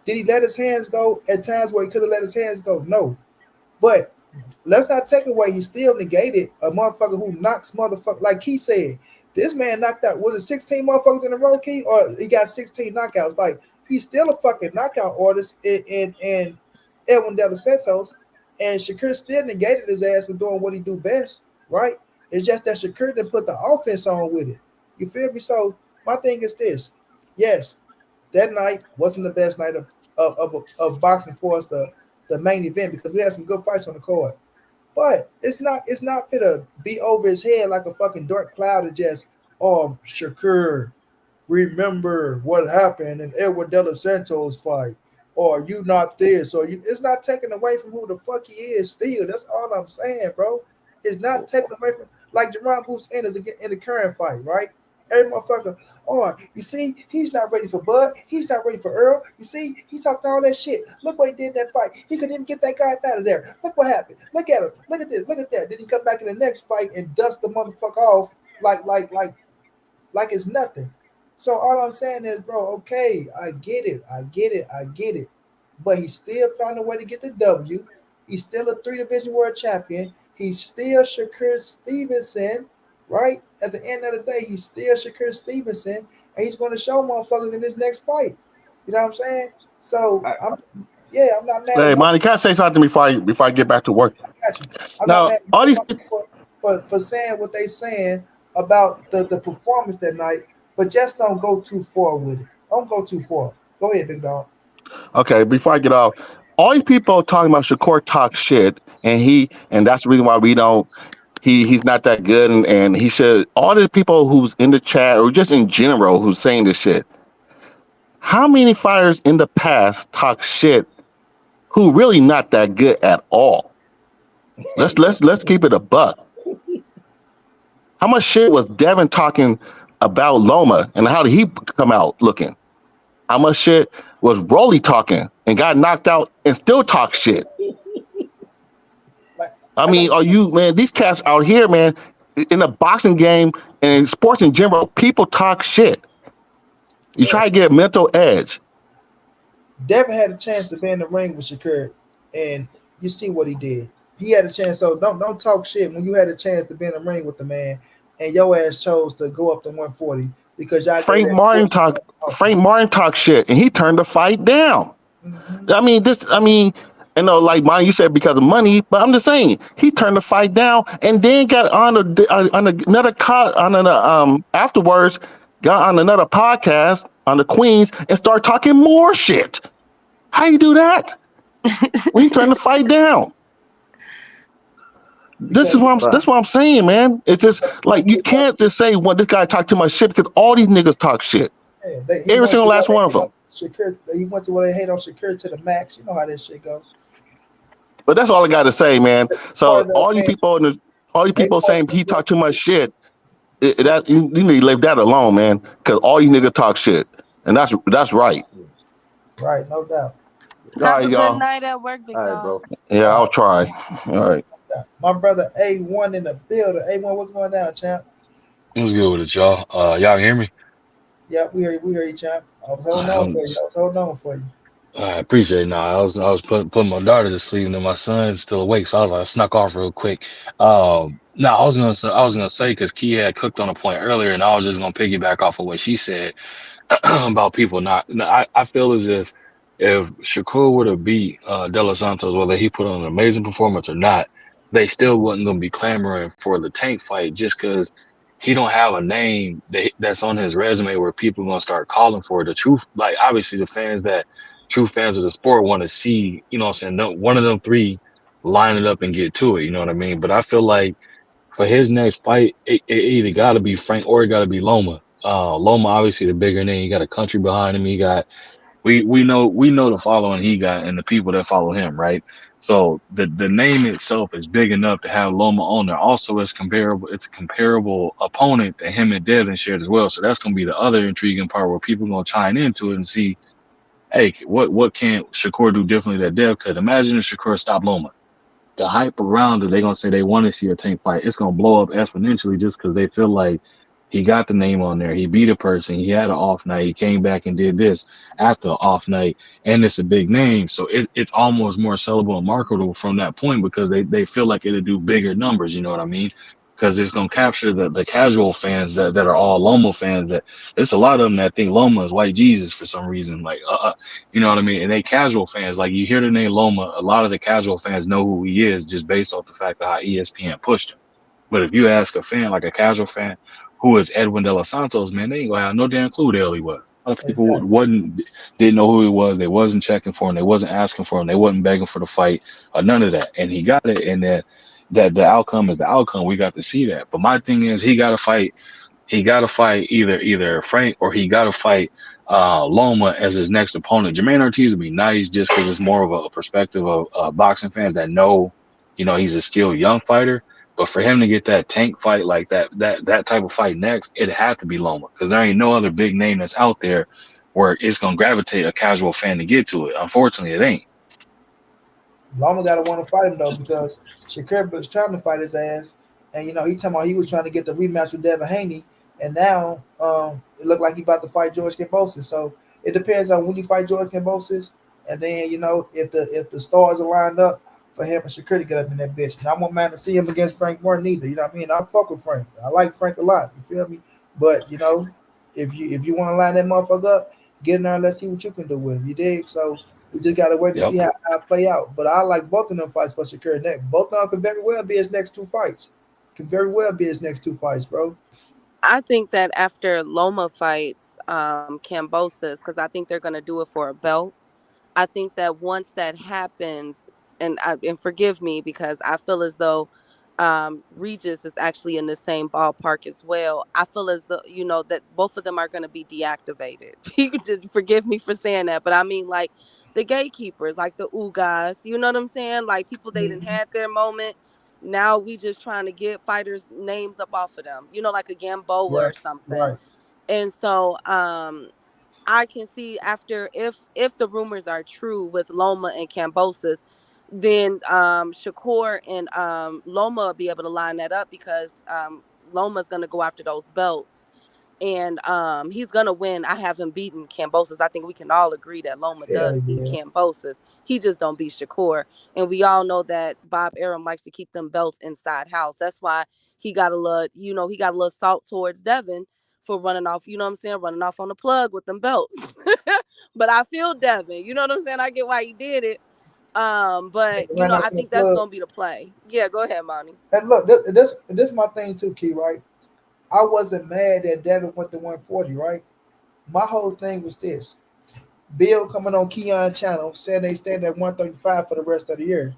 Did he let his hands go at times where he could have let his hands go? No, but let's not take away. He still negated a motherfucker who knocks motherfucker. Like he said, this man knocked out was it 16 motherfuckers in a row, Key, or he got 16 knockouts. Like he's still a fucking knockout artist in Edwin De Los Santos, and Shakur still negated his ass for doing what he do best. Right? It's just that Shakur didn't put the offense on with it. You feel me? So my thing is this: yes, that night wasn't the best night of boxing for us, the main event, because we had some good fights on the card. But it's not fit to be over his head like a fucking dark cloud of just Shakur, remember what happened in Edward De Los Santos fight, or you not this, or you. It's not taken away from who the fuck he is. Still, that's all I'm saying, bro. It's not taken away from like Jerron Boots in the current fight, right? Every motherfucker. Oh, you see, he's not ready for Bud. He's not ready for Earl. You see, he talked all that shit. Look what he did in that fight. He couldn't even get that guy out of there. Look what happened. Look at him. Look at this. Look at that. Then he come back in the next fight and dust the motherfucker off like it's nothing. So all I'm saying is, bro, okay, I get it. I get it. I get it. But he still found a way to get the W. He's still a three-division world champion. He's still Shakur Stevenson, right? At the end of the day, he's still Shakur Stevenson, and he's going to show motherfuckers in this next fight. You know what I'm saying? So I'm not mad. Hey, Monty, can I say something before I get back to work? I got you. I'm Now, not mad all these for saying what they saying about the performance that night, but just don't go too far with it. Don't go too far. Go ahead, big dog. Okay, before I get off, all these people talking about Shakur talk shit, and that's the reason why we don't. He's not that good, and he should. All the people who's in the chat or just in general who's saying this shit. How many fighters in the past talk shit who really not that good at all? Let's keep it a buck. How much shit was Devin talking about Loma, and how did he come out looking? How much shit was Rolly talking and got knocked out and still talk shit? I mean, are you, man, these cats out here, man, in the boxing game and in sports in general, people talk shit. You try to get a mental edge. Devin had a chance to be in the ring with Shakur, and you see what he did. He had a chance, so don't talk shit when you had a chance to be in the ring with the man, and your ass chose to go up to 140 because y'all Frank Martin talked shit, and he turned the fight down. Mm-hmm. I mean, like Monty, you said because of money, but I'm just saying he turned the fight down, and then got on afterwards, got on another podcast on the Queens and started talking more shit. How you do that when you turn the fight down? This is what I'm saying, man. It's just like you can't just say when this guy talk too much shit because all these niggas talk shit. Yeah, every single last one of them. Shakur, he went to where they hate on Shakur to the max. You know how this shit goes. But that's all I got to say, man. So all these people saying he talk too much shit, that you need to leave that alone, man. Because all these niggas talk shit, and that's right. Right, no doubt. Have a good night at work, big dog. Bro. Yeah, I'll try. All right. My brother A1 in the building. A1, what's going down, champ? What's good with it, y'all? Y'all hear me? Yeah, we hear you, champ. I was holding on for you. I appreciate it. Now I was putting my daughter to sleep, and then my son's still awake, so I was like, snuck off real quick. Now I was gonna say because Key had cooked on a point earlier, and I was just gonna piggyback off of what she said about people not. I feel as if Shakur would have beat De Los Santos, whether he put on an amazing performance or not, they still wasn't gonna be clamoring for the Tank fight just because he don't have a name that's on his resume where people are gonna start calling for it. The truth, like obviously the true fans of the sport want to see, you know what I'm saying, one of them three line it up and get to it, you know what I mean? But I feel like for his next fight, it either gotta be Frank or it gotta be Loma. Loma obviously the bigger name, he got a country behind him, he got we know the following he got and the people that follow him, right? So the name itself is big enough to have Loma on there. Also, it's a comparable opponent that him and Devin shared as well. So that's gonna be the other intriguing part where people are gonna chime into it and see, hey, what can Shakur do differently that Dev could? Imagine if Shakur stopped Loma. The hype around it, they're gonna say they want to see a Tank fight. It's gonna blow up exponentially just because they feel like he got the name on there. He beat a person. He had an off night. He came back and did this after an off night, and it's a big name. So it's almost more sellable and marketable from that point because they feel like it'll do bigger numbers. You know what I mean? Because it's gonna capture the casual fans that are all Loma fans. That there's a lot of them that think Loma is white Jesus for some reason. Like you know what I mean? And they casual fans. Like you hear the name Loma, a lot of the casual fans know who he is just based off the fact of how ESPN pushed him. But if you ask a fan, like a casual fan, who is Edwin De Los Santos, man, they ain't gonna have no damn clue the hell he was. A lot of people didn't know who he was. They wasn't checking for him. They wasn't asking for him. They wasn't begging for the fight or none of that. And he got it. And that the outcome is the outcome. We got to see that. But my thing is, he got to fight. He got to fight either Frank or he got to fight Loma as his next opponent. Jermaine Ortiz would be nice just because it's more of a perspective of boxing fans that know, you know, he's a skilled young fighter. But for him to get that Tank fight like that type of fight next, it had to be Loma, because there ain't no other big name that's out there where it's gonna gravitate a casual fan to get to it. Unfortunately, it ain't. Loma got to want to fight him though because Shakur was trying to fight his ass, and he talking about he was trying to get the rematch with Devin Haney, and now it looked like he about to fight George Kambosos. So it depends on when you fight George Kambosos, and then if the stars are lined up for him and Shakur to get up in that bitch. And I want man to see him against Frank Martin either. You know what I mean? I fuck with Frank. I like Frank a lot. You feel me? But if you want to line that motherfucker up, get in there and let's see what you can do with him. You dig? So we just gotta wait to Yep. see how it play out. But I like both of them fights for Shakur next. Both of them could very well be his next two fights. Could very well be his next two fights, bro. I think that after Loma fights Kambosos, because I think they're gonna do it for a belt. I think that once that happens, and forgive me because I feel as though Regis is actually in the same ballpark as well. I feel as though that both of them are going to be deactivated. You could just forgive me for saying that, but I mean like the gatekeepers, like the guys. You know what I'm saying? Like people they didn't Mhm. had their moment. Now we just trying to get fighters' names up off of them. Like a Gamboa Right, or something. right. And so I can see after if the rumors are true with Loma and Kambosos, then Shakur and Loma will be able to line that up because Loma's gonna go after those belts. And he's gonna win. I have him beating Kambosos. I think we can all agree that Loma Hell does beat yeah. Kambosos. He just don't beat Shakur. And we all know that Bob Arum likes to keep them belts inside house. That's why he got a little, he got a little salt towards Devin for running off, you know what I'm saying, running off on the plug with them belts. But I feel Devin, you know what I'm saying? I get why he did it. But Ran off I in the think that's plug. gonna be the play. Yeah, go ahead, Monty. And look, this my thing too, Key. Right? I wasn't mad that Devin went to 140. Right? My whole thing was this: Bill coming on Keon channel saying they stand at 135 for the rest of the year.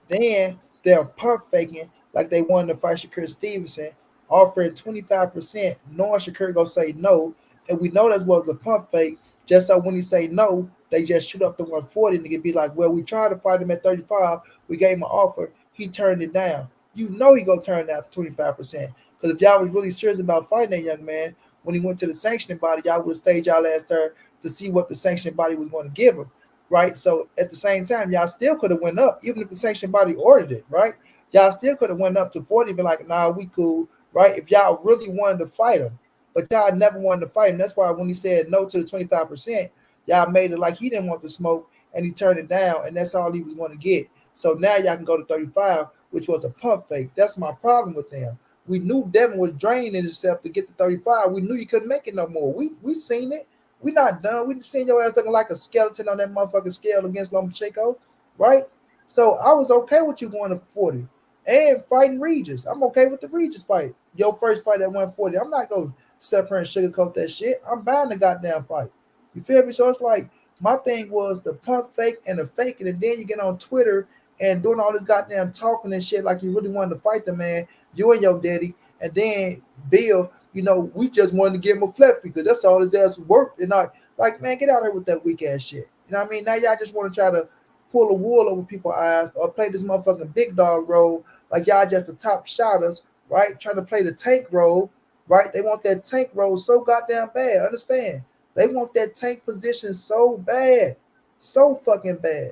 Then they're pump faking like they wanted to fight Shakur Stevenson, offering 25%, knowing Shakur gonna say no. And we know that was a pump fake, just so when he say no, they just shoot up to 140 and they can be like, well, we tried to fight him at 35, we gave him an offer, he turned it down. You know he gonna turn down 25%. Because if y'all was really serious about fighting that young man, when he went to the sanctioning body, y'all would have stayed y'all ass there to see what the sanctioning body was going to give him, right? So at the same time, y'all still could have went up, even if the sanctioning body ordered it, right? Y'all still could have went up to 40 and been like, nah, we cool, right? If y'all really wanted to fight him, but y'all never wanted to fight him. That's why when he said no to the 25%, y'all made it like he didn't want the smoke and he turned it down, and that's all he was going to get. So now y'all can go to 35, which was a pump fake. That's my problem with them. We knew Devin was draining himself to get to 35. We knew he couldn't make it no more. We seen it. We not done. We seen your ass looking like a skeleton on that motherfucking scale against Lomachenko, right? So I was okay with you going to 40 and fighting Regis. I'm okay with the Regis fight. Your first fight at 140. I'm not going to sit up here and sugarcoat that shit. I'm buying the goddamn fight. You feel me? So it's like my thing was the pump fake and the faking, and then you get on Twitter and doing all this goddamn talking and shit like you really wanted to fight the man, you and your daddy, and then Bill, we just wanted to give him a flat fee because that's all his ass worked. And like, man, get out of here with that weak ass shit. You know what I mean? Now y'all just want to try to pull a wool over people's eyes or play this motherfucking big dog role like y'all just the top shotters, right? Trying to play the tank role, right? They want that tank role so goddamn bad. Understand? They want that tank position so bad, so fucking bad.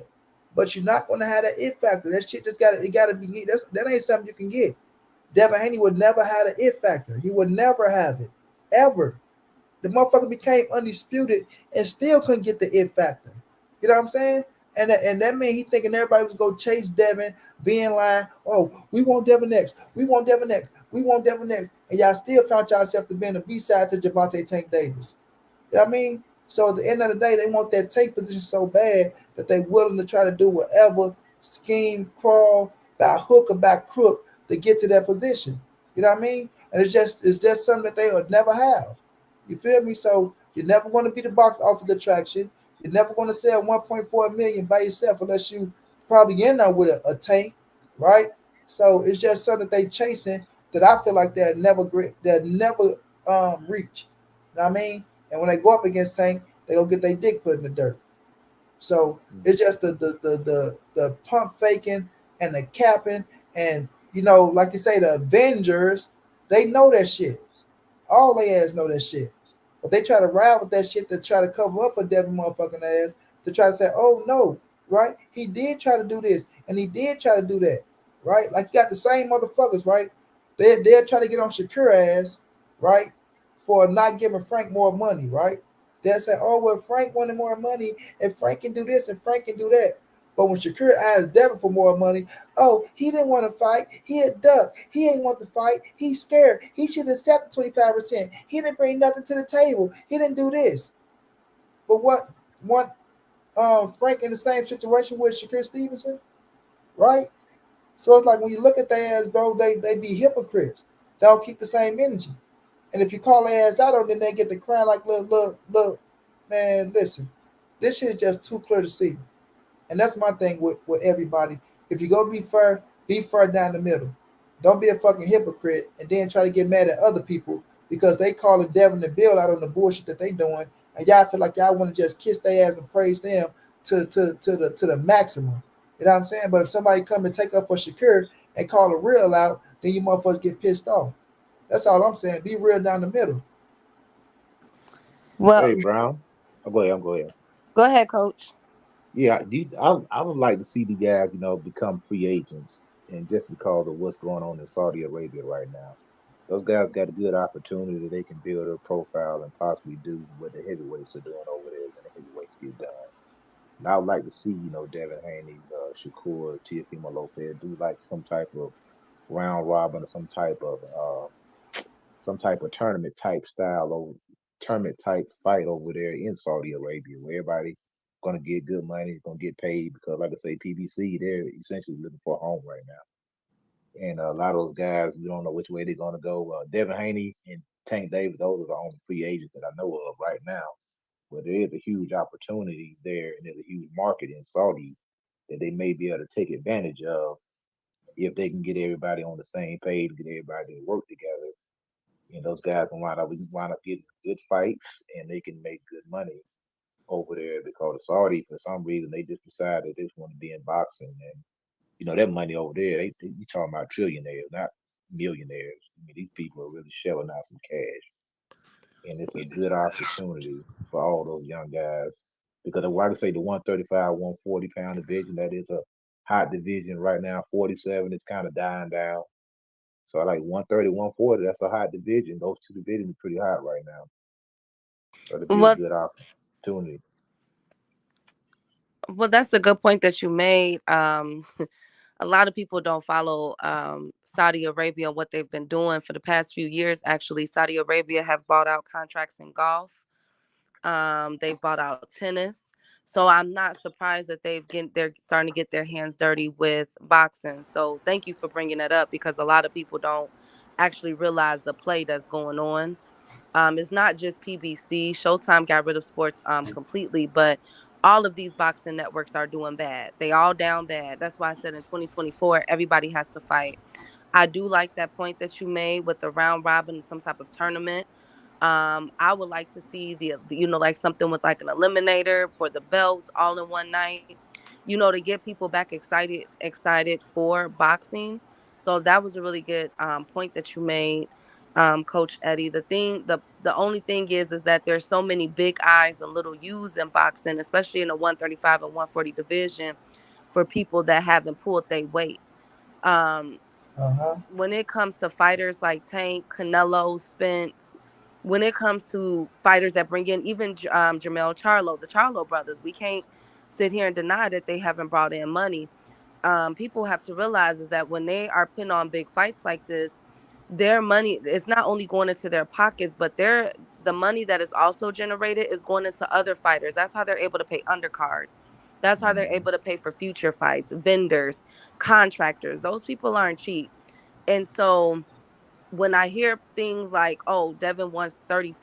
But you're not gonna have that it factor. That shit just gotta be. That ain't something you can get. Devin Haney would never have an it factor. He would never have it, ever. The motherfucker became undisputed and still couldn't get the it factor. You know what I'm saying? And that mean he thinking everybody was gonna chase Devin, be in line. Oh, we want Devin next. We want Devin next. We want Devin next. And y'all still found yourself to be in the B side to Javante Tank Davis. You know what I mean? So at the end of the day, they want that tank position so bad that they're willing to try to do whatever, scheme, crawl, by hook or by crook to get to that position. You know what I mean? And it's just something that they would never have. You feel me? So you're never going to be the box office attraction. You're never going to sell 1.4 million by yourself unless you probably in there with a tank, right? So it's just something that they chasing that I feel like they'll never reach. You know what I mean? And when they go up against Tank, they gonna get their dick put in the dirt. So it's just the pump faking and the capping and Like you say, the Avengers, they know that shit. All they ass know that shit. But they try to ride with that shit to try to cover up for Devin motherfucking ass to try to say, oh no, right? He did try to do this and he did try to do that, right? Like you got the same motherfuckers, right? They'll try to get on Shakur ass, right? For not giving Frank more money, right? They'll say, oh well, Frank wanted more money and Frank can do this and Frank can do that. But when Shakur asked Devin for more money, oh, he didn't want to fight. He had ducked. He ain't want to fight. He's scared. He should have accepted 25%. He didn't bring nothing to the table. He didn't do this. But what Frank in the same situation with Shakur Stevenson, right? So it's like when you look at their ass, bro, they be hypocrites. They don't keep the same energy. And if you call their ass out on them, they get the crying like, look, man, listen. This shit is just too clear to see. And that's my thing with everybody. If you go be fair down the middle. Don't be a fucking hypocrite and then try to get mad at other people because they calling Devin the Bill out on the bullshit that they doing, and y'all feel like y'all want to just kiss their ass and praise them to the maximum. You know what I'm saying? But if somebody come and take up for Shakur and call a real out, then you motherfuckers get pissed off. That's all I'm saying. Be real down the middle. Well, Hey, Brown. Oh, go ahead. I'm go ahead. go ahead, Coach. Yeah, I would like to see the guys, become free agents, and just because of what's going on in Saudi Arabia right now, those guys got a good opportunity that they can build a profile and possibly do what the heavyweights are doing over there when the heavyweights get done. And I would like to see, Devin Haney, Shakur, Teofimo Lopez do like some type of round robin or some type of tournament type fight over there in Saudi Arabia where everybody gonna get good money, gonna get paid because like I say, PBC, they're essentially looking for a home right now. And a lot of those guys, we don't know which way they're gonna go. Devin Haney and Tank Davis, those are the only free agents that I know of right now. But there is a huge opportunity there and there's a huge market in Saudi that they may be able to take advantage of if they can get everybody on the same page, get everybody to work together. And those guys can wind up getting good fights and they can make good money over there because the Saudi, for some reason, they just decided they just want to be in boxing. And, that money over there, you talking about trillionaires, not millionaires. I mean, these people are really shelling out some cash. And it's a good opportunity for all those young guys. Because like I say, the 135, 140 pound division, that is a hot division right now. 47 is kind of dying down. So I like 130, 140, that's a hot division. Those two divisions are pretty hot right now. So it'll be a Well, good opportunity. well, that's a good point that you made. A lot of people don't follow Saudi Arabia and what they've been doing for the past few years. Actually, Saudi Arabia have bought out contracts in golf. They've bought out tennis. So I'm not surprised that they're starting to get their hands dirty with boxing. So thank you for bringing that up because a lot of people don't actually realize the play that's going on. It's not just PBC. Showtime got rid of sports completely, but all of these boxing networks are doing bad. They all down bad. That's why I said in 2024 everybody has to fight. I do like that point that you made with the round robin and some type of tournament. I would like to see like something with like an eliminator for the belts all in one night, to get people back excited for boxing. So that was a really good point that you made, Coach Eddie. The only thing is that there's so many big eyes and little U's in boxing, especially in the 135 and 140 division for people that haven't pulled their weight. Um, Uh huh. when it comes to fighters like Tank, Canelo, Spence, when it comes to fighters that bring in even Jermell Charlo, the Charlo brothers, we can't sit here and deny that they haven't brought in money. People have to realize is that when they are putting on big fights like this, their money is not only going into their pockets, but the money that is also generated is going into other fighters. That's how they're able to pay undercards. That's how they're Hmm. able to pay for future fights, vendors, contractors. Those people aren't cheap. And so when I hear things like, oh, Devin wants 30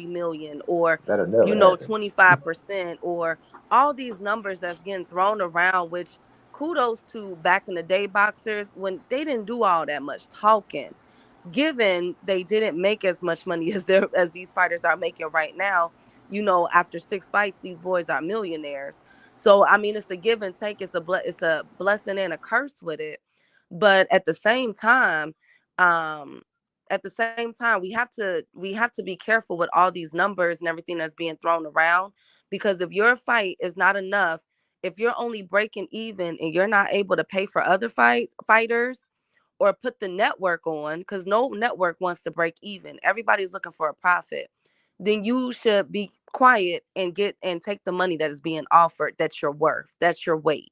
million or, That'll never happen. 25% or all these numbers that's getting thrown around, which kudos to back in the day boxers when they didn't do all that much talking. Given they didn't make as much money as these fighters are making right now, after 6 fights, these boys are millionaires. So I mean, it's a give and take. It's a blessing and a curse with it. But at the same time, we have to be careful with all these numbers and everything that's being thrown around, because if your fight is not enough, if you're only breaking even and you're not able to pay for other fighters or put the network on, because no network wants to break even, everybody's looking for a profit, then you should be quiet and take the money that is being offered, that's your worth, that's your weight.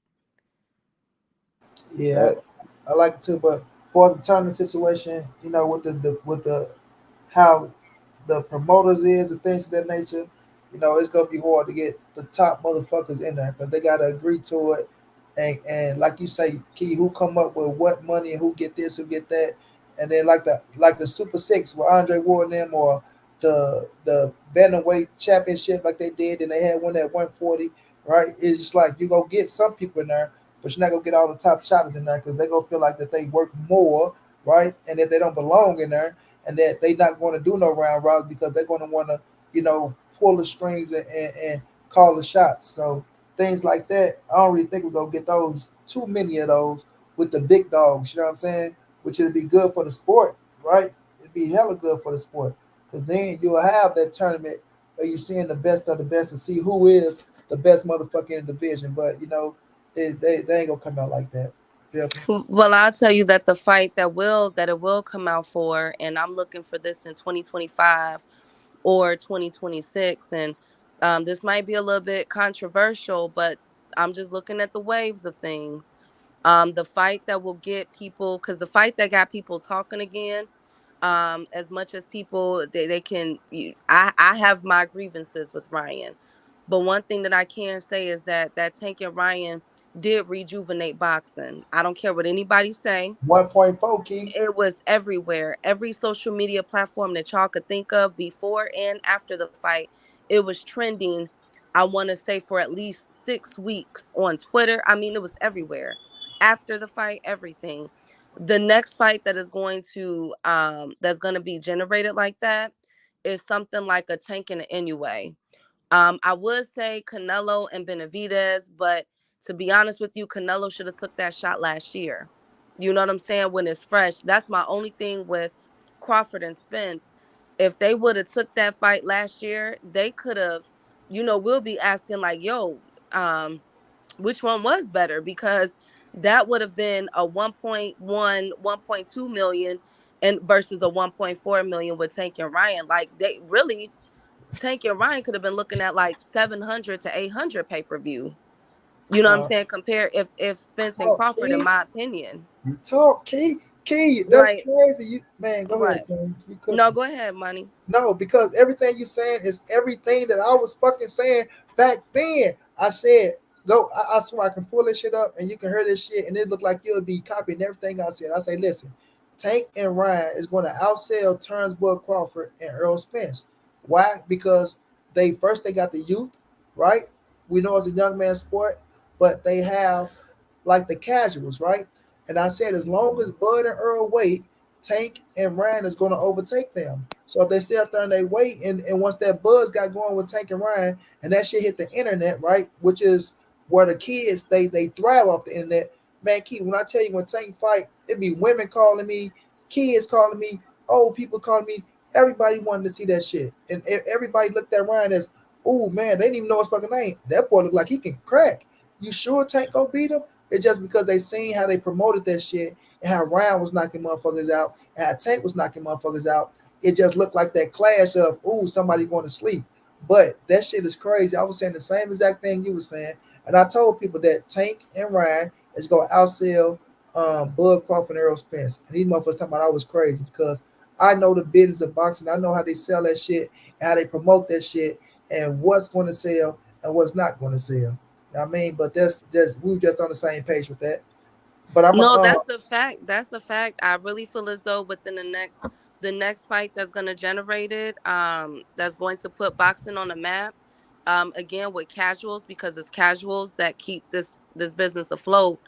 Yeah, That I like to, but for the tournament situation, with the how the promoters is and things of that nature, it's gonna be hard to get the top motherfuckers in there because they gotta agree to it. And like you say, Key, who come up with what money and who get this, who get that, and then like the Super Six with Andre Ward and them, or the bantamweight championship like they did, and they had one at 140. Right? It's just like you gonna get some people in there, but you're not gonna get all the top shotters in there because they gonna feel like that they work more, right, and that they don't belong in there, and that they not going to do no round robins because they're going to want to, pull the strings and call the shots. So things like that, I don't really think we're going to get those too many of those with the big dogs. You know what I'm saying? Which it'd be good for the sport, right? It'd be hella good for the sport because then you'll have that tournament where you're seeing the best of the best and see who is the best motherfucker in the division. But they ain't gonna come out like that. Feel me? Well, I'll tell you that the fight that it will come out for, and I'm looking for this in 2025 or 2026, and this might be a little bit controversial, but I'm just looking at the waves of things. The fight that will get people, because the fight that got people talking again, as much as people they can I have my grievances with Ryan, but one thing that I can say is that Tank and Ryan did rejuvenate boxing. I don't care what anybody say. 1.4 key. It was everywhere. Every social media platform that y'all could think of before and after the fight, it was trending. I want to say for at least 6 weeks on Twitter. I mean, it was everywhere. After the fight, everything. The next fight that is going to that's going to be generated like that is something like a Tank and an Inoue. I would say Canelo and Benavidez, but to be honest with you, Canelo should have took that shot last year. You know what I'm saying? When it's fresh. That's my only thing with Crawford and Spence. If they would have took that fight last year, they could have, we'll be asking like, yo, which one was better? Because that would have been a 1.1, 1.2 million and versus a 1.4 million with Tank and Ryan. Like they really Tank and Ryan could have been looking at like 700 to 800 pay-per-views. You know what I'm Uh, saying? Compare if Spence and oh, Crawford, in key. my opinion. You talk, Key. That's Like, crazy. You man, go ahead, what? King. You No, cooking? go ahead, Money. No, because everything you saying is everything that I was fucking saying back then. I said, go. I swear I can pull this shit up and you can hear this shit, and it look like you'll be copying everything I said. I say, listen, Tank and Ryan is going to outsell Turnbull Crawford and Earl Spence. Why? Because they got the youth, right? We know it's a young man's sport, but they have like the casuals, right? And I said, as long as Bud and Earl wait, Tank and Ryan is going to overtake them. So if they stay up there and they wait, and once that buzz got going with Tank and Ryan, and that shit hit the internet, right, which is where the kids they thrive off the internet. Man, Key, when I tell you when Tank fight, it be women calling me, kids calling me, old people calling me. Everybody wanted to see that shit, and everybody looked at Ryan as, oh man, they didn't even know his fucking name. That boy looked like he can crack. You sure Tank gonna beat him? It's just because they seen how they promoted that shit and how Ryan was knocking motherfuckers out and how Tank was knocking motherfuckers out. It just looked like that clash of, ooh, somebody going to sleep. But that shit is crazy. I was saying the same exact thing you were saying. And I told people that Tank and Ryan is going to outsell Bud Crawford and Errol Spence. And these motherfuckers talking about I was crazy because I know the business of boxing. I know how they sell that shit and how they promote that shit and what's going to sell and what's not going to sell. You know what I mean? But that's just we were just on the same page with that. But I'm No, that's a fact. That's a fact. I really feel as though within the next fight that's gonna generate it, that's going to put boxing on the map. Again with casuals, because it's casuals that keep this business afloat.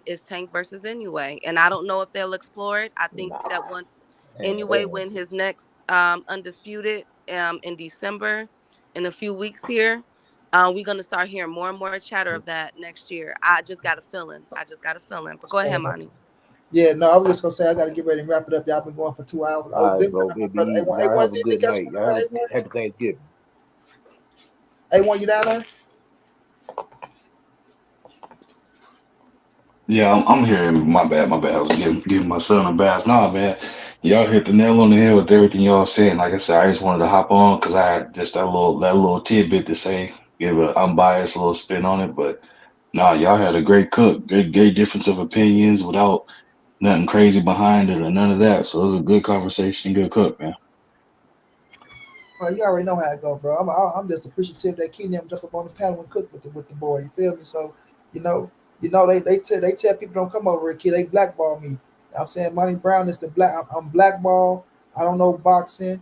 Is Tank versus Inoue, and I don't know if they'll explore it. I think that once Inoue win his next undisputed in December, in a few weeks here, we're gonna start hearing more and more chatter of that next year. I just got a feeling. But go ahead, Monty. Yeah, no, I was just gonna say I gotta get ready and wrap it up. Y'all been going for 2 hours. Oh, All right, been bro. my It be brother. easy. A Y'all one, have a see anything good else you night. Y'all have want a to say? happy Thanksgiving. A1, you down there? Yeah, I'm here. My bad, my bad. I was giving my son a bath. Nah, man, y'all hit the nail on the head with everything y'all saying. Like I said, I just wanted to hop on because I had just that little tidbit to say, give an unbiased little spin on it. But nah, y'all had a great cook, great difference of opinions without nothing crazy behind it or none of that. So it was a good conversation, good cook, man. Well, you already know how it go, bro. I'm just appreciative that Keenan jump up on the panel and cook with the boy. You feel me? So you know, they tell people don't come over here, kid. They blackball me. I'm saying Monty Brown is the black. I'm blackball. I don't know boxing.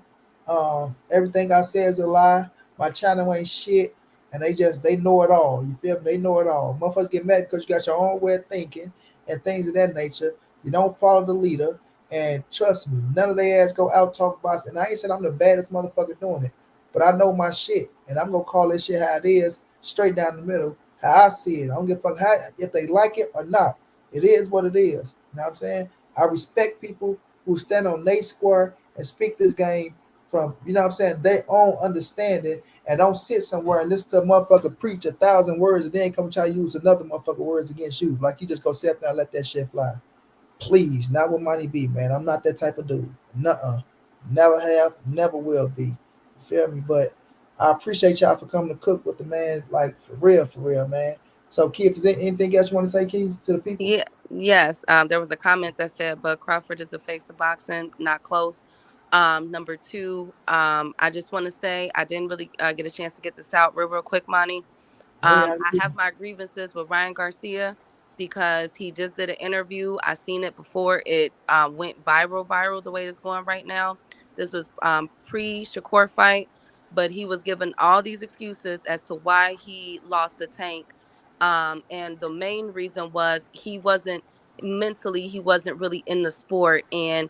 Everything I say is a lie. My channel ain't shit, and they know it all. You feel me? They know it all. Motherfuckers get mad because you got your own way of thinking and things of that nature. You don't follow the leader. And trust me, none of their ass go out talk about it. And I ain't saying I'm the baddest motherfucker doing it, but I know my shit, and I'm gonna call this shit how it is, straight down the middle, how I see it. I don't give a fuck how, if they like it or not. It is what it is. You know what I'm saying? I respect people who stand on their square and speak this game from, you know what I'm saying, their own understanding, and don't sit somewhere and listen to a motherfucker preach 1,000 words and then come try to use another motherfucker words against you. Like you just go sit there and let that shit fly. Please, not with Money B, man. I'm not that type of dude. Nuh-uh. Never have, never will be. You feel me? But I appreciate y'all for coming to cook with the man, like for real, man. So, Keith, is there anything else you want to say, Keith, to the people? Yeah, yes. There was a comment that said, "But Crawford is the face of boxing, not close." Number two, I just want to say I didn't really get a chance to get this out real quick, Monty. Oh yeah, I have my grievances with Ryan Garcia because he just did an interview. I seen it before it went viral the way it's going right now. This was pre Shakur fight, but he was given all these excuses as to why he lost the Tank. And the main reason was he wasn't mentally, he wasn't really in the sport, and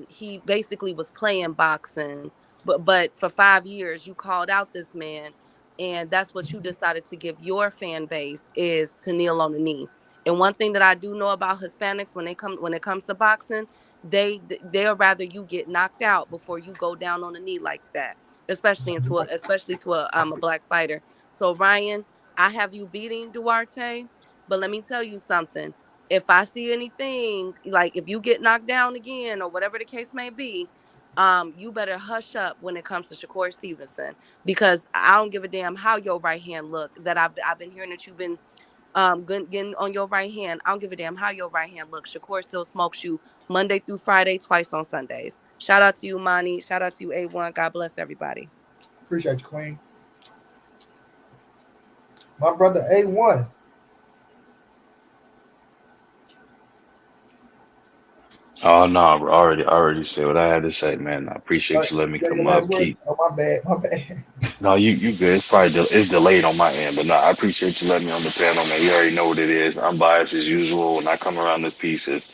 he basically was playing boxing. But for 5 years, you called out this man, and that's what you decided to give your fan base is to kneel on the knee. And one thing that I do know about Hispanics when it comes to boxing, they'll rather you get knocked out before you go down on the knee like that, especially to a black fighter. So Ryan, I have you beating Duarte, but let me tell you something. If I see anything like if you get knocked down again or whatever the case may be, you better hush up when it comes to Shakur Stevenson, because I don't give a damn how your right hand look. That I've been hearing that you've been getting on your right hand. I don't give a damn how your right hand looks. Shakur still smokes you Monday through Friday, twice on Sundays. Shout out to you, Monty. Shout out to you, A1. God bless everybody. Appreciate you, Queen. My brother A1. Oh no, bro, I already said what I had to say, man. I Uh, appreciate you letting me your come last up. word? Keep Oh, my bad. My bad. No, you good. It's probably it's delayed on my end, but no, I appreciate you letting me on the panel, man. You already know what it is. I'm biased as usual. When I come around this piece, it's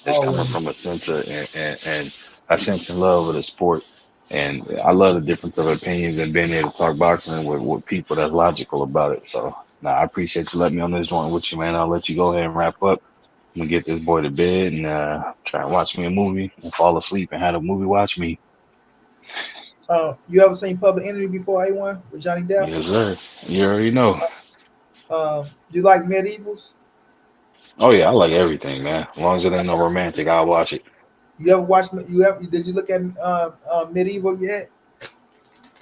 coming Always. from a sense of and a sense and love of the sport. And I love the difference of opinions and being able to talk boxing with people that's logical about it. So no, I appreciate you letting me on this joint with you, man. I'll let you go ahead and wrap up. I'm gonna get this boy to bed and try and watch me a movie and fall asleep and have a movie watch me. You ever seen Public Enemy before, A1 with Johnny Depp? Yes, sir. You already know. You like medievals? Oh yeah, I like everything, man. As long as it ain't no romantic, I'll watch it. You ever watch? You ever? Did you look at Medieval yet?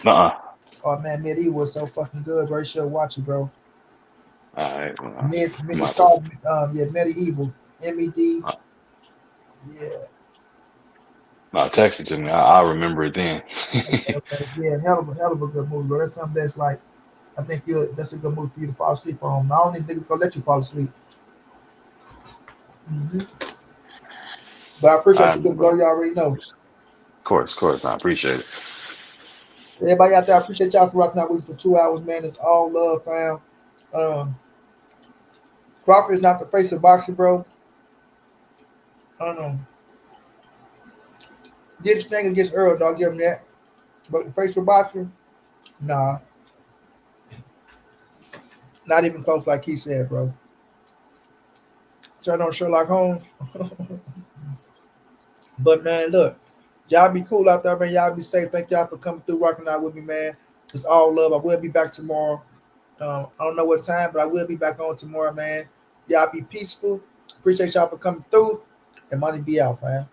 Nuh-uh. Oh man, Medieval is so fucking good, bro. You should watch it, bro. All right. Well, I'm It's about to. called Medieval. MED. Uh, Yeah. no, text it to me. I remember it then. Okay. Yeah, hell of a good movie, bro. That's something that's like I think that's a good movie for you to fall asleep on. I don't think niggas gonna let you fall asleep. But I All appreciate right, you, my good bro. brother. You already know. Of course. I appreciate it. Everybody out there, I appreciate y'all for rocking out with me for 2 hours, man. It's all love, fam. Um, Crawford is not the face of boxing, bro. I don't know. Did his thing against Earl, dog. Give him that. But the face of boxing, nah, not even close. Like he said, bro. Turn on Sherlock Holmes. But man, look, y'all be cool out there, man. Y'all be safe. Thank y'all for coming through, rocking out with me, man. It's all love. I will be back tomorrow. I don't know what time, but I will be back on tomorrow, man. Y'all be peaceful. Appreciate y'all for coming through. And money be out, man.